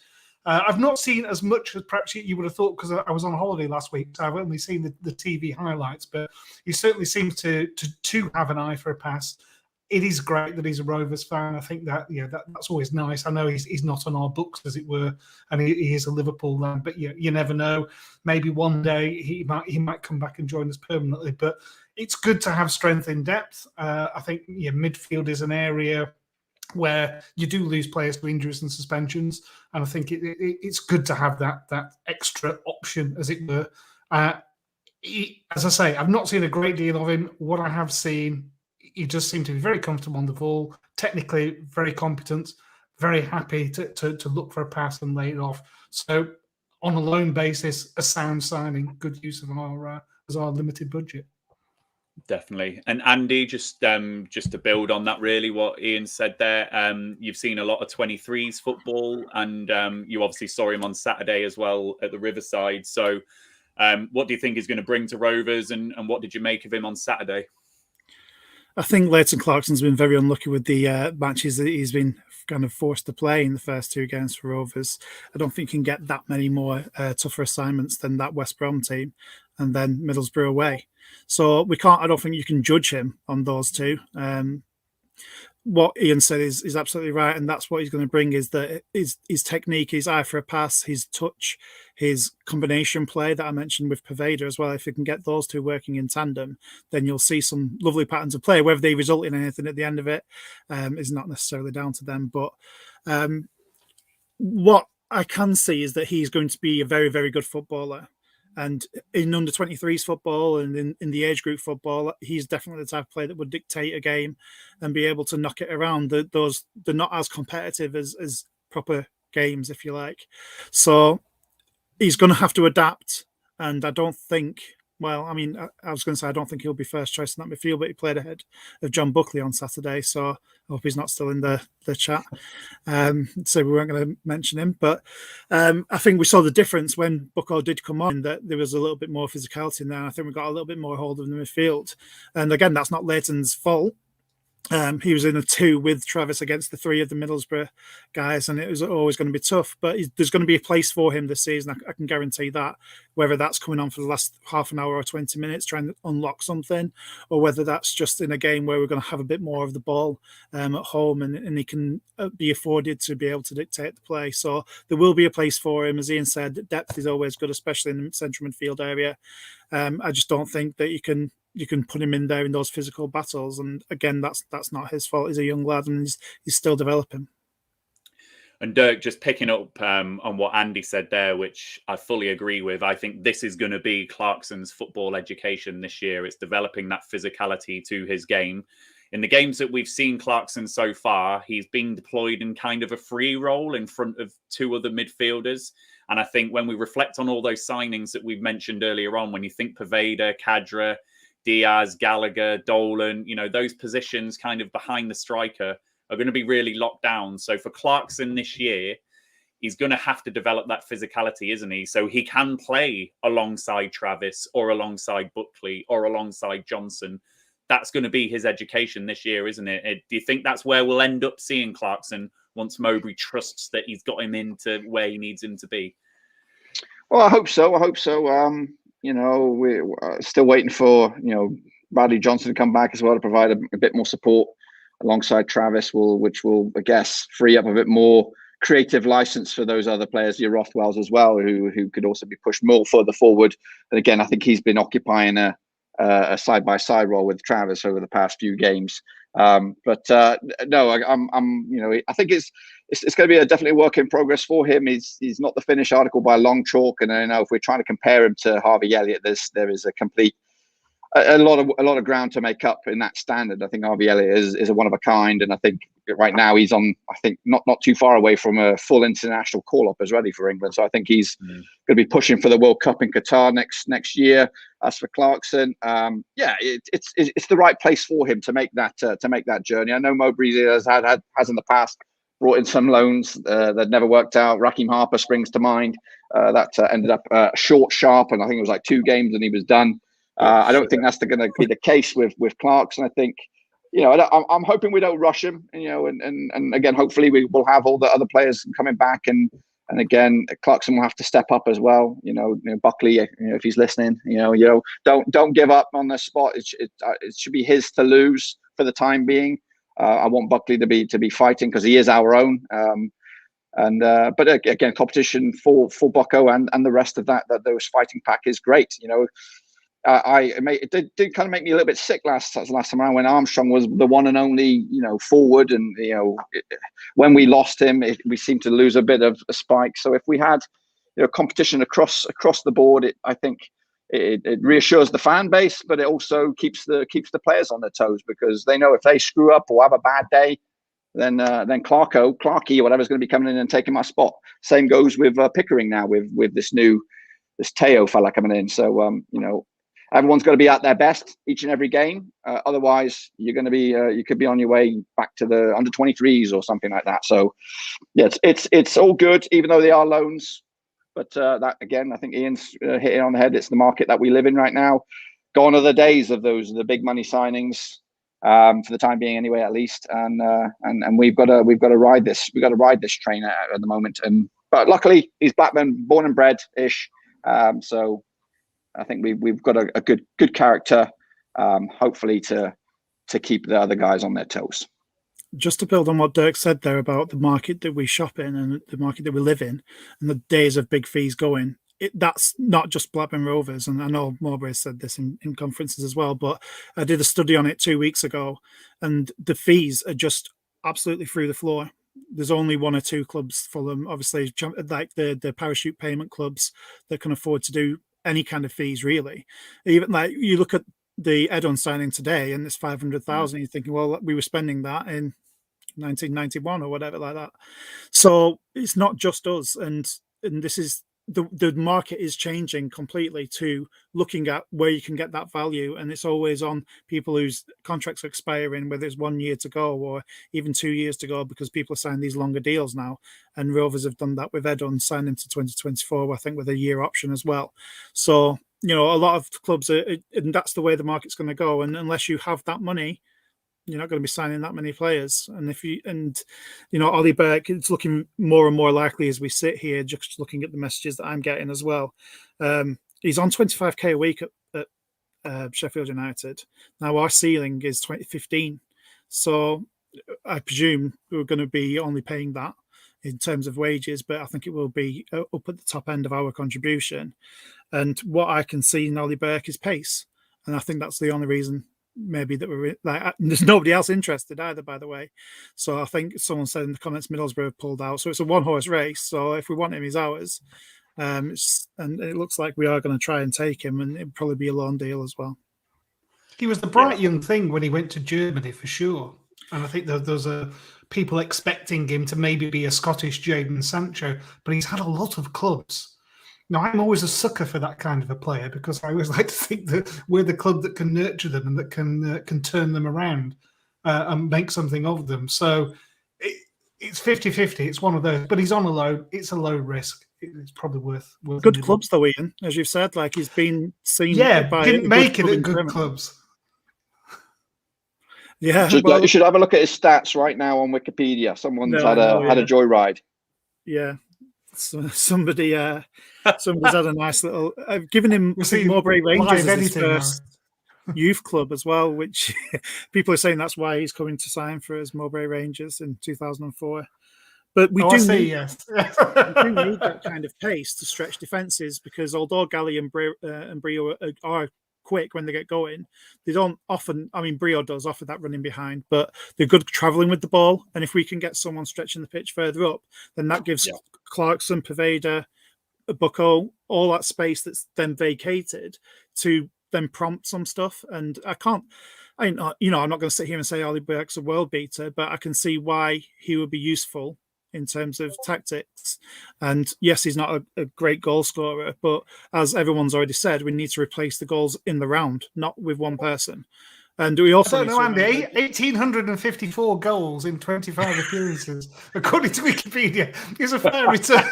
I've not seen as much as perhaps you would have thought because I was on holiday last week. So I've only seen the TV highlights. But he certainly seems to have an eye for a pass. It is great that he's a Rovers fan. I think that that's always nice. I know he's not on our books, as it were, and he is a Liverpool man. But you never know. Maybe one day he might come back and join us permanently. But it's good to have strength in depth. I think midfield is an area where you do lose players to injuries and suspensions, and I think it's good to have that extra option, as it were. As I say, I've not seen a great deal of him. What I have seen, he just seemed to be very comfortable on the ball, technically very competent, very happy to look for a pass and lay it off. So on a loan basis, a sound signing, good use of our limited budget. Definitely. And Andy, just to build on that, really, what Ian said there, you've seen a lot of 23s football, and you obviously saw him on Saturday as well at the Riverside. So what do you think he's going to bring to Rovers, and what did you make of him on Saturday? I think Leighton Clarkson's been very unlucky with the matches that he's been kind of forced to play in the first two games for Rovers. I don't think he can get that many more tougher assignments than that West Brom team and then Middlesbrough away. So I don't think you can judge him on those two. What Ian said is absolutely right, and that's what he's going to bring, is that his technique, his eye for a pass, his touch, his combination play that I mentioned with Paveda as well. If you can get those two working in tandem, then you'll see some lovely patterns of play. Whether they result in anything at the end of it is not necessarily down to them. But what I can see is that he's going to be a very, very good footballer. And in under 23s football and in the age group football, he's definitely the type of player that would dictate a game and be able to knock it around. They're not as competitive as proper games, if you like. So he's going to have to adapt. And I don't think, I was going to say I don't think he'll be first choice in that midfield, but he played ahead of John Buckley on Saturday. So I hope he's not still in the chat. So we weren't going to mention him. But I think we saw the difference when Bucko did come on, that there was a little bit more physicality in there. I think we got a little bit more hold of the midfield. And again, that's not Leighton's fault. He was in a 2 with Travis against the 3 of the Middlesbrough guys, and it was always going to be tough. But there's going to be a place for him this season. I can guarantee that. Whether that's coming on for the last half an hour or 20 minutes trying to unlock something, or whether that's just in a game where we're going to have a bit more of the ball at home, and he can be afforded to be able to dictate the play. So there will be a place for him. As Ian said, depth is always good, especially in the central midfield area. I just don't think that you can put him in there in those physical battles. And again, that's not his fault. He's a young lad and he's still developing. And Dirk, just picking up on what Andy said there, which I fully agree with. I think this is going to be Clarkson's football education this year. It's developing that physicality to his game. In the games that we've seen Clarkson so far, he's been deployed in kind of a free role in front of 2 other midfielders. And I think when we reflect on all those signings that we've mentioned earlier on, when you think Paveda, Kadra, Diaz, Gallagher, Dolan, those positions kind of behind the striker are going to be really locked down. So for Clarkson this year, he's going to have to develop that physicality, isn't he? So he can play alongside Travis or alongside Buckley or alongside Johnson. That's going to be his education this year, isn't it? Do you think that's where we'll end up seeing Clarkson once Mowbray trusts that he's got him into where he needs him to be? Well, I hope so. I hope so. We're still waiting for Bradley Johnson to come back as well to provide a bit more support alongside Travis, which will, I guess, free up a bit more creative license for those other players, your Rothwells as well, who could also be pushed more further forward. And again, I think he's been occupying a side-by-side role with Travis over the past few games. No, I think it's going to be definitely a work in progress for him. He's not the finished article by a long chalk, and I know if we're trying to compare him to Harvey Elliott, there is a lot of ground to make up in that standard. I think Harvey Elliott is a one of a kind, and I think right now he's on. I think not too far away from a full international call up as ready for England. So I think he's going to be pushing for the World Cup in Qatar next year. As for Clarkson, it's the right place for him to make that journey. I know Mowbray has in the past brought in some loans that never worked out. Raheem Harper springs to mind. That ended up short, sharp, and I think it was like 2 games and he was done. I don't think that's going to be the case with Clarkson. I think, I'm hoping we don't rush him, and again, hopefully we will have all the other players coming back, and again, Clarkson will have to step up as well. Buckley, if he's listening, don't give up on the spot. It should be his to lose for the time being. I want Buckley to be fighting because he is our own. But again, competition for Bucko and the rest of those fighting pack is great. It did kind of make me a little bit sick last time around when Armstrong was the one and only forward, and when we lost him, we seemed to lose a bit of a spike. So if we had competition across the board, I think it reassures the fan base, but it also keeps the players on their toes, because they know if they screw up or have a bad day, then Clarkey or whatever is going to be coming in and taking my spot. Same goes with Pickering now with this Teo fella coming in. So everyone's got to be at their best each and every game. Otherwise, you're going to be you could be on your way back to the under 23s or something like that. So yeah, it's all good, even though they are loans. But that again, I think Ian's hit it on the head. It's the market that we live in right now. Gone are the days of the big money signings, for the time being, anyway, at least. And we've got to ride this. We've got to ride this train at the moment. But luckily, he's Blackburn, born and bred ish. So I think we've got a good character, hopefully to keep the other guys on their toes. Just to build on what Dirk said there about the market that we shop in and the market that we live in and the days of big fees going, that's not just Blackburn Rovers. And I know Mowbray said this in conferences as well, but I did a study on it 2 weeks ago, and the fees are just absolutely through the floor. There's only 1 or 2 clubs, Fulham, obviously, like the parachute payment clubs that can afford to do any kind of fees, really. Even like you look at the Edon signing today, and it's 500,000. You're thinking, well, we were spending that in 1991 or whatever like that. So it's not just us, and this is the market is changing completely to looking at where you can get that value, and it's always on people whose contracts are expiring, whether it's 1 year to go or even 2 years to go, because people are signing these longer deals now. And Rovers have done that with Edon, signed him to 2024, I think, with a year option as well. So a lot of clubs and that's the way the market's going to go. And unless you have that money, you're not going to be signing that many players. And Ollie Burke, it's looking more and more likely as we sit here, just looking at the messages that I'm getting as well. He's on 25k a week at Sheffield United. Now our ceiling is 2015. So I presume we're going to be only paying that in terms of wages, but I think it will be up at the top end of our contribution. And what I can see in Ollie Burke is pace. And I think that's the only reason maybe that we're like, there's nobody else interested either, by the way. So I think someone said in the comments Middlesbrough have pulled out. So it's a 1-horse race. So if we want him, he's ours. And it looks like we are going to try and take him, and it'll probably be a loan deal as well. He was the bright young thing when he went to Germany, for sure. And I think that there's people expecting him to maybe be a Scottish Jadon Sancho, but he's had a lot of clubs. Now, I'm always a sucker for that kind of a player, because I always like to think that we're the club that can nurture them and that can turn them around and make something of them. So it's 50-50. It's one of those. But he's on a low. It's a low risk. It's probably worth good clubs, though, Ian, as you've said. Like, he's been seen. Yeah, didn't make it at good clubs. Yeah, you should have a look at his stats right now on Wikipedia. Someone's had a joyride. Yeah. somebody's had a nice little. I've given him Mowbray Rangers as his first youth club as well, which people are saying that's why he's coming to sign for us, Mowbray Rangers in 2004. But we do need that kind of pace to stretch defences, because although Galley and Brio are quick when they get going, they don't often. I mean, Brio does offer that running behind, but they're good travelling with the ball. And if we can get someone stretching the pitch further up, then that gives Clarkson, Poveda, Bucko all that space that's then vacated to then prompt some stuff. And I'm not going to sit here and say Ollie Burke's a world beater, but I can see why he would be useful in terms of tactics. And yes, he's not a great goal scorer, but as everyone's already said, we need to replace the goals in the round, not with one person. And we also Andy, 1,854 goals in 25 appearances, according to Wikipedia, is a fair return.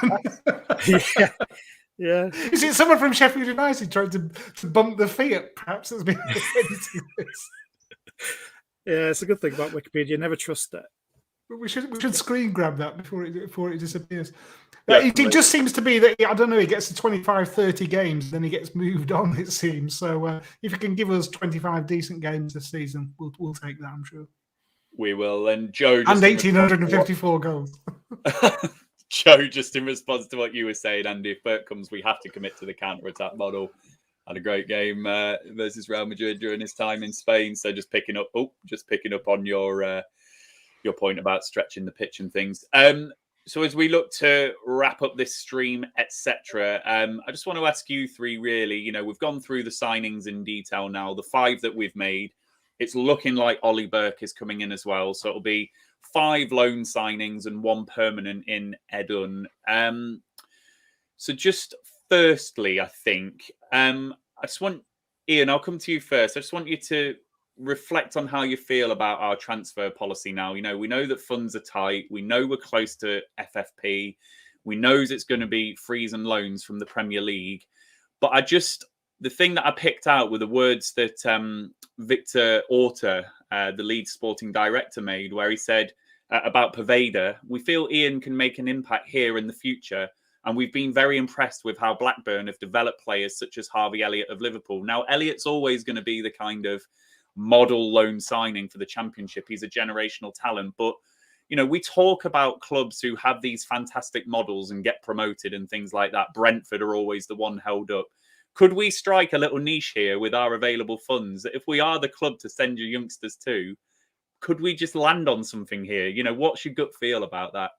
Yeah. Is it someone from Sheffield United trying to bump the fee up? Perhaps has been editing this. Yeah, it's a good thing about Wikipedia. Never trust it. We should screen grab that before it disappears. It just seems to be that, I don't know, he gets to 25, 30 games, then he gets moved on, it seems. So if he can give us 25 decent games this season, we'll take that, I'm sure. We will. And Joe... And 1,854 goals. Joe, just in response to what you were saying, Andy, if Bert comes, we have to commit to the counter-attack model. Had a great game versus Real Madrid during his time in Spain. So just picking up on your point about stretching the pitch and things. So as we look to wrap up this stream, etc., I just want to ask you three, really, we've gone through the signings in detail now, the 5 that we've made. It's looking like Ollie Burke is coming in as well. So it'll be 5 loan signings and 1 permanent in Edun. So just firstly, I think, I just want, Ian, I'll come to you first. I just want you to reflect on how you feel about our transfer policy now. We know that funds are tight. We know we're close to FFP. We know it's going to be frees and loans from the Premier League. But the thing that I picked out were the words that Victor Orta, the lead sporting director, made, where he said about Poveda, we feel Ian can make an impact here in the future. And we've been very impressed with how Blackburn have developed players such as Harvey Elliott of Liverpool. Now, Elliott's always going to be the kind of model loan signing for the Championship. He's a generational talent. But, we talk about clubs who have these fantastic models and get promoted and things like that. Brentford are always the one held up. Could we strike a little niche here with our available funds? If we are the club to send your youngsters to, could we just land on something here? What's your gut feel about that?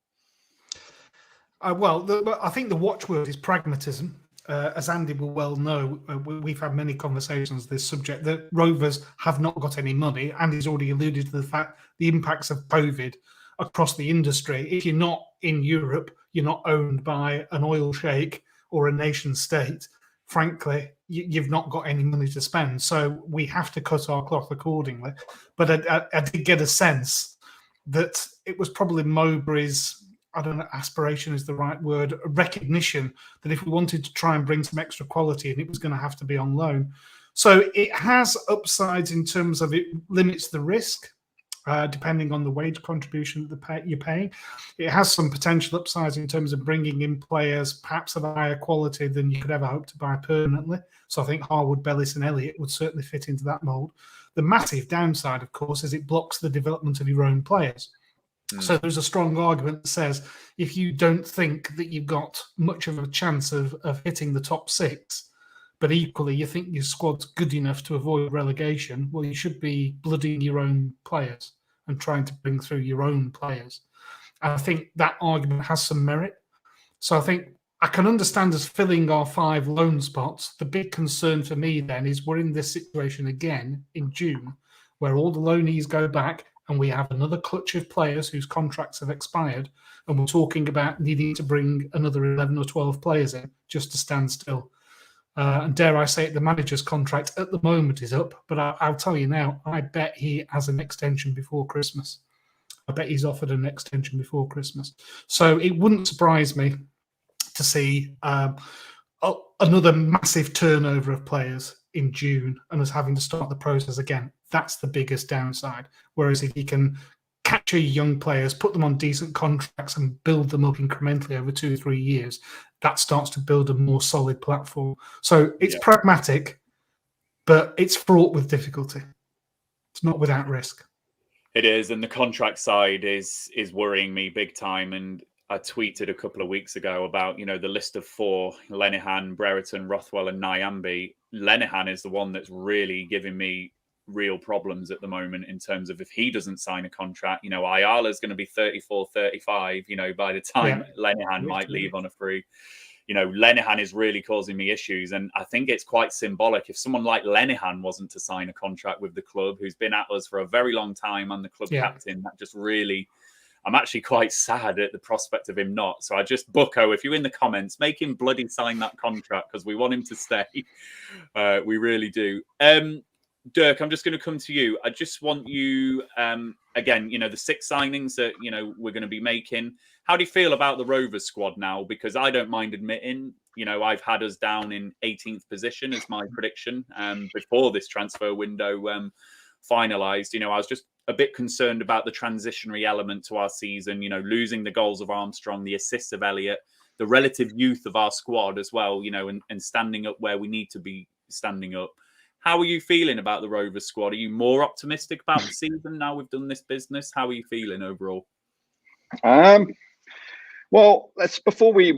I think the watchword is pragmatism. As Andy will well know, we've had many conversations on this subject, that Rovers have not got any money. Andy's already alluded to the fact the impacts of COVID across the industry. If you're not in Europe, you're not owned by an oil sheikh or a nation state. Frankly, you've not got any money to spend. So we have to cut our cloth accordingly. But I did get a sense that it was probably Mowbray's, I don't know, aspiration is the right word, a recognition that if we wanted to try and bring some extra quality, and it was going to have to be on loan. So it has upsides in terms of it limits the risk, depending on the wage contribution that you're paying. It has some potential upsides in terms of bringing in players perhaps of a higher quality than you could ever hope to buy permanently. So I think Harwood, Bellis and Elliott would certainly fit into that mould. The massive downside, of course, is it blocks the development of your own players. So there's a strong argument that says if you don't think that you've got much of a chance of hitting the top 6, but equally you think your squad's good enough to avoid relegation, well, you should be blooding your own players and trying to bring through your own players. And I think that argument has some merit. So I think I can understand us filling our 5 loan spots. The big concern for me then is we're in this situation again in June, where all the loanees go back, and we have another clutch of players whose contracts have expired, and we're talking about needing to bring another 11 or 12 players in just to stand still. And dare I say it, the manager's contract at the moment is up, but I'll tell you now, I bet he has an extension before Christmas. I bet he's offered an extension before Christmas. So it wouldn't surprise me to see another massive turnover of players in June and us having to start the process again. That's the biggest downside. Whereas if you can capture young players, put them on decent contracts, and build them up incrementally over 2 or 3 years, that starts to build a more solid platform. So it's pragmatic, but it's fraught with difficulty. It's not without risk. It is, and the contract side is worrying me big time. And I tweeted a couple of weeks ago about, the list of 4: Lenihan, Brereton, Rothwell, and Nyambi. Lenihan is the one that's really giving me real problems at the moment in terms of if he doesn't sign a contract. Ayala's going to be 34, 35, by the time Lenihan might leave on a free. Lenihan is really causing me issues. And I think it's quite symbolic. If someone like Lenihan wasn't to sign a contract with the club, who's been at us for a very long time and the club captain, that just really, I'm actually quite sad at the prospect of him not. So I just, Bucko, if you're in the comments, make him bloody sign that contract because we want him to stay. We really do. Dirk, I'm just going to come to you. I just want you, again, the 6 signings that, we're going to be making. How do you feel about the Rovers squad now? Because I don't mind admitting, I've had us down in 18th position as my prediction before this transfer window finalised. I was just a bit concerned about the transitionary element to our season, losing the goals of Armstrong, the assists of Elliott, the relative youth of our squad as well, and standing up where we need to be standing up. How are you feeling about the Rovers squad? Are you more optimistic about the season now we've done this business? How are you feeling overall? Well, before we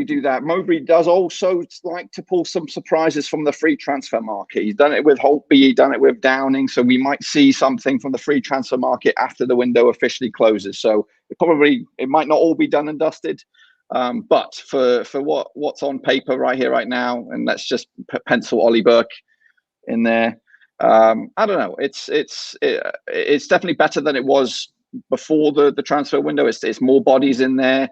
do that, Mowbray does also like to pull some surprises from the free transfer market. He's done it with Holtby, he's done it with Downing, so we might see something from the free transfer market after the window officially closes. So it might not all be done and dusted, but for what's on paper right here, right now, and let's just pencil Ollie Burke in there. I don't know. It's definitely better than it was before the transfer window. It's more bodies in there.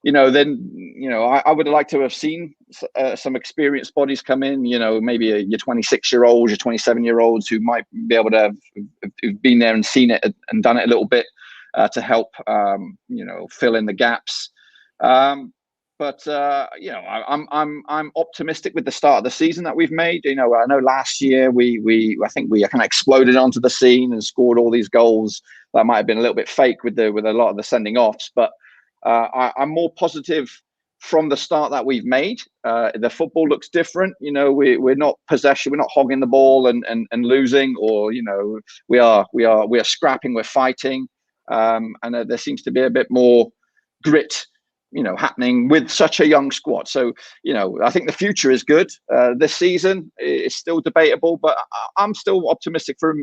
I would like to have seen some experienced bodies come in. Maybe your 26-year-olds, your 27-year-olds who might be able to have been there and seen it and done it a little bit to help fill in the gaps. But I'm optimistic with the start of the season that we've made. I know last year I think we kind of exploded onto the scene and scored all these goals that might have been a little bit fake with a lot of the sending offs. But I'm more positive from the start that we've made. The football looks different. We're not possession. We're not hogging the ball and losing, or we are scrapping. We're fighting, and there seems to be a bit more grit happening with such a young squad. So, I think the future is good. This season is still debatable, but I'm still optimistic for a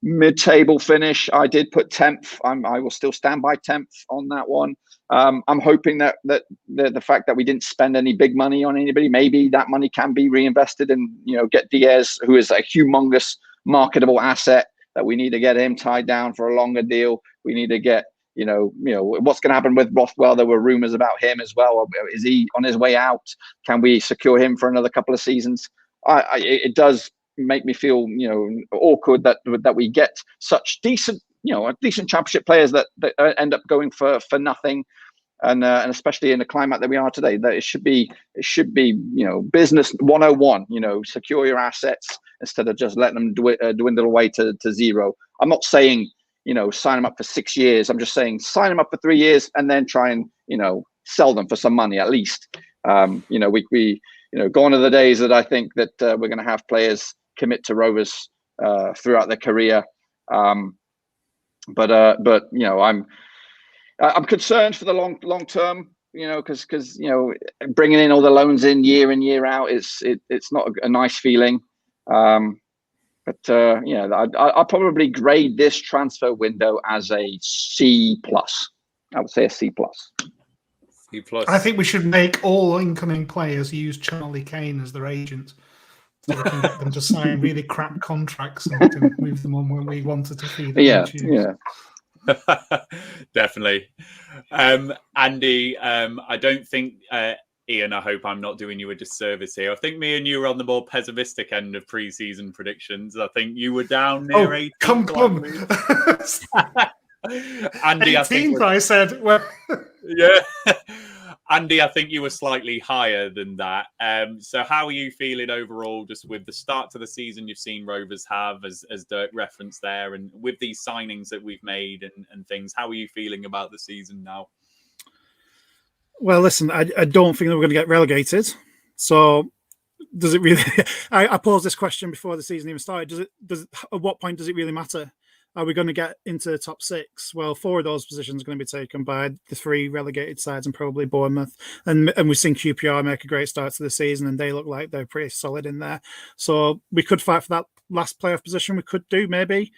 mid-table finish. I did put 10th. I will still stand by 10th on that one. I'm hoping that the fact that we didn't spend any big money on anybody, maybe that money can be reinvested and, get Diaz, who is a humongous marketable asset, that we need to get him tied down for a longer deal. We need to get what's going to happen with Rothwell. There were rumors about him as well. Is he on his way out? Can we secure him for another couple of seasons? It does make me feel awkward that we get such decent championship players that end up going for nothing, and especially in the climate that we are today, that it should be business 101. Secure your assets instead of just letting them dwindle away to zero. I'm not saying sign them up for 6 years. I'm just saying sign them up for 3 years and then try and, sell them for some money at least. Gone are the days that I think that we're going to have players commit to Rovers throughout their career. But I'm concerned for the long term, because bringing in all the loans in year out, it's not a nice feeling. But I'll probably grade this transfer window as a C+. I would say a C+. C+. I think we should make all incoming players use Charlie Kane as their agent, so we can get them to sign really crap contracts and we can move them on when we wanted to feed them. Yeah. Definitely. Andy, I don't think... Ian, I hope I'm not doing you a disservice here. I think me and you were on the more pessimistic end of pre-season predictions. I think you were down near 18. Come. Andy, 18th, I said. Well, yeah. Andy, I think you were slightly higher than that. So how are you feeling overall, just with the start to the season you've seen Rovers have, as Dirk referenced there, and with these signings that we've made and things? How are you feeling about the season now? Well, listen, I don't think that we're going to get relegated. So does it really? I posed this question before the season even started. At what point does it really matter? Are we going to get into the top 6? Well, 4 of those positions are going to be taken by the 3 relegated sides and probably Bournemouth. And we've seen QPR make a great start to the season, and they look like they're pretty solid in there. So we could fight for that last playoff position. We could do, maybe,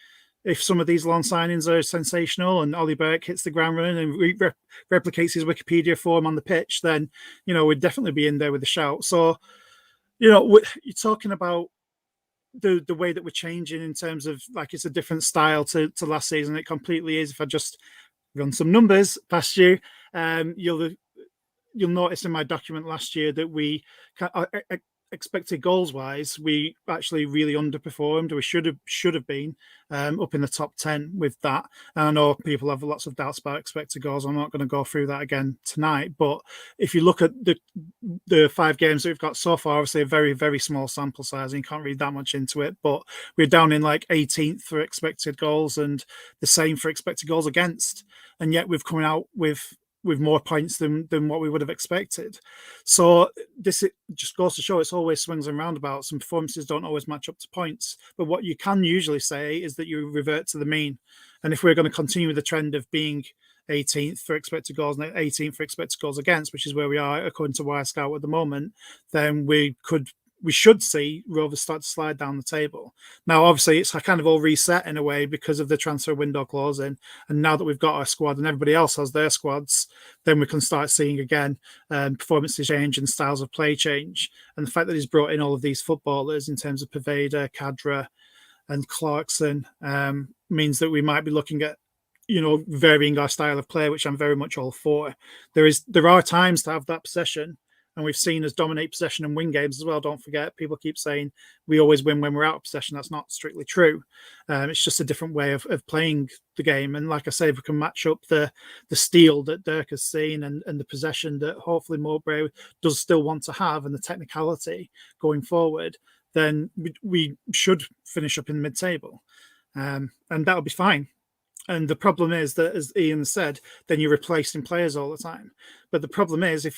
if some of these loan signings are sensational and Ollie Burke hits the ground running and replicates his Wikipedia form on the pitch, then, we'd definitely be in there with a shout. So, you're talking about the way that we're changing in terms of, like, it's a different style to last season. It completely is. If I just run some numbers past you, you'll notice in my document last year that we expected goals wise, we actually really underperformed. We should have been up in the top 10 with that. And I know people have lots of doubts about expected goals. I'm not going to go through that again tonight. But if you look at the 5 games that we've got so far, obviously a very, very small sample size, and you can't read that much into it. But we're down in like 18th for expected goals and the same for expected goals against. And yet we've come out with more points than what we would have expected. So it just goes to show it's always swings and roundabouts, and performances don't always match up to points. But what you can usually say is that you revert to the mean. And if we're going to continue with the trend of being 18th for expected goals and 18th for expected goals against, which is where we are according to Wirescout at the moment, then we should see Rovers start to slide down the table. Now, obviously, it's kind of all reset in a way because of the transfer window closing. And now that we've got our squad and everybody else has their squads, then we can start seeing again performances change and styles of play change. And the fact that he's brought in all of these footballers in terms of Poveda, Cadra and Clarkson means that we might be looking at, varying our style of play, which I'm very much all for. There are times to have that possession, and we've seen us dominate possession and win games as well. Don't forget, people keep saying we always win when we're out of possession. That's not strictly true. It's just a different way of playing the game. And like I say, if we can match up the steel that Dirk has seen and the possession that hopefully Mowbray does still want to have, and the technicality going forward, then we should finish up in the mid-table. And that'll be fine. And the problem is that, as Ian said, then you're replacing players all the time. But the problem is,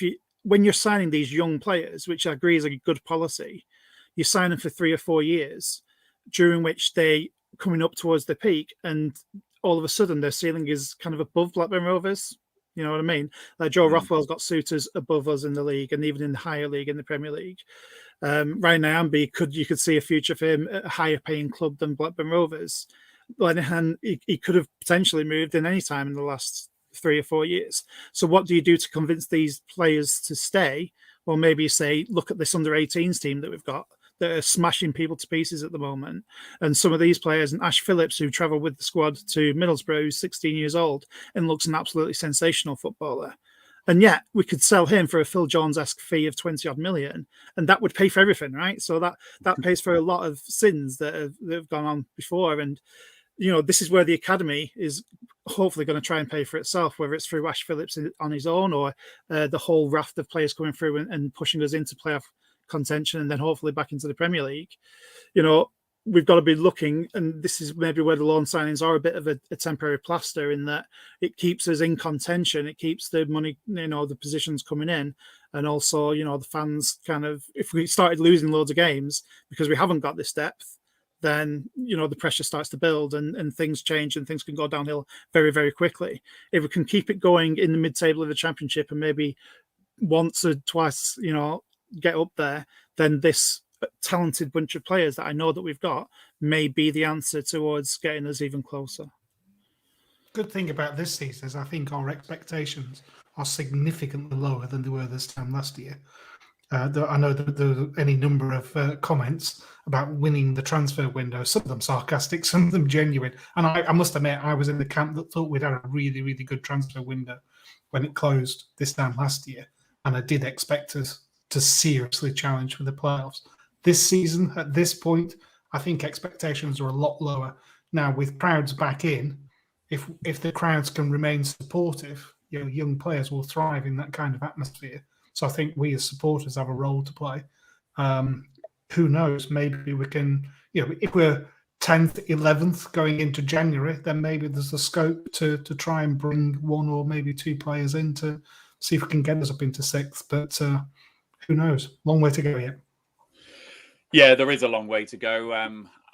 when you're signing these young players, which I agree is a good policy, you sign them for 3 or 4 years, during which they coming up towards the peak, and all of a sudden their ceiling is kind of above Blackburn Rovers. You know what I mean? Like Joe Rothwell's got suitors above us in the league, and even in the higher league in the Premier League. Ryan Nyambe, you could see a future for him at a higher paying club than Blackburn Rovers. And he could have potentially moved in any time in the last 3 or 4 years. So what do you do to convince these players to stay? Well, maybe you say, look at this under-18s team that we've got that are smashing people to pieces at the moment. And some of these players, and Ash Phillips, who travelled with the squad to Middlesbrough, who's 16 years old and looks an absolutely sensational footballer. And yet we could sell him for a Phil Jones-esque fee of 20 odd million, and that would pay for everything, right? So that pays for a lot of sins that have gone on before. And this is where the academy is hopefully going to try and pay for itself, whether it's through Ash Phillips on his own or the whole raft of players coming through and pushing us into playoff contention and then hopefully back into the Premier League. We've got to be looking, and this is maybe where the loan signings are a bit of a temporary plaster, in that it keeps us in contention. It keeps the money, the positions coming in. And also, the fans kind of, if we started losing loads of games because we haven't got this depth, then the pressure starts to build and things change and things can go downhill very, very quickly. If we can keep it going in the mid-table of the Championship and maybe once or twice, get up there, then this talented bunch of players that I know that we've got may be the answer towards getting us even closer. Good thing about this season is I think our expectations are significantly lower than they were this time last year. I know that there were any number of comments about winning the transfer window, some of them sarcastic, some of them genuine. And I must admit, I was in the camp that thought we'd had a really, really good transfer window when it closed this time last year. And I did expect us to seriously challenge for the playoffs. This season, at this point, I think expectations are a lot lower. Now, with crowds back in, if the crowds can remain supportive, young players will thrive in that kind of atmosphere. So I think we as supporters have a role to play. Who knows? Maybe we can, if we're 10th, 11th going into January, then maybe there's the scope to try and bring one or maybe two players in to see if we can get us up into 6th. But who knows? Long way to go yet. Yeah, there is a long way to go.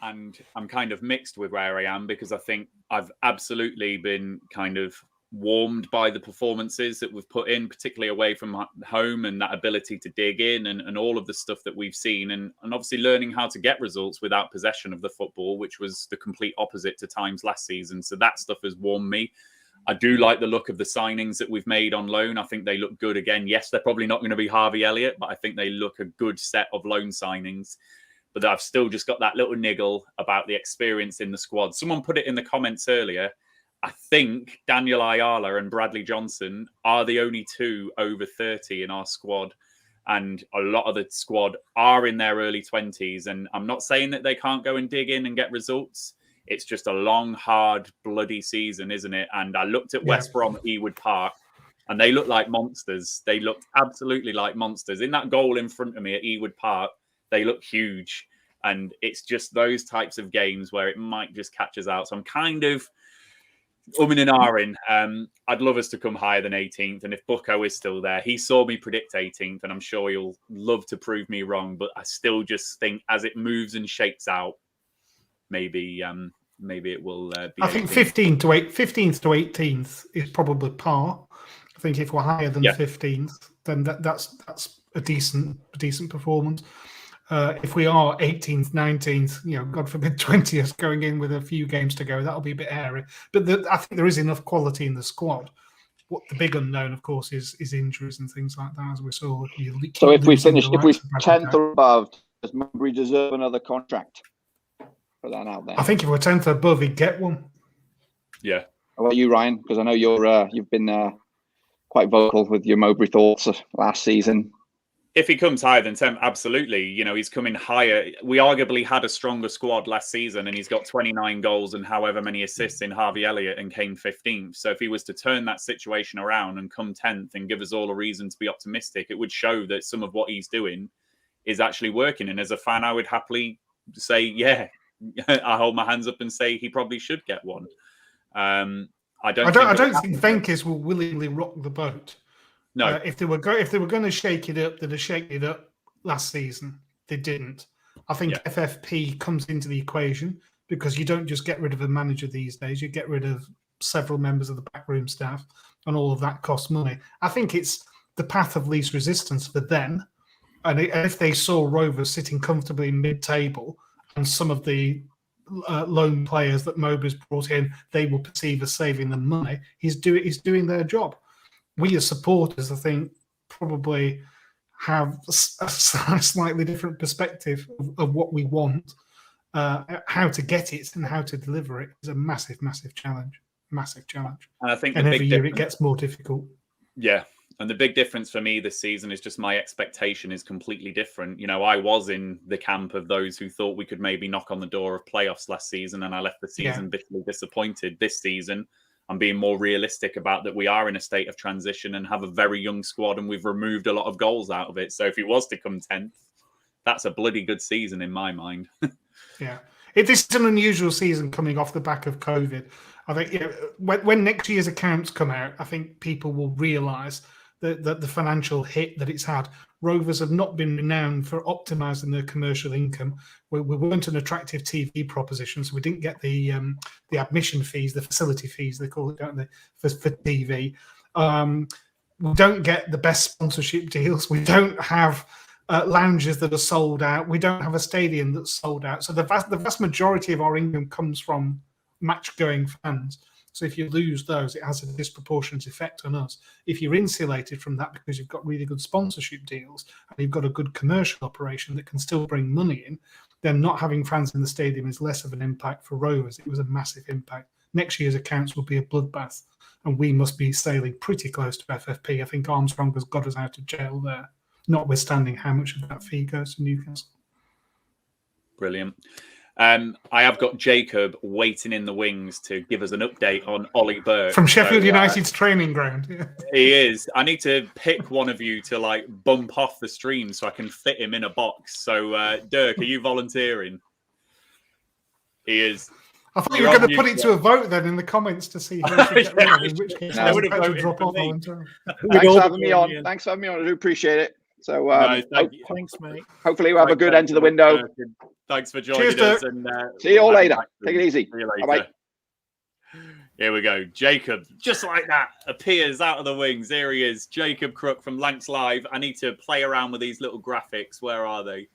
And I'm kind of mixed with where I am, because I think I've absolutely been kind of warmed by the performances that we've put in, particularly away from home, and that ability to dig in and all of the stuff that we've seen, and obviously learning how to get results without possession of the football, which was the complete opposite to times last season. So that stuff has warmed me. I do like the look of the signings that we've made on loan. I think they look good again. Yes, they're probably not going to be Harvey Elliott, but I think they look a good set of loan signings. But I've still just got that little niggle about the experience in the squad. Someone put it in the comments earlier. I think Daniel Ayala and Bradley Johnson are the only 2 over 30 in our squad. And a lot of the squad are in their early 20s. And I'm not saying that they can't go and dig in and get results. It's just a long, hard, bloody season, isn't it? And I looked at West Brom at Ewood Park, and they looked like monsters. They looked absolutely like monsters. In that goal in front of me at Ewood Park, they look huge. And it's just those types of games where it might just catch us out. So I'm kind of umming and ahhing. I'd love us to come higher than 18th. And if Bucko is still there, he saw me predict 18th, and I'm sure he'll love to prove me wrong. But I still just think as it moves and shakes out, maybe it will be. I think 15th to 18th is probably par. I think if we're higher than 15th, then that's a decent performance. If we are 18th, 19th, God forbid 20th, going in with a few games to go, that'll be a bit hairy. But I think there is enough quality in the squad. What the big unknown, of course, is injuries and things like that, as we saw. So if we 10th or above, does Mowbray deserve another contract? Put that out there. I think if we're 10th or above, he'd get one. Yeah. How about you, Ryan? Because I know you've been quite vocal with your Mowbray thoughts of last season. If he comes higher than 10, absolutely. He's coming higher. We arguably had a stronger squad last season, and he's got 29 goals and however many assists in Harvey Elliott and came 15th. So if he was to turn that situation around and come 10th and give us all a reason to be optimistic, it would show that some of what he's doing is actually working. And as a fan, I would happily say, yeah, I hold my hands up and say he probably should get one. I don't think Venkis will willingly rock the boat. No, if they were going to shake it up, they'd have shaken it up last season. They didn't. I think FFP comes into the equation because you don't just get rid of a manager these days. You get rid of several members of the backroom staff, and all of that costs money. I think it's the path of least resistance for them. And if they saw Rovers sitting comfortably mid-table, and some of the loan players that Mowbray's brought in, they will perceive as saving them money. He's doing their job. We as supporters, I think, probably have a slightly different perspective of what we want. How to get it and how to deliver it is a massive, massive challenge. Massive challenge. And I think every year it gets more difficult. Yeah. And the big difference for me this season is just my expectation is completely different. I was in the camp of those who thought we could maybe knock on the door of playoffs last season, and I left the season bitterly disappointed. This season, I'm being more realistic about that we are in a state of transition and have a very young squad, and we've removed a lot of goals out of it. So if he was to come 10th, that's a bloody good season in my mind. Yeah. This is an unusual season coming off the back of COVID. I think when next year's accounts come out, I think people will realise that the financial hit that it's had. Rovers have not been renowned for optimising their commercial income. We weren't an attractive TV proposition, so we didn't get the admission fees, the facility fees, they call it, don't they, for TV. We don't get the best sponsorship deals. We don't have lounges that are sold out. We don't have a stadium that's sold out. So the vast majority of our income comes from match-going fans. So if you lose those, it has a disproportionate effect on us. If you're insulated from that because you've got really good sponsorship deals and you've got a good commercial operation that can still bring money in, then not having fans in the stadium is less of an impact for Rovers. It was a massive impact. Next year's accounts will be a bloodbath, and we must be sailing pretty close to FFP. I think Armstrong has got us out of jail there, notwithstanding how much of that fee goes to Newcastle. Brilliant. I have got Jacob waiting in the wings to give us an update on Ollie Burke. From Sheffield United's training ground. Yeah. He is. I need to pick one of you to like bump off the stream so I can fit him in a box. So, Dirk, are you volunteering? He is. I thought you were going to put it to a vote then in the comments to see who should get rid of, in which case I would have drop off voluntarily. Thanks for having me on. Thanks for having me on. I do appreciate it. So, thanks, mate. Hopefully, we'll have a good end to the window. Thanks for joining us. And see you all later. Take it easy. Bye. Here we go. Jacob, just like that, appears out of the wings. Here he is. Jacob Crook from Lancs Live. I need to play around with these little graphics. Where are they?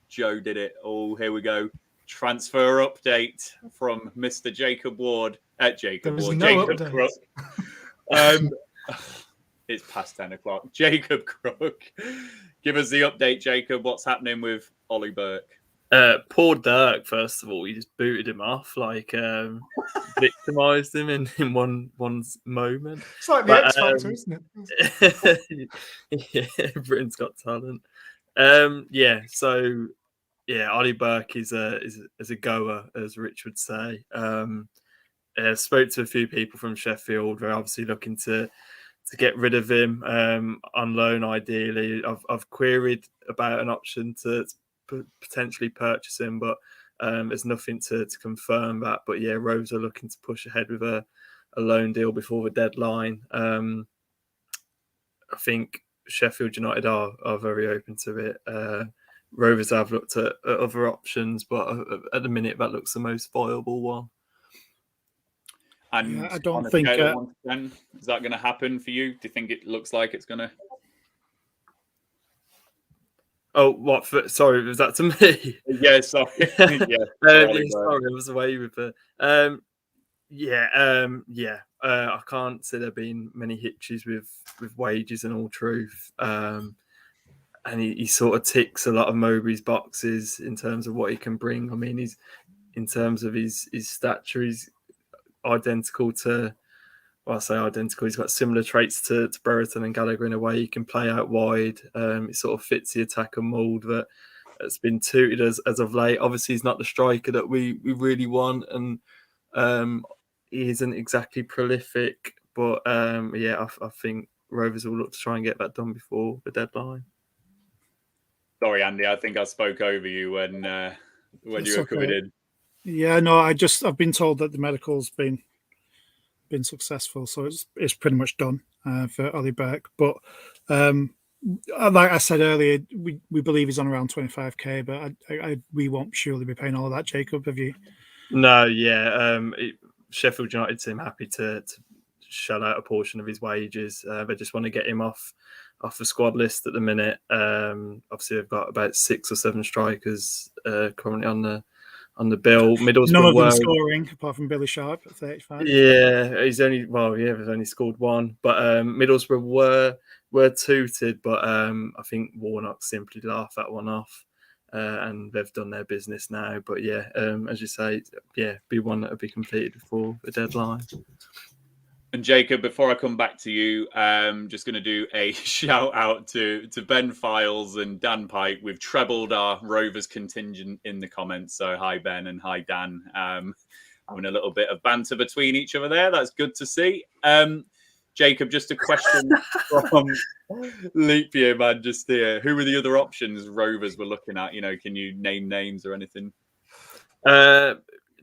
Joe did it. Oh, here we go. Transfer update from Mr. Jacob Ward. Jacob Ward. No Jacob Crook. It's past 10 o'clock. Jacob Crook. Give us the update, Jacob. What's happening with Ollie Burke? Poor Dirk, first of all, he just booted him off, like victimised him in one moment. It's like the X Factor, isn't it? Yeah, Britain's Got Talent. Ollie Burke is a goer, as Rich would say. Spoke to a few people from Sheffield. They're obviously looking to get rid of him on loan, ideally. I've queried about an option to potentially purchase him, but there's nothing to confirm that. But yeah, Rovers are looking to push ahead with a loan deal before the deadline. I think Sheffield United are very open to it. Rovers have looked at other options, but at the minute that looks the most viable one. And I don't think is that going to happen for you? Do you think it looks like it's going to? Oh, what? Sorry, was that to me? Yeah, sorry. Sorry, I was away with it. I can't say there have been many hitches with wages, in all truth. And he sort of ticks a lot of Mowbray's boxes in terms of what he can bring. I mean, he's in terms of his stature, he's identical to. Well, I say identical. He's got similar traits to Brereton and Gallagher in a way. He can play out wide. It sort of fits the attacker mould that's been touted as of late. Obviously, he's not the striker that we really want, and he isn't exactly prolific. But I think Rovers will look to try and get that done before the deadline. Sorry, Andy. I think I spoke over you when you were coming in. Yeah, no. I've been told that the medical's been successful, so it's pretty much done for Ollie Burke. But like I said earlier, we believe he's on around 25k, but we won't surely be paying all of that. Jacob, have you? No, yeah. Sheffield United seem happy to shell out a portion of his wages. They just want to get him off the squad list at the minute. Obviously, they've got about 6 or 7 strikers currently on the bill. Middlesbrough none of them scoring apart from Billy Sharp at 35. Yeah, they've only scored 1. But Middlesbrough were tooted, but I think Warnock simply laughed that one off, and they've done their business now. But yeah, as you say, be one that will be completed before the deadline. And Jacob, before I come back to you, just going to do a shout out to Ben Files and Dan Pike. We've trebled our Rovers contingent in the comments. So hi, Ben, and hi, Dan. Having a little bit of banter between each other there. That's good to see. Jacob, just a question from Leap Year Man just here. Who were the other options Rovers were looking at? Can you name names or anything?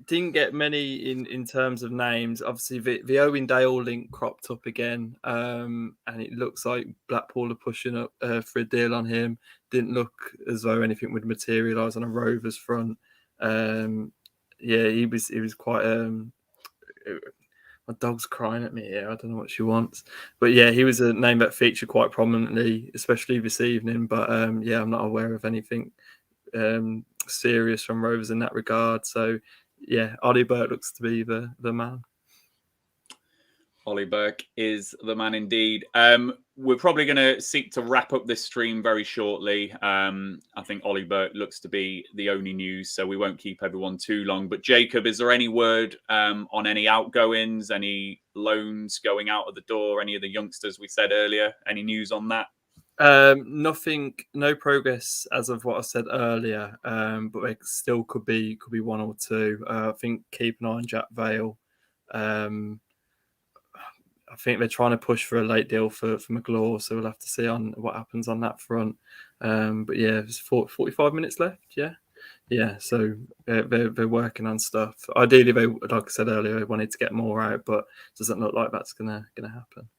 Didn't get many in terms of names. Obviously, the Owen Dale link cropped up again, and it looks like Blackpool are pushing up for a deal on him. Didn't look as though anything would materialise on a Rovers front. He was quite. My dog's crying at me here. I don't know what she wants, but yeah, he was a name that featured quite prominently, especially this evening. But I'm not aware of anything serious from Rovers in that regard. So. Yeah, Ollie Burke looks to be the man. Ollie Burke is the man indeed. We're probably going to seek to wrap up this stream very shortly. I think Ollie Burke looks to be the only news, so we won't keep everyone too long. But Jacob, is there any word on any outgoings, any loans going out of the door, any of the youngsters we said earlier? Any news on that? Nothing, no progress as of what I said earlier, but it still could be one or two. I think keep an eye on Jack Vale. I think they're trying to push for a late deal for McGlaw, so we'll have to see on what happens on that front. But yeah, there's 45 minutes left. Yeah. So they're working on stuff. Ideally, they, like I said earlier, they wanted to get more out, but it doesn't look like that's gonna happen.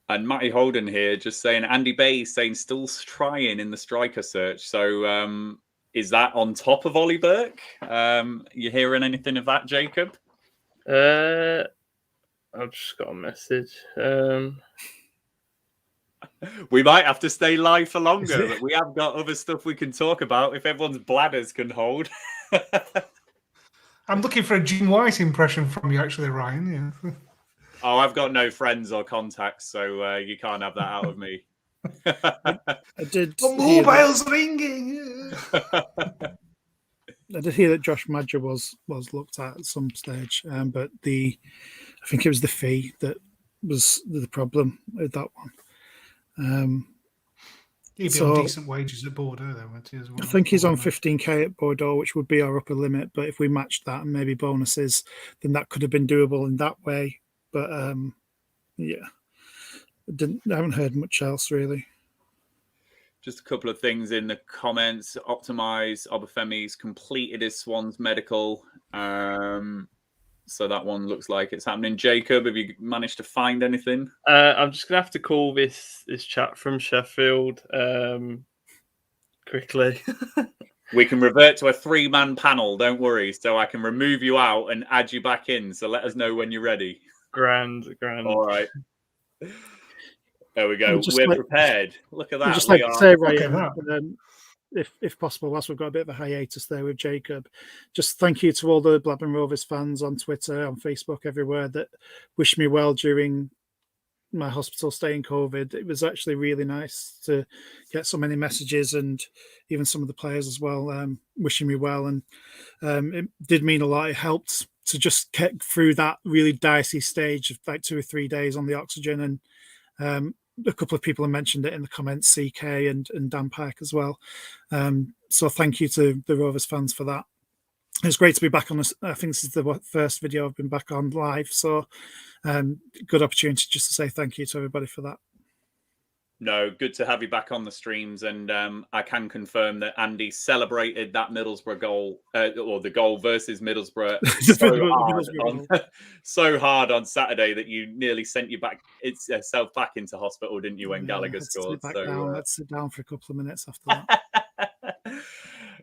And Matty Holden here just saying, Andy Bay saying still trying in the striker search. So is that on top of Ollie Burke? You hearing anything of that, Jacob? I've just got a message. We might have to stay live for longer, but we have got other stuff we can talk about if everyone's bladders can hold. I'm looking for a Gene White impression from you, actually, Ryan. Yeah. Oh, I've got no friends or contacts, so you can't have that out of me. I did. The mobile's ringing. I did hear that Josh Madger was looked at some stage, but I think it was the fee that was the problem with that one. He'd be on decent wages at Bordeaux, though, won't he, as well? I think he's on 15k at Bordeaux, which would be our upper limit. But if we matched that and maybe bonuses, then that could have been doable in that way. But yeah, I haven't heard much else really. Just a couple of things in the comments. Optimize Obafemi's completed his Swans medical. So that one looks like it's happening. Jacob, have you managed to find anything? I'm just gonna have to call this chat from Sheffield quickly. We can revert to a 3-man panel, don't worry. So I can remove you out and add you back in. So let us know when you're ready. Grand. All right. There we go. We're prepared. Look at that. I'd just like to say, Ryan, if possible, whilst we've got a bit of a hiatus there with Jacob, just thank you to all the Blackburn Rovers fans on Twitter, on Facebook, everywhere that wished me well during my hospital stay in COVID. It was actually really nice to get so many messages, and even some of the players as well wishing me well. And it did mean a lot. It helped to just get through that really dicey stage of like 2 or 3 days on the oxygen. And a couple of people have mentioned it in the comments, CK and Dan Pike as well. So thank you to the Rovers fans for that. It's great to be back on this. I think this is the first video I've been back on live. So good opportunity just to say thank you to everybody for that. No, good to have you back on the streams. And I can confirm that Andy celebrated that Middlesbrough goal, or the goal versus Middlesbrough, so hard on Saturday that you nearly sent yourself back into hospital, didn't you, when Gallagher scored? Let's sit down for a couple of minutes after that.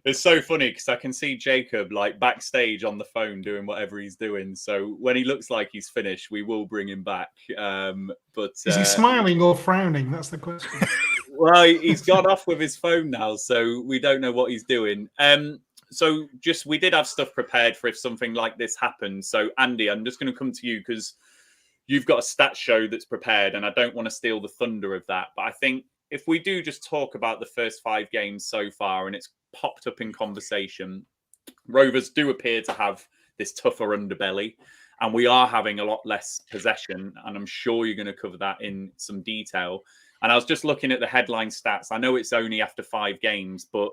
It's so funny because I can see Jacob like backstage on the phone doing whatever he's doing. So when he looks like he's finished, we will bring him back. But is he smiling or frowning? That's the question. Well, he's gone off with his phone now, so we don't know what he's doing. So we did have stuff prepared for if something like this happens. So Andy, I'm just going to come to you because you've got a stat show that's prepared, and I don't want to steal the thunder of that. But I think if we do just talk about the first 5 games so far, and it's popped up in conversation, Rovers do appear to have this tougher underbelly, and we are having a lot less possession, and I'm sure you're going to cover that in some detail. And I was just looking at the headline stats. I know it's only after 5 games, but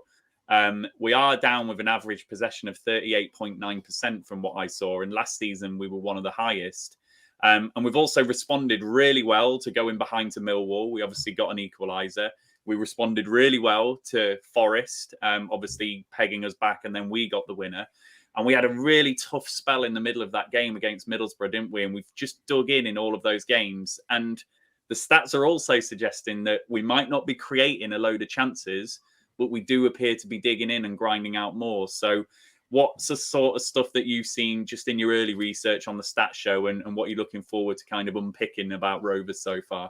we are down with an average possession of 38.9% from what I saw, and last season we were one of the highest. And we've also responded really well to going behind to Millwall. We obviously got an equaliser. We responded really well to Forest, obviously pegging us back, and then we got the winner. And we had a really tough spell in the middle of that game against Middlesbrough, didn't we? And we've just dug in all of those games. And the stats are also suggesting that we might not be creating a load of chances, but we do appear to be digging in and grinding out more. So what's the sort of stuff that you've seen just in your early research on the stat show, and what you're looking forward to kind of unpicking about Rovers so far?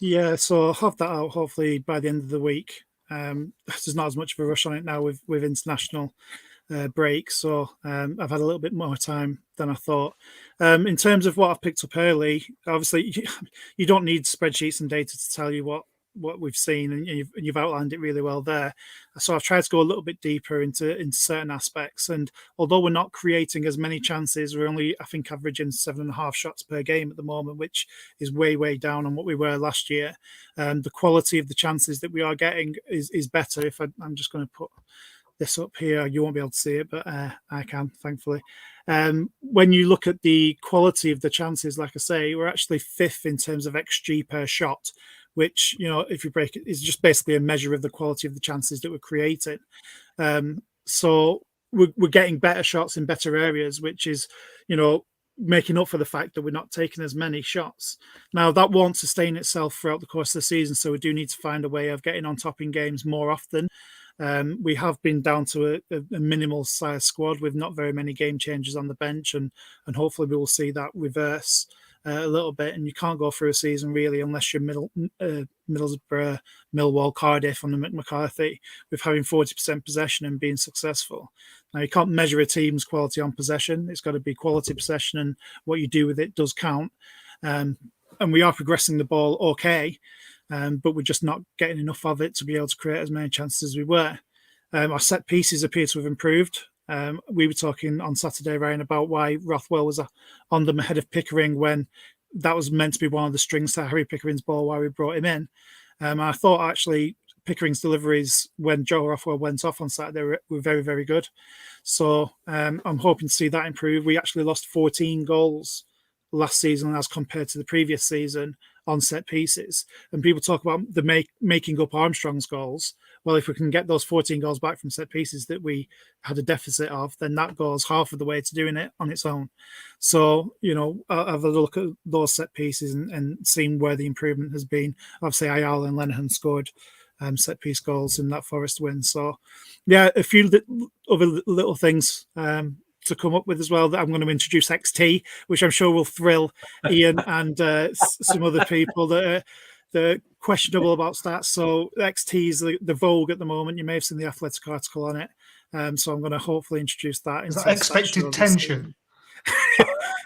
Yeah, so I'll have that out hopefully by the end of the week. There's not as much of a rush on it now with international break, so I've had a little bit more time than I thought. In terms of what I've picked up early, obviously you don't need spreadsheets and data to tell you what what we've seen, and you've outlined it really well there. So I've tried to go a little bit deeper into certain aspects. And although we're not creating as many chances, we're only, I think, averaging 7.5 shots per game at the moment, which is way down on what we were last year. The quality of the chances that we are getting is better. If I'm just going to put this up here, you won't be able to see it, but I can, thankfully. When you look at the quality of the chances, like I say, we're actually 5th in terms of XG per shot, which, if you break it, is just basically a measure of the quality of the chances that we're creating. So we're getting better shots in better areas, which is, making up for the fact that we're not taking as many shots. Now, that won't sustain itself throughout the course of the season, so we do need to find a way of getting on top in games more often. We have been down to a minimal size squad with not very many game changers on the bench, and hopefully we will see that reverse a little bit. And you can't go through a season really unless you're Middlesbrough, Millwall, Cardiff on the McCarthy with having 40% possession and being successful. Now, you can't measure a team's quality on possession. It's got to be quality possession, and what you do with it does count. And we are progressing the ball okay, but we're just not getting enough of it to be able to create as many chances as we were. Our set pieces appear to have improved. We were talking on Saturday, Ryan, about why Rothwell was on them ahead of Pickering when that was meant to be one of the strings to Harry Pickering's ball, why we brought him in. I thought actually Pickering's deliveries when Joe Rothwell went off on Saturday were very, very good. So I'm hoping to see that improve. We actually lost 14 goals last season as compared to the previous season on set pieces. And people talk about the making up Armstrong's goals. Well, if we can get those 14 goals back from set pieces that we had a deficit of, then that goes half of the way to doing it on its own. So, I'll have a look at those set pieces and seeing where the improvement has been. Obviously, Ayala and Lenihan scored set piece goals in that Forest win. So, yeah, a few other little things to come up with as well, that I'm going to introduce XT, which I'm sure will thrill Ian and some other people that are questionable about stats. So XT is the vogue at the moment. You may have seen the Athletic article on it. So I'm going to hopefully introduce that. Is that expected tension?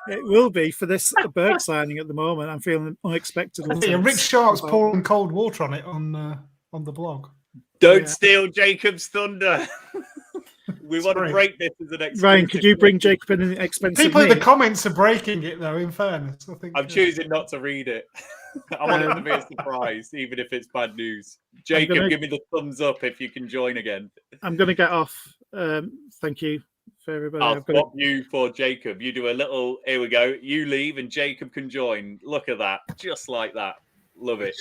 It will be for this Berg signing at the moment. I'm feeling unexpected. Yeah, Rick Sharp's pouring cold water on it on the blog. Don't steal Jacob's thunder. We want to break this as an exclusive. Ryan, could you bring Jacob in an expensive People in the comments are breaking it, though, in fairness. I think I'm choosing not to read it. I want it to be a surprise, even if it's bad news. Jacob, give me the thumbs up if you can join again. I'm going to get off. Thank you for everybody. I'll swap you for Jacob. You do a little, here we go. You leave and Jacob can join. Look at that. Just like that. Love it.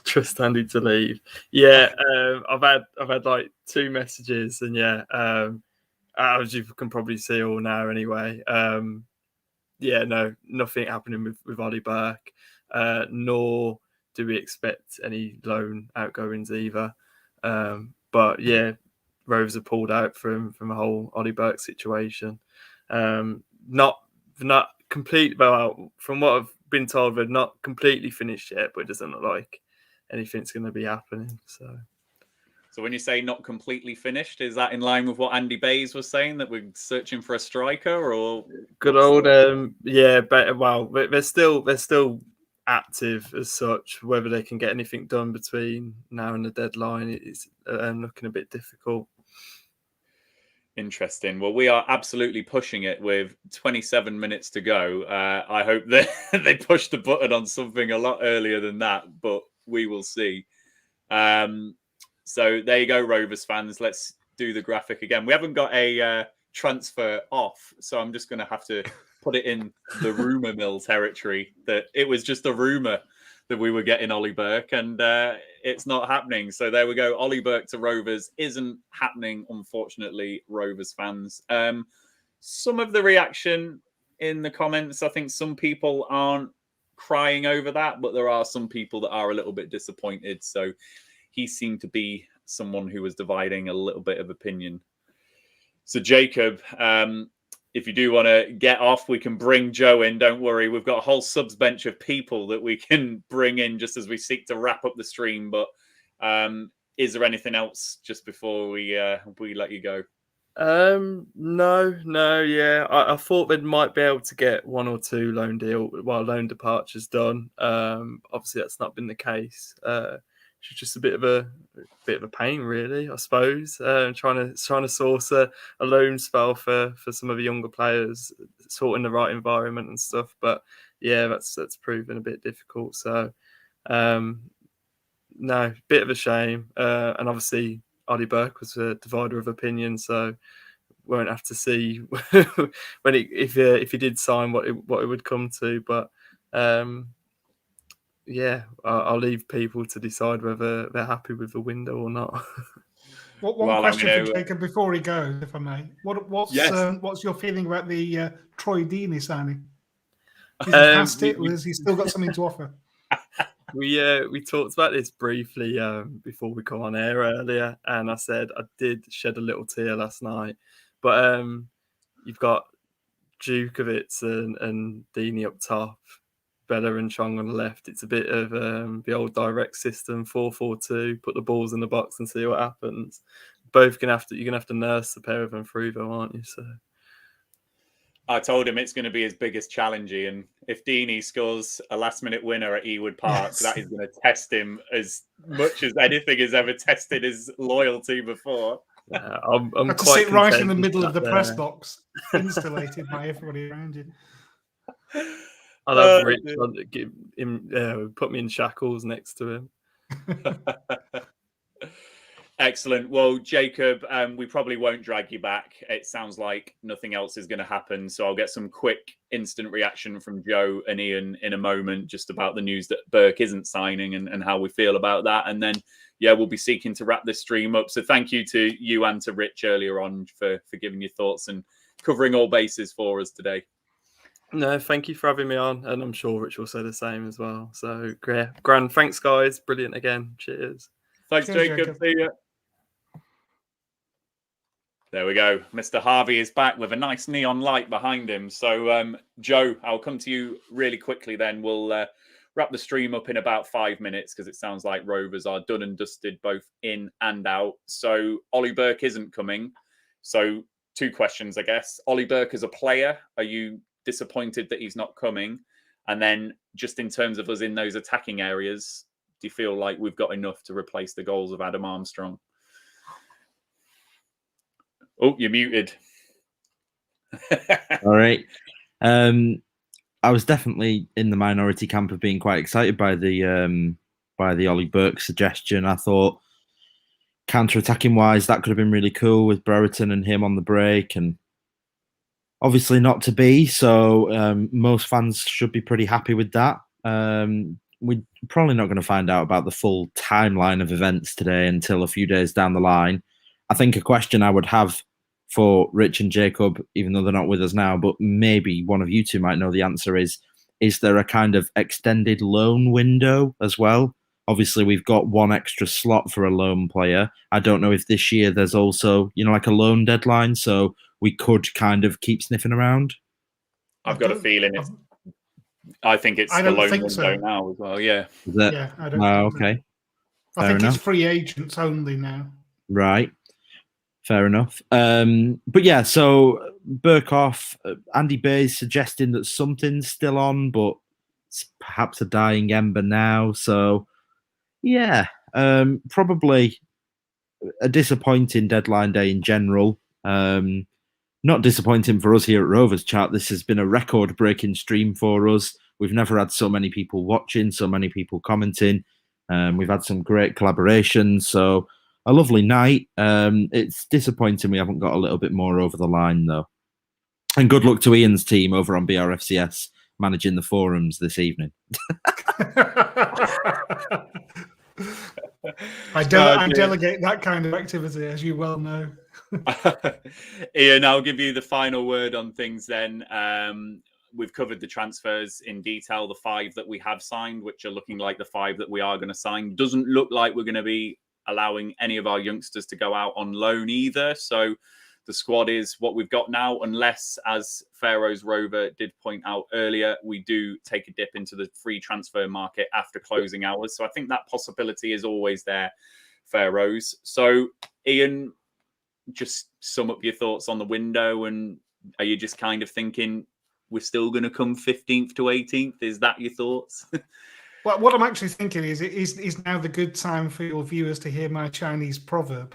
Trust Andy to leave. Yeah, I've had like 2 messages, and as you can probably see all now anyway. No, nothing happening with Ollie Burke, nor do we expect any loan outgoings either. But yeah, Rovers have pulled out from a whole Ollie Burke situation. Not complete. Well, from what I've been told, they're not completely finished yet, but it doesn't look like anything's going to be happening. So when you say not completely finished, is that in line with what Andy Bays was saying, that we're searching for a striker, or good old but well, they're still active as such. Whether they can get anything done between now and the deadline is looking a bit difficult. Interesting. Well, we are absolutely pushing it with 27 minutes to go. I hope that they push the button on something a lot earlier than that, but we will see. So there you go, Rovers fans. Let's do the graphic again. We haven't got a transfer off, so I'm just going to have to put it in the rumour mill territory that it was just a rumour that we were getting Ollie Burke, and it's not happening. So there we go. Ollie Burke to Rovers isn't happening, unfortunately, Rovers fans. Some of the reaction in the comments, I think some people aren't crying over that, but there are some people that are a little bit disappointed. So he seemed to be someone who was dividing a little bit of opinion. So Jacob, if you do want to get off, we can bring Joe in. Don't worry. We've got a whole subs bench of people that we can bring in just as we seek to wrap up the stream. But is there anything else just before we let you go? No. Yeah, I thought they might be able to get 1 or 2 loan departures done. Obviously, that's not been the case. she's just a bit of a pain, really, I suppose. Trying to source a loan spell for some of the younger players, sorting the right environment and stuff. But yeah, that's proven a bit difficult. So no, bit of a shame. And obviously Ollie Burke was a divider of opinion, so won't have to see when if he did sign what it would come to. But yeah, I'll leave people to decide whether they're happy with the window or not. One question for Jacob before he goes, if I may. What's your feeling about the Troy Deeney signing? Is he past it, or has he still got something to offer? We talked about this briefly before we come on air earlier, and I said I did shed a little tear last night. But you've got Djukovic and Deeney up top, Bella and Chong on the left. It's a bit of the old direct system, 4-4-2. Put the balls in the box and see what happens. You're gonna have to nurse the pair of them through, though, aren't you? So I told him it's going to be his biggest challenge, and if Deeney scores a last-minute winner at Ewood Park, that is going to test him as much as anything has ever tested his loyalty before. Yeah, I'm quite to sit right in the middle of the press box, installated by everybody around you. I'll have Rich give him, put me in shackles next to him. Excellent. Well, Jacob, we probably won't drag you back. It sounds like nothing else is going to happen. So I'll get some quick instant reaction from Joe and Ian in a moment, just about the news that Burke isn't signing and how we feel about that. And then, yeah, we'll be seeking to wrap this stream up. So thank you to you and to Rich earlier on for giving your thoughts and covering all bases for us today. No, thank you for having me on. And I'm sure Rich will say the same as well. So, yeah, grand. Thanks, guys. Brilliant again. Cheers. Thanks, Jacob. See you. There we go. Mr. Harvey is back with a nice neon light behind him. So, Joe, I'll come to you really quickly then. We'll wrap the stream up in about 5 minutes because it sounds like Rovers are done and dusted both in and out. So, Ollie Burke isn't coming. So, 2 questions, I guess. Ollie Burke as a player, are you disappointed that he's not coming? And then just in terms of us in those attacking areas, do you feel like we've got enough to replace the goals of Adam Armstrong? Oh, you're muted. All right. I was definitely in the minority camp of being quite excited by the Ollie Burke suggestion. I thought counter-attacking wise, that could have been really cool with Brereton and him on the break, and obviously not to be. So most fans should be pretty happy with that. We're probably not going to find out about the full timeline of events today until a few days down the line. I think a question I would have for Rich and Jacob, even though they're not with us now, but maybe one of you two might know the answer, is there a kind of extended loan window as well? Obviously, we've got one extra slot for a loan player. I don't know if this year there's also, like a loan deadline, so we could kind of keep sniffing around. I've got a feeling I think it's the loan window now as well, yeah. Yeah, I don't okay. I think it's free agents only now. Right. Fair enough. But yeah, so Burke off, Andy Bayes suggesting that something's still on, but it's perhaps a dying ember now. So yeah, probably a disappointing deadline day in general. Not disappointing for us here at Rovers Chat. This has been a record-breaking stream for us. We've never had so many people watching, so many people commenting. We've had some great collaborations. So a lovely night. It's disappointing we haven't got a little bit more over the line, though. And good luck to Ian's team over on BRFCS managing the forums this evening. I delegate that kind of activity, as you well know. Ian, I'll give you the final word on things then. We've covered the transfers in detail, the 5 that we have signed, which are looking like the 5 that we are going to sign. Doesn't look like we're going to be allowing any of our youngsters to go out on loan either. So the squad is what we've got now, unless, as Pharaoh's Rover did point out earlier, we do take a dip into the free transfer market after closing hours. So I think that possibility is always there, Pharaoh's. So Ian, just sum up your thoughts on the window, and are you just kind of thinking we're still going to come 15th to 18th? Is that your thoughts? Well, what I'm actually thinking is now the good time for your viewers to hear my Chinese proverb.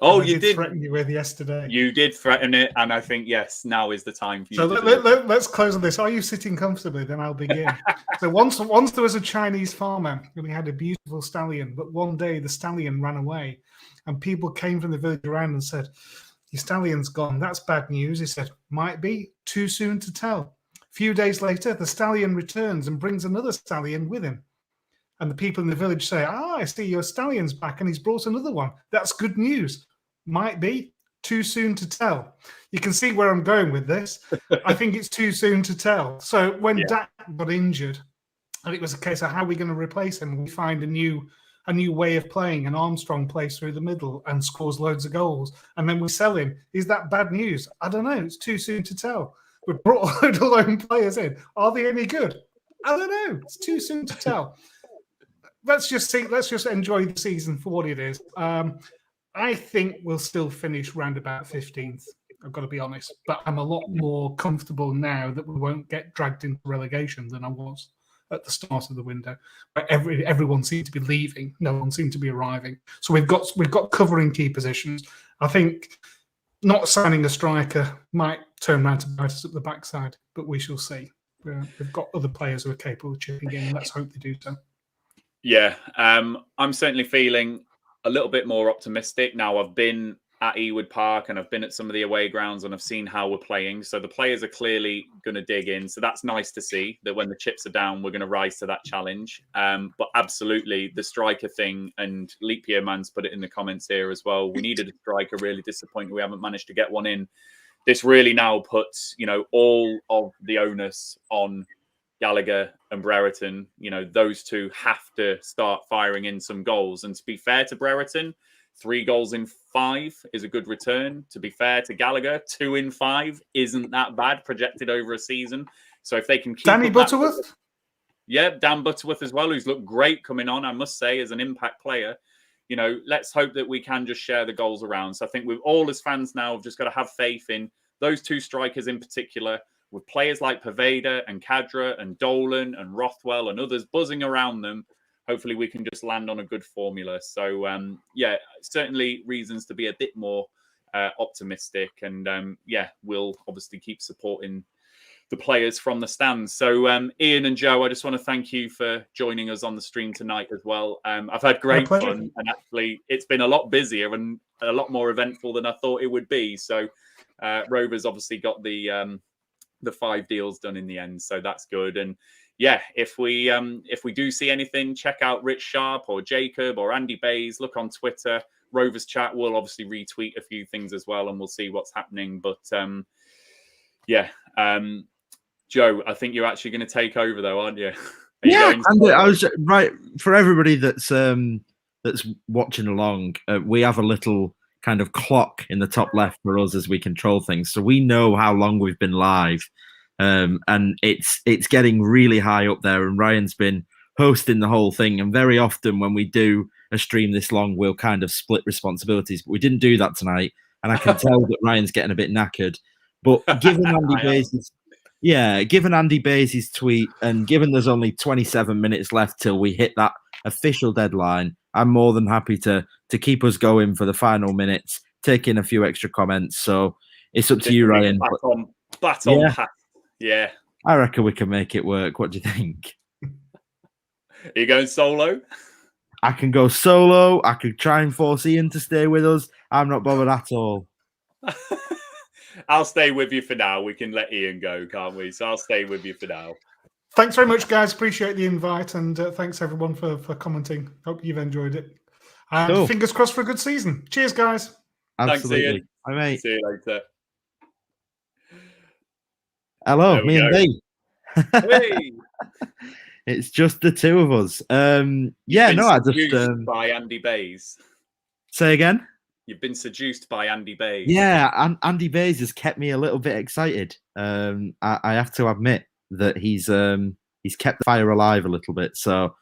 Oh, I you did threaten you with yesterday. You did threaten it, and I think yes, now is the time for you. So let's close on this. Are you sitting comfortably? Then I'll begin. So once there was a Chinese farmer and he had a beautiful stallion, but one day the stallion ran away, and people came from the village around and said, "Your stallion's gone. That's bad news." He said, "Might be. Too soon to tell." A few days later, the stallion returns and brings another stallion with him. And the people in the village say, I see your stallion's back and he's brought another one. That's good news. Might be. Too soon to tell. You can see where I'm going with this. I think it's too soon to tell. So when Dak got injured, and it was a case of how are we going to replace him? We find a new way of playing, and Armstrong plays through the middle and scores loads of goals, and then we sell him. Is that bad news? I don't know. It's too soon to tell. We brought a load of lone players in. Are they any good? I don't know. It's too soon to tell. Let's just see. Let's just enjoy the season for what it is. I think we'll still finish round about 15th. I've got to be honest, but I'm a lot more comfortable now that we won't get dragged into relegation than I was at the start of the window. Where everyone seemed to be leaving, no one seemed to be arriving. So we've got covering key positions. I think not signing a striker might turn around to bite us at the backside, but we shall see. We've got other players who are capable of chipping in. Let's hope they do so. Yeah, I'm certainly feeling a little bit more optimistic now. I've been at Ewood Park and I've been at some of the away grounds and I've seen how we're playing. So the players are clearly going to dig in. So that's nice to see that when the chips are down, we're going to rise to that challenge. But absolutely, the striker thing, and Leap Year Man's put it in the comments here as well. We needed a striker, really disappointed we haven't managed to get one in. This really now puts, all of the onus on Gallagher and Brereton. Those two have to start firing in some goals. And to be fair to Brereton, 3 goals in 5 is a good return. To be fair to Gallagher, 2 in 5 isn't that bad projected over a season. So if they can keep Danny Butterworth? Dan Butterworth as well, who's looked great coming on, I must say, as an impact player. Let's hope that we can just share the goals around. So I think we've all as fans now have just got to have faith in those 2 strikers in particular, with players like Paveda and Kadra and Dolan and Rothwell and others buzzing around them. Hopefully we can just land on a good formula. So, certainly reasons to be a bit more optimistic. And, we'll obviously keep supporting the players from the stands. So, Ian and Joe, I just want to thank you for joining us on the stream tonight as well. I've had great fun. And actually, it's been a lot busier and a lot more eventful than I thought it would be. So, Rovers obviously got the 5 deals done in the end. So that's good. And, if we do see anything, check out Rich Sharp or Jacob or Andy Bays. Look on Twitter. Rovers Chat will obviously retweet a few things as well, and we'll see what's happening. But Joe, I think you're actually going to take over, though, aren't you? I was right for everybody that's watching along. We have a little kind of clock in the top left for us as we control things, so we know how long we've been live. And it's getting really high up there, and Ryan's been hosting the whole thing. And very often when we do a stream this long, we'll kind of split responsibilities. But we didn't do that tonight, and I can tell that Ryan's getting a bit knackered. But given Andy Bays' tweet, and given there's only 27 minutes left till we hit that official deadline, I'm more than happy to keep us going for the final minutes, take in a few extra comments. So it's up to you, Ryan. Baton pass. Yeah. I reckon we can make it work. What do you think? Are you going solo? I can go solo. I could try and force Ian to stay with us. I'm not bothered at all. I'll stay with you for now. We can let Ian go, can't we? So I'll stay with you for now. Thanks very much, guys. Appreciate the invite, and thanks everyone for commenting. Hope you've enjoyed it. Cool. Fingers crossed for a good season. Cheers, guys. Absolutely. Thanks, Ian. Bye, mate. See you later. Hello, me and Lee. Hey. It's just the two of us. I just by Andy Bays. Say again. You've been seduced by Andy Bays. Yeah, Andy Bays has kept me a little bit excited. I have to admit that he's kept the fire alive a little bit. So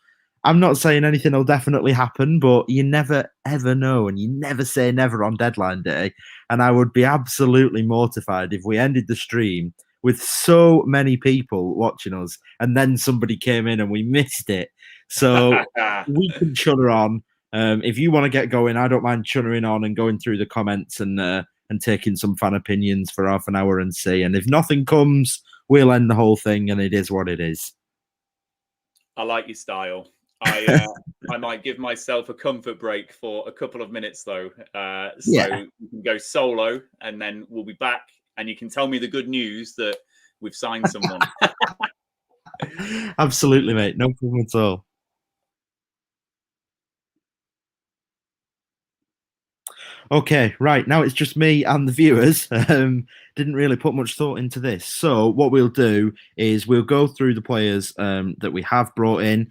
I'm not saying anything will definitely happen, but you never ever know, and you never say never on deadline day. And I would be absolutely mortified if we ended the stream with so many people watching us and then somebody came in and we missed it. So we can chutter on. If you want to get going, I don't mind chuttering on and going through the comments and taking some fan opinions for half an hour and see. And if nothing comes, we'll end the whole thing, and it is what it is. I like your style. I might give myself a comfort break for a couple of minutes though. So you can go solo, and then we'll be back, and you can tell me the good news that we've signed someone. Absolutely, mate. No problem at all. Okay, right. Now it's just me and the viewers. Didn't really put much thought into this. So what we'll do is we'll go through the players that we have brought in.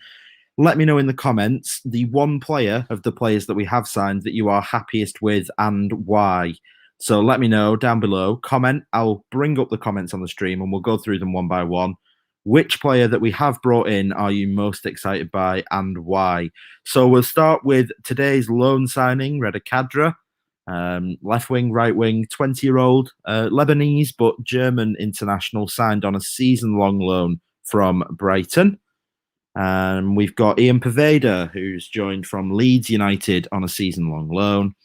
Let me know in the comments the one player of the players that we have signed that you are happiest with and why. So let me know down below. Comment. I'll bring up the comments on the stream and we'll go through them one by one. Which player that we have brought in are you most excited by and why? So we'll start with today's loan signing, Reda Kadra. Left wing, right wing, 20-year-old, Lebanese but German international, signed on a season-long loan from Brighton. We've got Ian Poveda, who's joined from Leeds United on a season-long loan.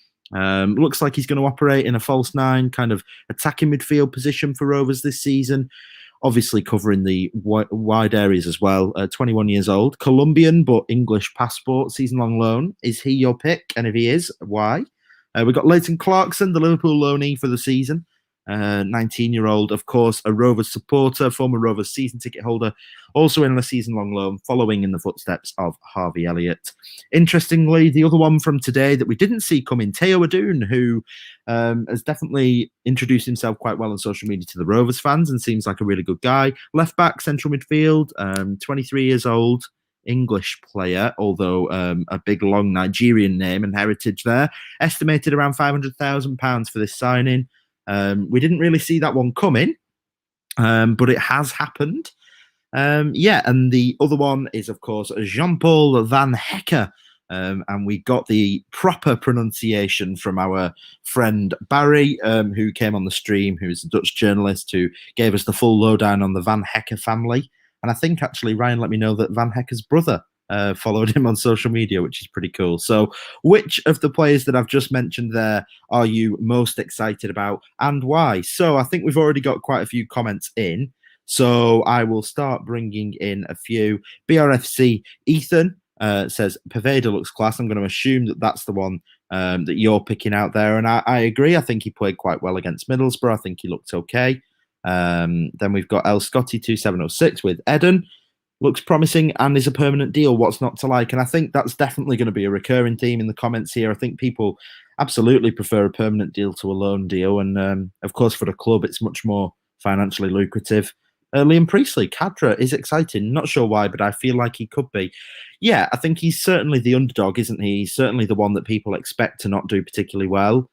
Looks like he's going to operate in a false nine, kind of attacking midfield position for Rovers this season. Obviously covering the wide areas as well. 21 years old, Colombian but English passport, season-long loan. Is he your pick? And if he is, why? We've got Leighton Clarkson, the Liverpool loanee for the season. 19-year-old, of course, a Rovers supporter, former Rovers season ticket holder, also in a season-long loan, following in the footsteps of Harvey Elliott. Interestingly, the other one from today that we didn't see coming, Teo Adoon, who has definitely introduced himself quite well on social media to the Rovers fans and seems like a really good guy. Left back, central midfield, 23 years old, English player, although a big long Nigerian name and heritage there. Estimated around £500,000 for this signing. We didn't really see that one coming, but it has happened. And the other one is, of course, Jean-Paul Van Hecke. And we got the proper pronunciation from our friend Barry, who came on the stream, who's a Dutch journalist who gave us the full lowdown on the Van Hecke family. And I think actually Ryan let me know that Van Hecke's brother followed him on social media, which is pretty cool. So which of the players that I've just mentioned there are you most excited about and why? So I think we've already got quite a few comments in. So I will start bringing in a few. BRFC Ethan says, Poveda looks class. I'm going to assume that that's the one that you're picking out there. And I agree. I think he played quite well against Middlesbrough. I think he looked okay. Then we've got El Scotty 2706 with Eden. Looks promising and is a permanent deal. What's not to like? And I think that's definitely going to be a recurring theme in the comments here. I think people absolutely prefer a permanent deal to a loan deal. And of course, for the club, it's much more financially lucrative. Liam Priestley, Kadra is exciting. Not sure why, but I feel like he could be. Yeah, I think he's certainly the underdog, isn't he? He's certainly the one that people expect to not do particularly well.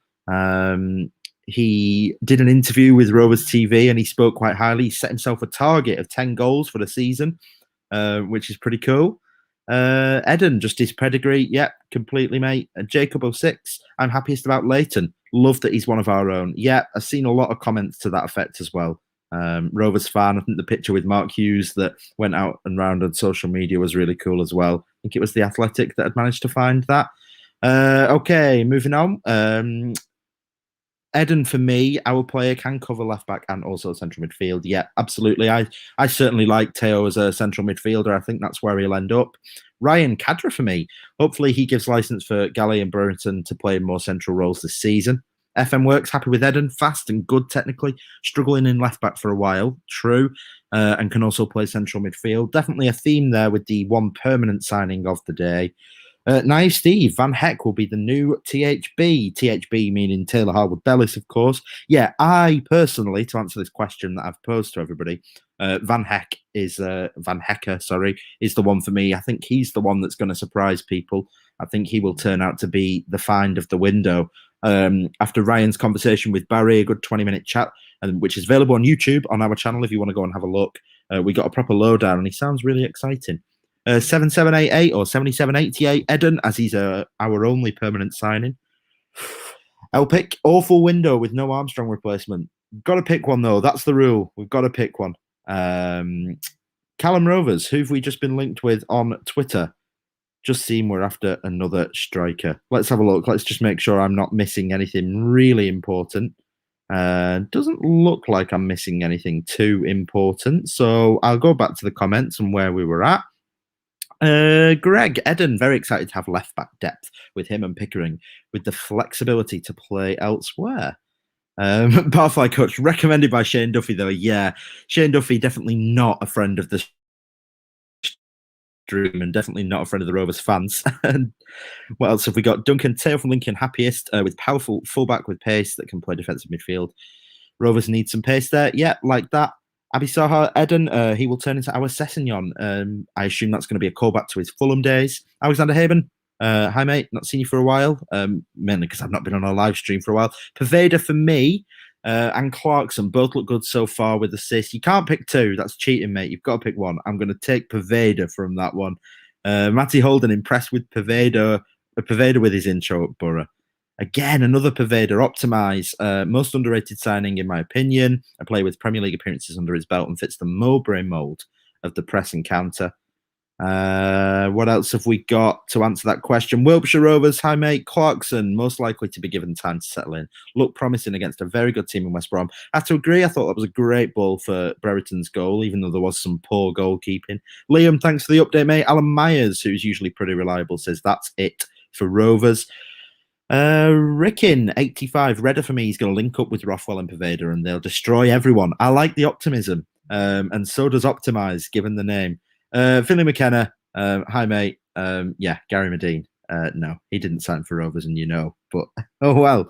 He did an interview with Rovers TV and he spoke quite highly. He set himself a target of 10 goals for the season, which is pretty cool. Eden, just his pedigree. Yeah, completely, mate. Jacob 06, I'm happiest about Leighton. Love that he's one of our own. Yeah, I've seen a lot of comments to that effect as well. Rovers fan, I think the picture with Mark Hughes that went out and round on social media was really cool as well. I think it was The Athletic that had managed to find that. Okay, moving on. Eden, for me, our player can cover left back and also central midfield. Yeah, absolutely. I certainly like Teo as a central midfielder. I think that's where he'll end up. Ryan, Kadra for me. Hopefully he gives license for Galley and Brereton to play in more central roles this season. FM Works, happy with Eden. Fast and good technically. Struggling in left back for a while. True. And can also play central midfield. Definitely a theme there with the one permanent signing of the day. Naive Steve, Van Hecke will be the new THB. THB meaning Taylor Harwood Bellis, of course. Yeah, I personally, to answer this question that I've posed to everybody, Van Hecke is the one for me. I think he's the one that's going to surprise people. I think he will turn out to be the find of the window. After Ryan's conversation with Barry, a good 20-minute chat, which is available on YouTube on our channel if you want to go and have a look. We got a proper lowdown and he sounds really exciting. 7788 or 7788 Eden, as he's our only permanent signing. I'll pick awful window with no Armstrong replacement. Got to pick one though. That's the rule. We've got to pick one. Callum Rovers, who've we just been linked with on Twitter? Just seem we're after another striker. Let's have a look. Let's just make sure I'm not missing anything really important. Doesn't look like I'm missing anything too important. So I'll go back to the comments and where we were at. Greg Eden, very excited to have left back depth with him and Pickering, with the flexibility to play elsewhere. Barfly coach recommended by Shane Duffy, though. Yeah, Shane Duffy definitely not a friend of the stream and definitely not a friend of the Rovers fans. And what else have we got? Duncan Taylor from Lincoln, happiest with powerful fullback with pace that can play defensive midfield. Rovers need some pace there. Yeah, like that. Abi Saha, Eden, he will turn into our Sessegnon. I assume that's going to be a callback to his Fulham days. Alexander Haben, hi mate, not seen you for a while, mainly because I've not been on a live stream for a while. Paveda for me and Clarkson both look good so far with assists. You can't pick two, that's cheating, mate. You've got to pick one. I'm going to take Paveda from that one. Matty Holden impressed with Paveda with his intro at Borough. Again, another Paveda optimise. Most underrated signing, in my opinion. A player with Premier League appearances under his belt and fits the Mowbray mould of the press and counter. What else have we got to answer that question? Wiltshire Rovers, hi mate. Clarkson, most likely to be given time to settle in. Looked promising against a very good team in West Brom. I have to agree, I thought that was a great ball for Brereton's goal, even though there was some poor goalkeeping. Liam, thanks for the update, mate. Alan Myers, who's usually pretty reliable, says that's it for Rovers. Rickin, 85, Redder for me. He's going to link up with Rothwell and Paveda and they'll destroy everyone. I like the optimism, and so does Optimise, given the name. Philly McKenna, hi mate. Yeah, Gary Medine. No, he didn't sign for Rovers, and you know, but oh well.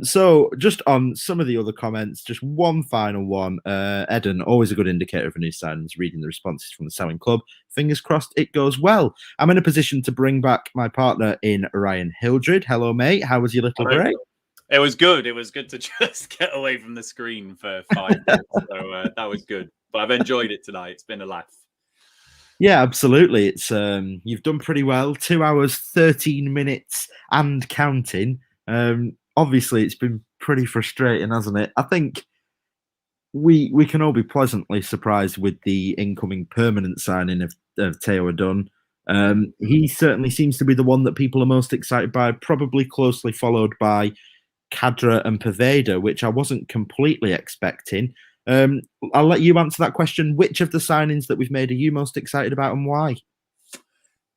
So just on some of the other comments, just one final one. Eden, always a good indicator of a new signing, reading the responses from the selling club. Fingers crossed it goes well. I'm in a position to bring back my partner in Ryan Hildred. Hello, mate. How was your little break? It was good. It was good to just get away from the screen for 5 minutes. So that was good. But I've enjoyed it tonight. It's been a laugh. Yeah, absolutely. It's you've done pretty well. 2 hours, 13 minutes and counting. Obviously, it's been pretty frustrating, hasn't it? I think we can all be pleasantly surprised with the incoming permanent signing of Teo Dunn. He certainly seems to be the one that people are most excited by, probably closely followed by Cadra and Paveda, which I wasn't completely expecting. I'll let you answer that question. Which of the signings that we've made are you most excited about and why?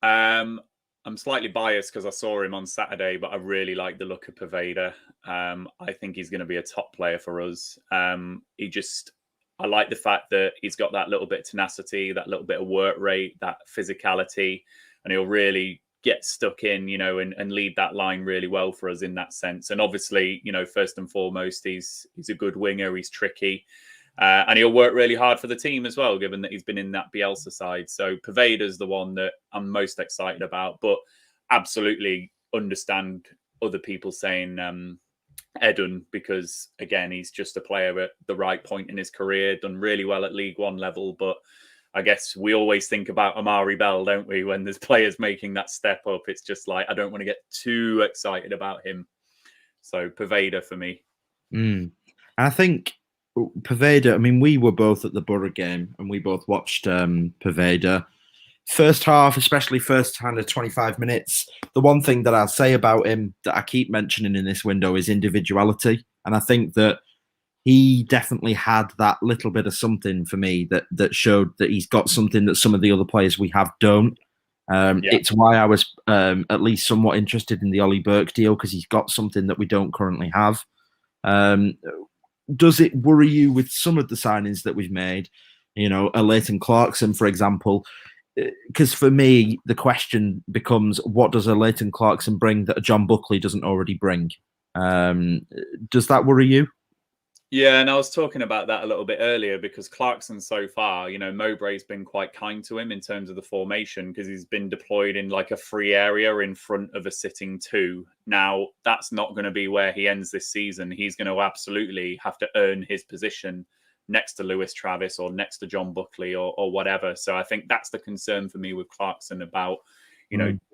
I'm slightly biased because I saw him on Saturday, but I really like the look of Paveda. I think he's going to be a top player for us. I like the fact that he's got that little bit of tenacity, that little bit of work rate, that physicality, and he'll really get stuck in, and lead that line really well for us in that sense. And obviously, first and foremost, he's a good winger. He's tricky. And he'll work really hard for the team as well, given that he's been in that Bielsa side. So Paveda's the one that I'm most excited about, but absolutely understand other people saying Eden, because, again, he's just a player at the right point in his career, done really well at League One level. But I guess we always think about Amari Bell, don't we? When there's players making that step up, it's just like, I don't want to get too excited about him. So Paveda for me. I think Paveda, I mean, we were both at the Borough game and we both watched Paveda. First half, especially first kind of 25 minutes, the one thing that I'll say about him that I keep mentioning in this window is individuality. And I think that he definitely had that little bit of something for me that showed that he's got something that some of the other players we have don't. It's why I was at least somewhat interested in the Ollie Burke deal, because he's got something that we don't currently have. Does it worry you with some of the signings that we've made? A Leighton Clarkson, for example. Because for me, the question becomes, what does a Leighton Clarkson bring that a John Buckley doesn't already bring? Does that worry you? Yeah, and I was talking about that a little bit earlier, because Clarkson so far, Mowbray's been quite kind to him in terms of the formation, because he's been deployed in like a free area in front of a sitting two. Now, that's not going to be where he ends this season. He's going to absolutely have to earn his position next to Lewis Travis or next to John Buckley or whatever. So I think that's the concern for me with Clarkson about,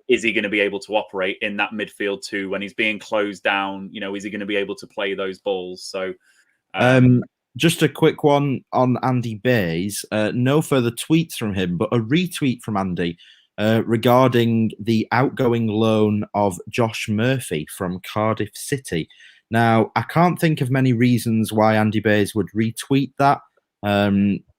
is he going to be able to operate in that midfield too when he's being closed down? Is he going to be able to play those balls? So just a quick one on Andy Bays. No further tweets from him, but a retweet from Andy regarding the outgoing loan of Josh Murphy from Cardiff City. Now, I can't think of many reasons why Andy Bays would retweet that.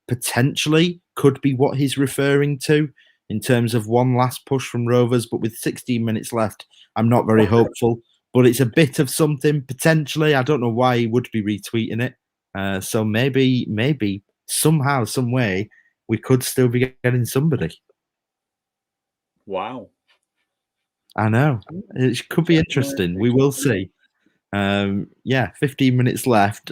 Potentially could be what he's referring to in terms of one last push from Rovers, but with 16 minutes left, I'm not very hopeful. But it's a bit of something, potentially. I don't know why he would be retweeting it. So maybe, somehow, some way, we could still be getting somebody. Wow. I know. It could be interesting. We will see. 15 minutes left.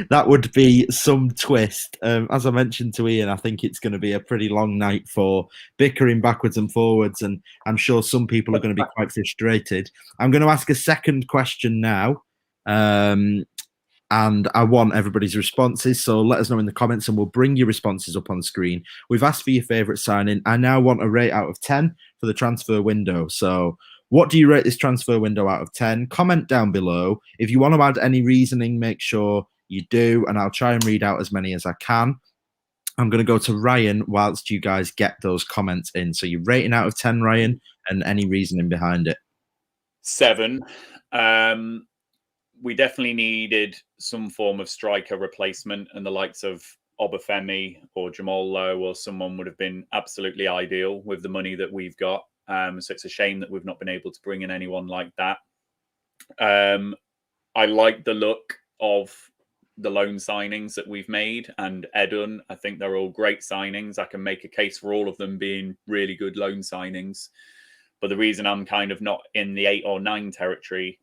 That would be some twist. As I mentioned to Ian, I think it's going to be a pretty long night for bickering backwards and forwards, and I'm sure some people are going to be quite frustrated. I'm going to ask a second question now, and I want everybody's responses, so let us know in the comments and we'll bring your responses up on screen. We've asked for your favourite signing. I now want a rate out of 10 for the transfer window. So what do you rate this transfer window out of 10? Comment down below. If you want to add any reasoning, make sure you do, and I'll try and read out as many as I can. I'm going to go to Ryan whilst you guys get those comments in. So you're rating out of 10, Ryan, and any reasoning behind it. 7. We definitely needed some form of striker replacement, and the likes of Obafemi or Jamal Lowe or someone would have been absolutely ideal with the money that we've got. So it's a shame that we've not been able to bring in anyone like that. I like the look of the loan signings that we've made, and Edun. I think they're all great signings. I can make a case for all of them being really good loan signings. But the reason I'm kind of not in the 8 or 9 territory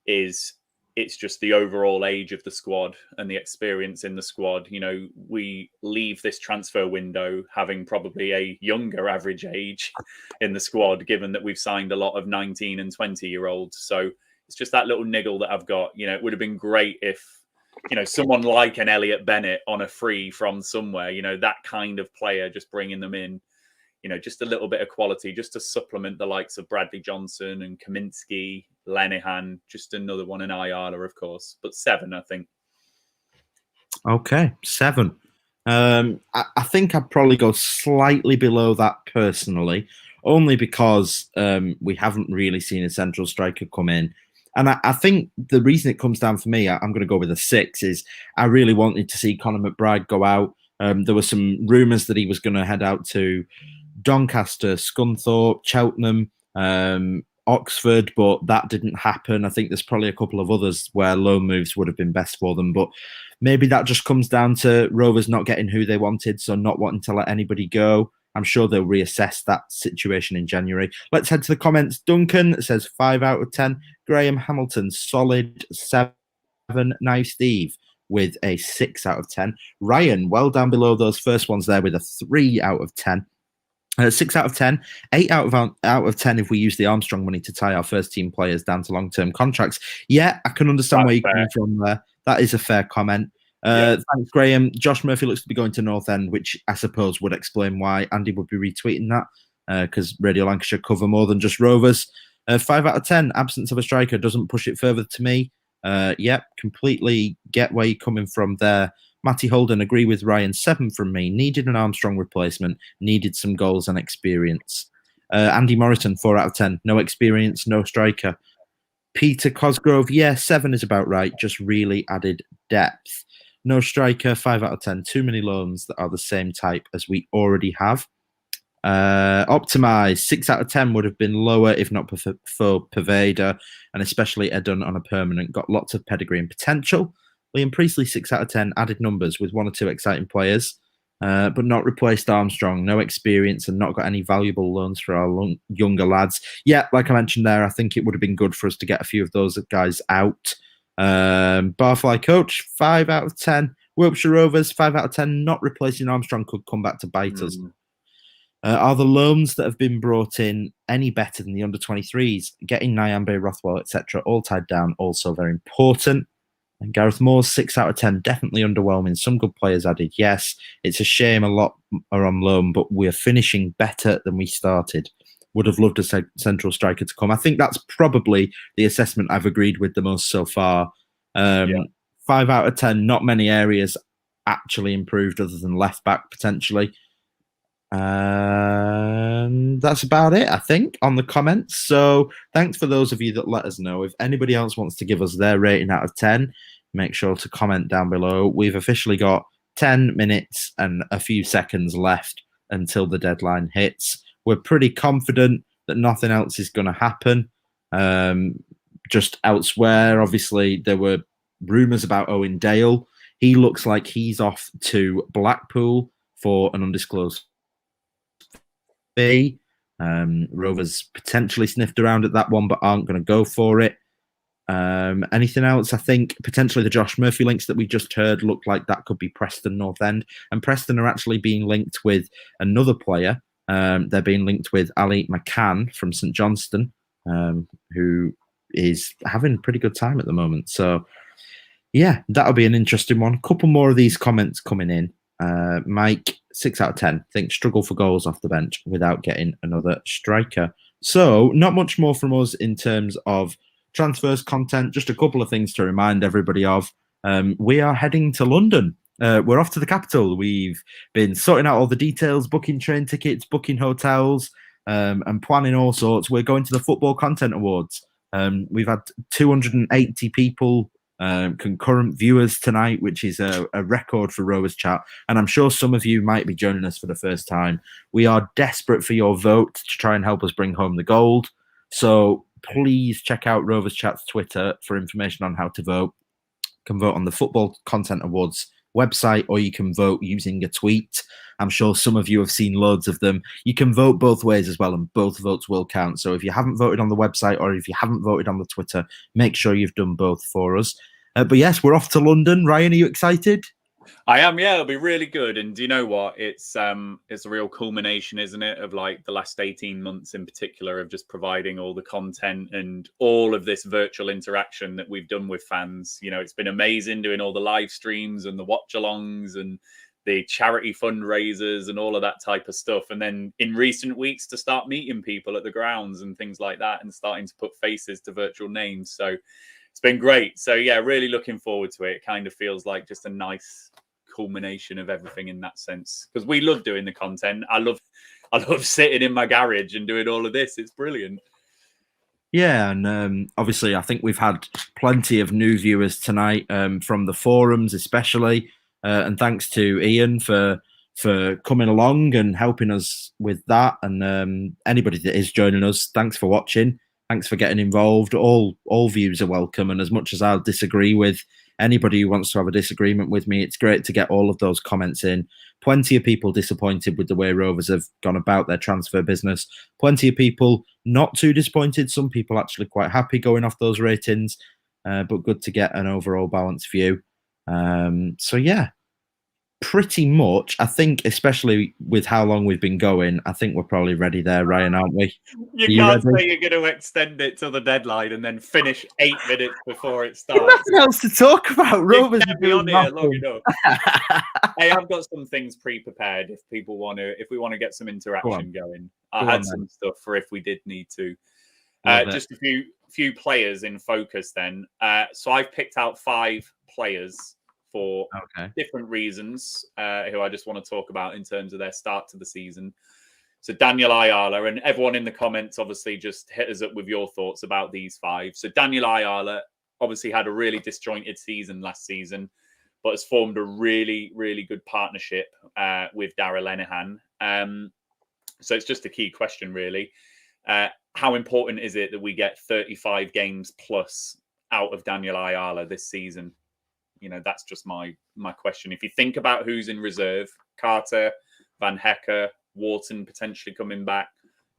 is it's just the overall age of the squad and the experience in the squad. You know, we leave this transfer window having probably a younger average age in the squad, given that we've signed a lot of 19 and 20-year-olds. So it's just that little niggle that I've got. You know, it would have been great if, you know, someone like an Elliot Bennett on a free from somewhere, you know, that kind of player, just bringing them in, you know, just a little bit of quality, just to supplement the likes of Bradley Johnson and Kaminsky, Lenihan, just another one, in Ayala, of course. But 7, I think. Okay, 7. I think I'd probably go slightly below that personally, only because we haven't really seen a central striker come in. And I think the reason it comes down for me, I'm going to go with a 6, is I really wanted to see Conor McBride go out. There were some rumours that he was going to head out to Doncaster, Scunthorpe, Cheltenham, Oxford, but that didn't happen. I think there's probably a couple of others where loan moves would have been best for them, but maybe that just comes down to Rovers not getting who they wanted, so not wanting to let anybody go. I'm sure they'll reassess that situation in January. Let's head to the comments. Duncan says 5 out of 10. Graham Hamilton, solid 7. Nice Steve with a 6 out of 10. Ryan, well down below those first ones there with a 3 out of 10. 6 out of 10, 8 out of 10 if we use the Armstrong money to tie our first team players down to long-term contracts. Yeah, I can understand where you're coming from there. That is a fair comment. Thanks, Graham. Josh Murphy looks to be going to North End, which I suppose would explain why Andy would be retweeting that, because Radio Lancashire cover more than just Rovers. 5 out of 10, absence of a striker doesn't push it further to me. Completely get where you're coming from there. Matty Holden, agree with Ryan, 7 from me. Needed an Armstrong replacement, needed some goals and experience. Andy Morrison, 4 out of 10. No experience, no striker. Peter Cosgrove, 7 is about right. Just really added depth. No striker, 5 out of 10. Too many loans that are the same type as we already have. Optimise, 6 out of 10 would have been lower if not for Pervader, and especially Edun on a permanent. Got lots of pedigree and potential. Liam Priestley, 6 out of 10, added numbers with 1 or 2 exciting players, but not replaced Armstrong. No experience and not got any valuable loans for our younger lads. Yeah, like I mentioned there, I think it would have been good for us to get a few of those guys out. Barfly Coach, 5 out of 10. Wiltshire Rovers, 5 out of 10. Not replacing Armstrong could come back to bite us. Are the loans that have been brought in any better than the under-23s? Getting Nyambe, Rothwell, etc. all tied down, also very important. And Gareth Moore's 6 out of 10, definitely underwhelming. Some good players added, yes. It's a shame a lot are on loan, but we're finishing better than we started. Would have loved a central striker to come. I think that's probably the assessment I've agreed with the most so far. 5 out of 10, not many areas actually improved other than left back potentially. And that's about it, I think, on the comments. So thanks for those of you that let us know. If anybody else wants to give us their rating out of 10, make sure to comment down below. We've officially got 10 minutes and a few seconds left until the deadline hits. We're pretty confident that nothing else is going to happen. Just elsewhere, obviously, there were rumours about Owen Dale. He looks like he's off to Blackpool for an undisclosed fee. Rovers potentially sniffed around at that one, but aren't going to go for it. Anything else? I think potentially the Josh Murphy links that we just heard look like that could be Preston North End. And Preston are actually being linked with another player. They're being linked with Ali McCann from St Johnstone, who is having a pretty good time at the moment. So, yeah, that'll be an interesting one. A couple more of these comments coming in. Mike, 6 out of 10. Think struggle for goals off the bench without getting another striker. So, not much more from us in terms of transfers content. Just a couple of things to remind everybody of. We are heading to London. We're off to the capital. We've been sorting out all the details, booking train tickets, booking hotels, and planning all sorts. We're going to the Football Content Awards. We've had 280 people concurrent viewers tonight, which is a record for Rovers Chat, and I'm sure some of you might be joining us for the first time. We are desperate for your vote to try and help us bring home the gold, so please check out Rovers Chat's Twitter for information on how to vote. You can vote on the Football Content Awards website, or you can vote using a tweet. I'm sure some of you have seen loads of them. You can vote both ways as well, and both votes will count. So if you haven't voted on the website or if you haven't voted on the Twitter, make sure you've done both for us. But yes, we're off to London. Ryan, are you excited? I am, yeah. It'll be really good. And do you know what? It's a real culmination, isn't it, of like the last 18 months in particular of just providing all the content and all of this virtual interaction that we've done with fans. You know, it's been amazing doing all the live streams and the watch-alongs and the charity fundraisers and all of that type of stuff. And then in recent weeks to start meeting people at the grounds and things like that and starting to put faces to virtual names. So it's been great. So yeah, really looking forward to it. It kind of feels like just a nice culmination of everything in that sense, because we love doing the content. I love sitting in my garage and doing all of this. It's brilliant. Yeah, and obviously I think we've had plenty of new viewers tonight from the forums especially, and thanks to Ian for coming along and helping us with that, and anybody that is joining us, thanks for watching. Thanks for getting involved. All views are welcome, and as much as I'll disagree with anybody who wants to have a disagreement with me, it's great to get all of those comments in. Plenty of people disappointed with the way Rovers have gone about their transfer business. Plenty of people not too disappointed. Some people actually quite happy going off those ratings, but good to get an overall balanced view. So yeah, pretty much, I think, especially with how long we've been going, I think we're probably ready there, Ryan, aren't we? You can't say you're going to extend it till the deadline and then finish 8 minutes before it starts. Nothing else to talk about. Rovers are be on here long enough. Hey, I've got some things pre-prepared if people want to, if we want to get some interaction going. I had some stuff for if we did need to. Just a few players in focus then. So I've picked out 5 players for different reasons, who I just want to talk about in terms of their start to the season. So Daniel Ayala, and everyone in the comments, obviously, just hit us up with your thoughts about these 5. So Daniel Ayala obviously had a really disjointed season last season, but has formed a really, really good partnership with Darragh Lenihan. So it's just a key question, really. How important is it that we get 35 games plus out of Daniel Ayala this season? You know, that's just my question. If you think about who's in reserve, Carter, Van Hecker, Wharton potentially coming back,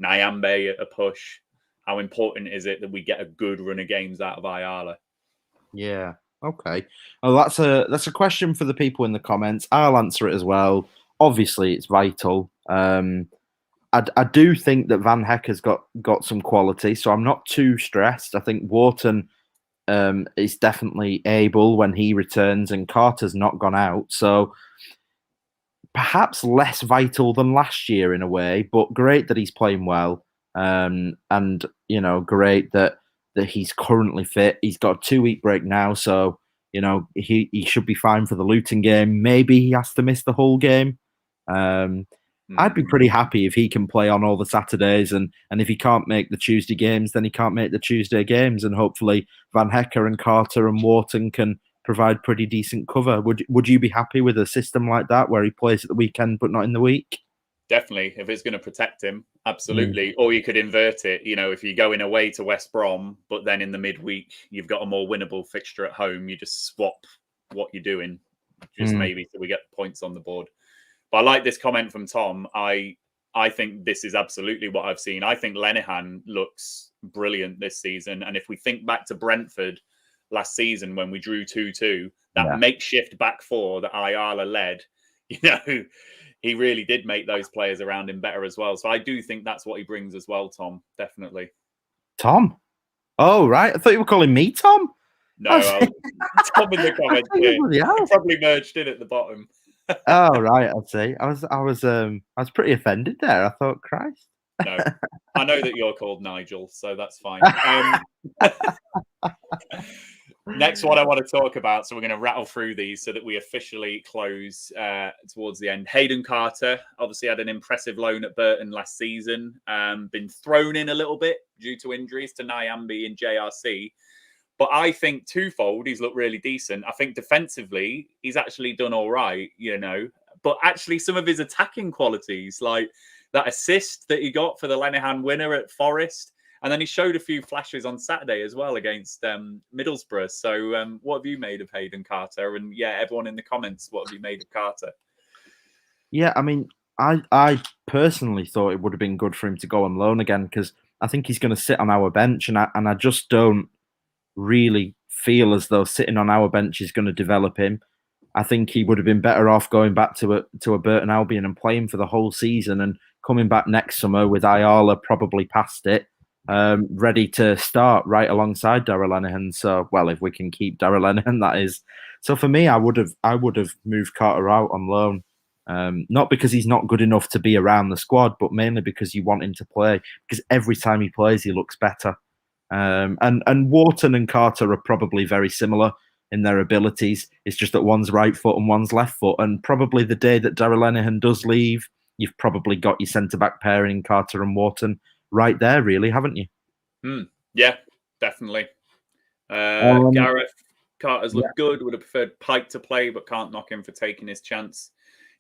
Nyambe at a push, how important is it that we get a good run of games out of Ayala? Yeah. Okay. Well, that's a question for the people in the comments. I'll answer it as well. Obviously, it's vital. I do think that Van Hecker's got some quality, so I'm not too stressed. I think Wharton is definitely able when he returns, and Carter's not gone out, so perhaps less vital than last year in a way, but great that he's playing well, and you know, great that he's currently fit. He's got a 2-week break now, so you know he should be fine for the Luton game. Maybe he has to miss the whole game. I'd be pretty happy if he can play on all the Saturdays, and if he can't make the Tuesday games, then he can't make the Tuesday games, and hopefully Van Hecker and Carter and Wharton can provide pretty decent cover. Would you be happy with a system like that where he plays at the weekend but not in the week? Definitely, if it's going to protect him, absolutely. Or you could invert it. You know, if you're going away to West Brom, but then in the midweek you've got a more winnable fixture at home, you just swap what you're doing, just maybe so we get points on the board. But I like this comment from Tom. I think this is absolutely what I've seen. I think Lenihan looks brilliant this season. And if we think back to Brentford last season when we drew 2-2, that makeshift back four that Ayala led, you know, he really did make those players around him better as well. So I do think that's what he brings as well, Tom. Definitely. Tom? Oh, right. I thought you were calling me Tom. No, Tom in the comments here. He probably merged in at the bottom. Oh, right. I'd say I was pretty offended there. I thought, Christ. No, I know that you're called Nigel, so that's fine. Next one I want to talk about, so we're going to rattle through these so that we officially close towards the end. Hayden Carter obviously had an impressive loan at Burton last season, been thrown in a little bit due to injuries to Nyambi and JRC. But I think twofold, he's looked really decent. I think defensively, he's actually done all right, you know. But actually some of his attacking qualities, like that assist that he got for the Lenihan winner at Forest, and then he showed a few flashes on Saturday as well against Middlesbrough. So what have you made of Hayden Carter? And yeah, everyone in the comments, what have you made of Carter? Yeah, I mean, I personally thought it would have been good for him to go on loan again, because I think he's going to sit on our bench, and I just don't really feel as though sitting on our bench is going to develop him. I think he would have been better off going back to a Burton Albion and playing for the whole season and coming back next summer with Ayala probably past it, ready to start right alongside Darragh Lenihan. So, well, if we can keep Darragh Lenihan, that is. So for me, I would have moved Carter out on loan. Not because he's not good enough to be around the squad, but mainly because you want him to play. Because every time he plays, he looks better. And Wharton and Carter are probably very similar in their abilities. It's just that one's right foot and one's left foot. And probably the day that Darragh Lenihan does leave, you've probably got your centre-back pairing, Carter and Wharton, right there, really, haven't you? Yeah, definitely. Gareth, Carter's looked good. Would have preferred Pike to play, but can't knock him for taking his chance.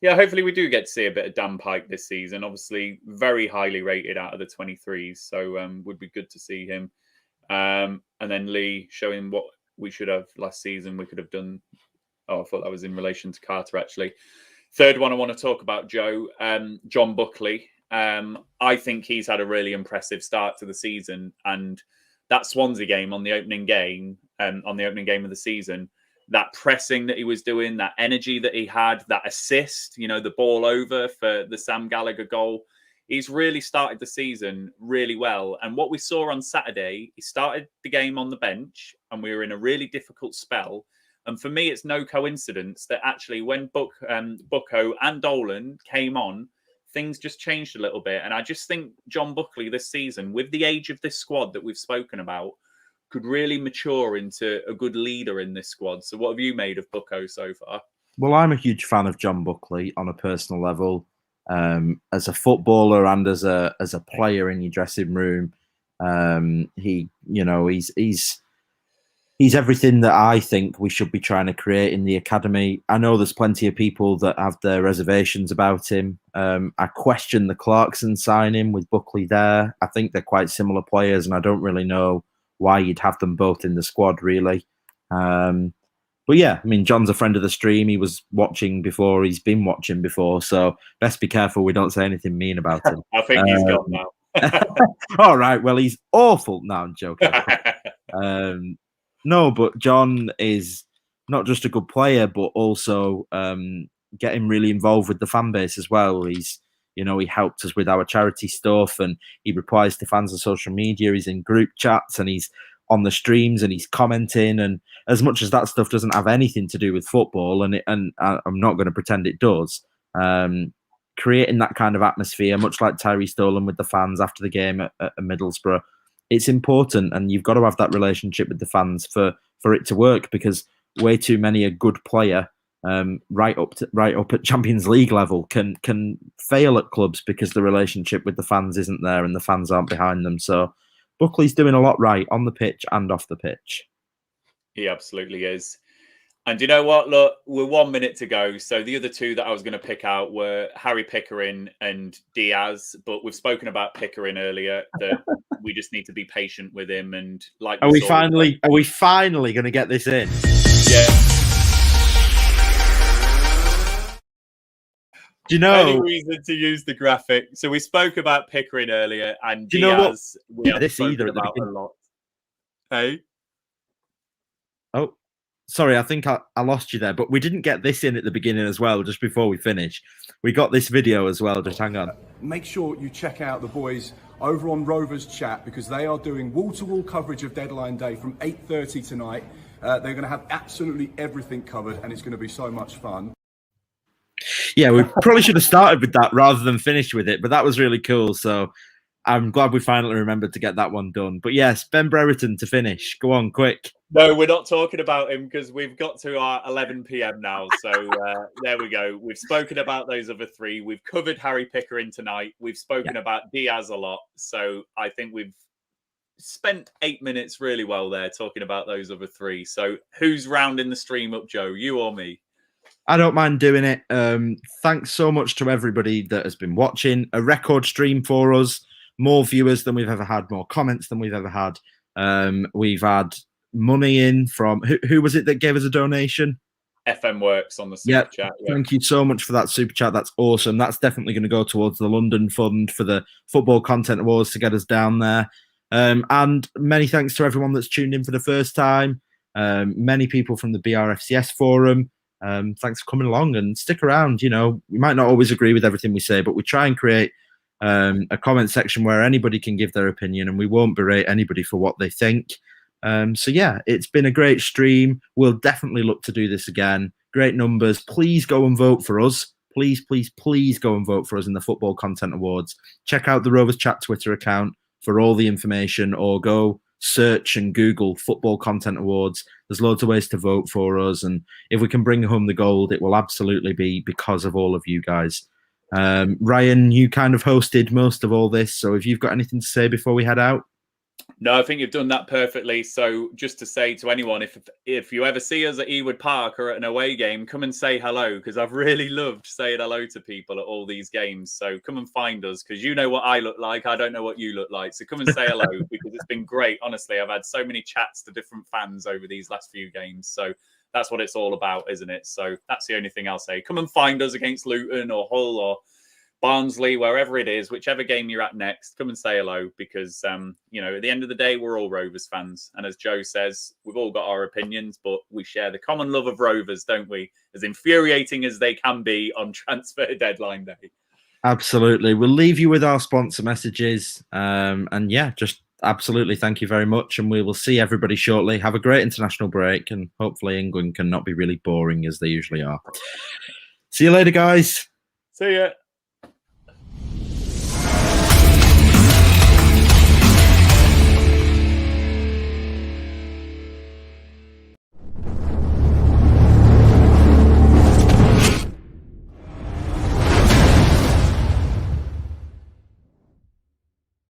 Yeah, hopefully we do get to see a bit of Dan Pike this season. Obviously, very highly rated out of the 23s, so would be good to see him. And then Lee showing what we should have last season. We could have done. Oh, I thought that was in relation to Carter, actually. Third one I want to talk about, Joe, John Buckley. I think he's had a really impressive start to the season, and that Swansea game on the opening game, on the opening game of the season, that pressing that he was doing, that energy that he had, that assist, you know, the ball over for the Sam Gallagher goal. He's really started the season really well. And what we saw on Saturday, he started the game on the bench and we were in a really difficult spell. And for me, it's no coincidence that actually when Bucko and Dolan came on, things just changed a little bit. And I just think John Buckley this season, with the age of this squad that we've spoken about, could really mature into a good leader in this squad. So what have you made of Bucko so far? Well, I'm a huge fan of John Buckley on a personal level. As a footballer and as a player in your dressing room, he's everything that I think we should be trying to create in the academy. I know there's plenty of people that have their reservations about him. I question the Clarkson signing with Buckley there. I think they're quite similar players, and I don't really know why you'd have them both in the squad, really. But yeah, I mean, John's a friend of the stream. He was watching before. He's been watching before. So best be careful we don't say anything mean about him. I think he's gone now. All right. Well, he's awful. No, I'm joking. No, but John is not just a good player, but also getting really involved with the fan base as well. He's, you know, he helped us with our charity stuff and he replies to fans on social media. He's in group chats and he's on the streams and he's commenting, and as much as that stuff doesn't have anything to do with football, and I'm not going to pretend it does, creating that kind of atmosphere, much like Tyrese Dolan with the fans after the game at Middlesbrough, it's important, and you've got to have that relationship with the fans for it to work, because way too many a good player right up at Champions League level can fail at clubs because the relationship with the fans isn't there and the fans aren't behind them. So Buckley's doing a lot right on the pitch and off the pitch. He absolutely is. And you know what? Look, we're 1 minute to go. So the other two that I was going to pick out were Harry Pickering and Diaz. But we've spoken about Pickering earlier, that we just need to be patient with him. And like, are we finally going to get this in? Yeah. Do you know any reason to use the graphic? So we spoke about Pickering earlier, and do you know Diaz, what? we have This spoken either at the about a beginning. lot. Hey. Oh, sorry, I think I lost you there, but we didn't get this in at the beginning as well, just before we finish. We got this video as well, just hang on. Make sure you check out the boys over on Rovers Chat, because they are doing wall-to-wall coverage of Deadline Day from 8:30 tonight. They're going to have absolutely everything covered, and it's going to be so much fun. Yeah, we probably should have started with that rather than finished with it, but that was really cool. So I'm glad we finally remembered to get that one done. But yes, Ben Brereton to finish. Go on, quick. No, we're not talking about him because we've got to our 11 p.m. now. So there we go. We've spoken about those other three. We've covered Harry Pickering tonight. We've spoken about Diaz a lot. So I think we've spent 8 minutes really well there talking about those other three. So who's rounding the stream up, Joe? You or me? I don't mind doing it. Thanks so much to everybody that has been watching. A record stream for us. More viewers than we've ever had. More comments than we've ever had. We've had money in from who was it that gave us a donation? FM Works on the super chat. Yeah. Thank you so much for that super chat. That's awesome. That's definitely going to go towards the London Fund for the Football Content Awards to get us down there. And many thanks to everyone that's tuned in for the first time. Many people from the BRFCS forum. Thanks for coming along and stick around. You know, we might not always agree with everything we say, but we try and create a comment section where anybody can give their opinion and we won't berate anybody for what they think. So yeah, it's been a great stream. We'll definitely look to do this again. Great numbers. Please go and vote for us. Please, please, please go and vote for us in the Football Content Awards. Check out the Rovers Chat Twitter account for all the information, or go search and Google Football Content Awards. There's loads of ways to vote for us. And if we can bring home the gold, it will absolutely be because of all of you guys. Ryan, you kind of hosted most of all this. So if you've got anything to say before we head out. No, I think you've done that perfectly. So just to say to anyone, if you ever see us at Ewood Park or at an away game, come and say hello, because I've really loved saying hello to people at all these games. So come and find us, because you know what I look like. I don't know what you look like. So come and say hello, because it's been great. Honestly, I've had so many chats to different fans over these last few games. So that's what it's all about, isn't it? So that's the only thing I'll say. Come and find us against Luton or Hull or Barnsley, wherever it is, whichever game you're at next, come and say hello, because, you know, at the end of the day, we're all Rovers fans. And as Joe says, we've all got our opinions, but we share the common love of Rovers, don't we? As infuriating as they can be on transfer deadline day. Absolutely. We'll leave you with our sponsor messages. And yeah, just absolutely thank you very much. And we will see everybody shortly. Have a great international break. And hopefully England can not be really boring as they usually are. See you later, guys. See ya.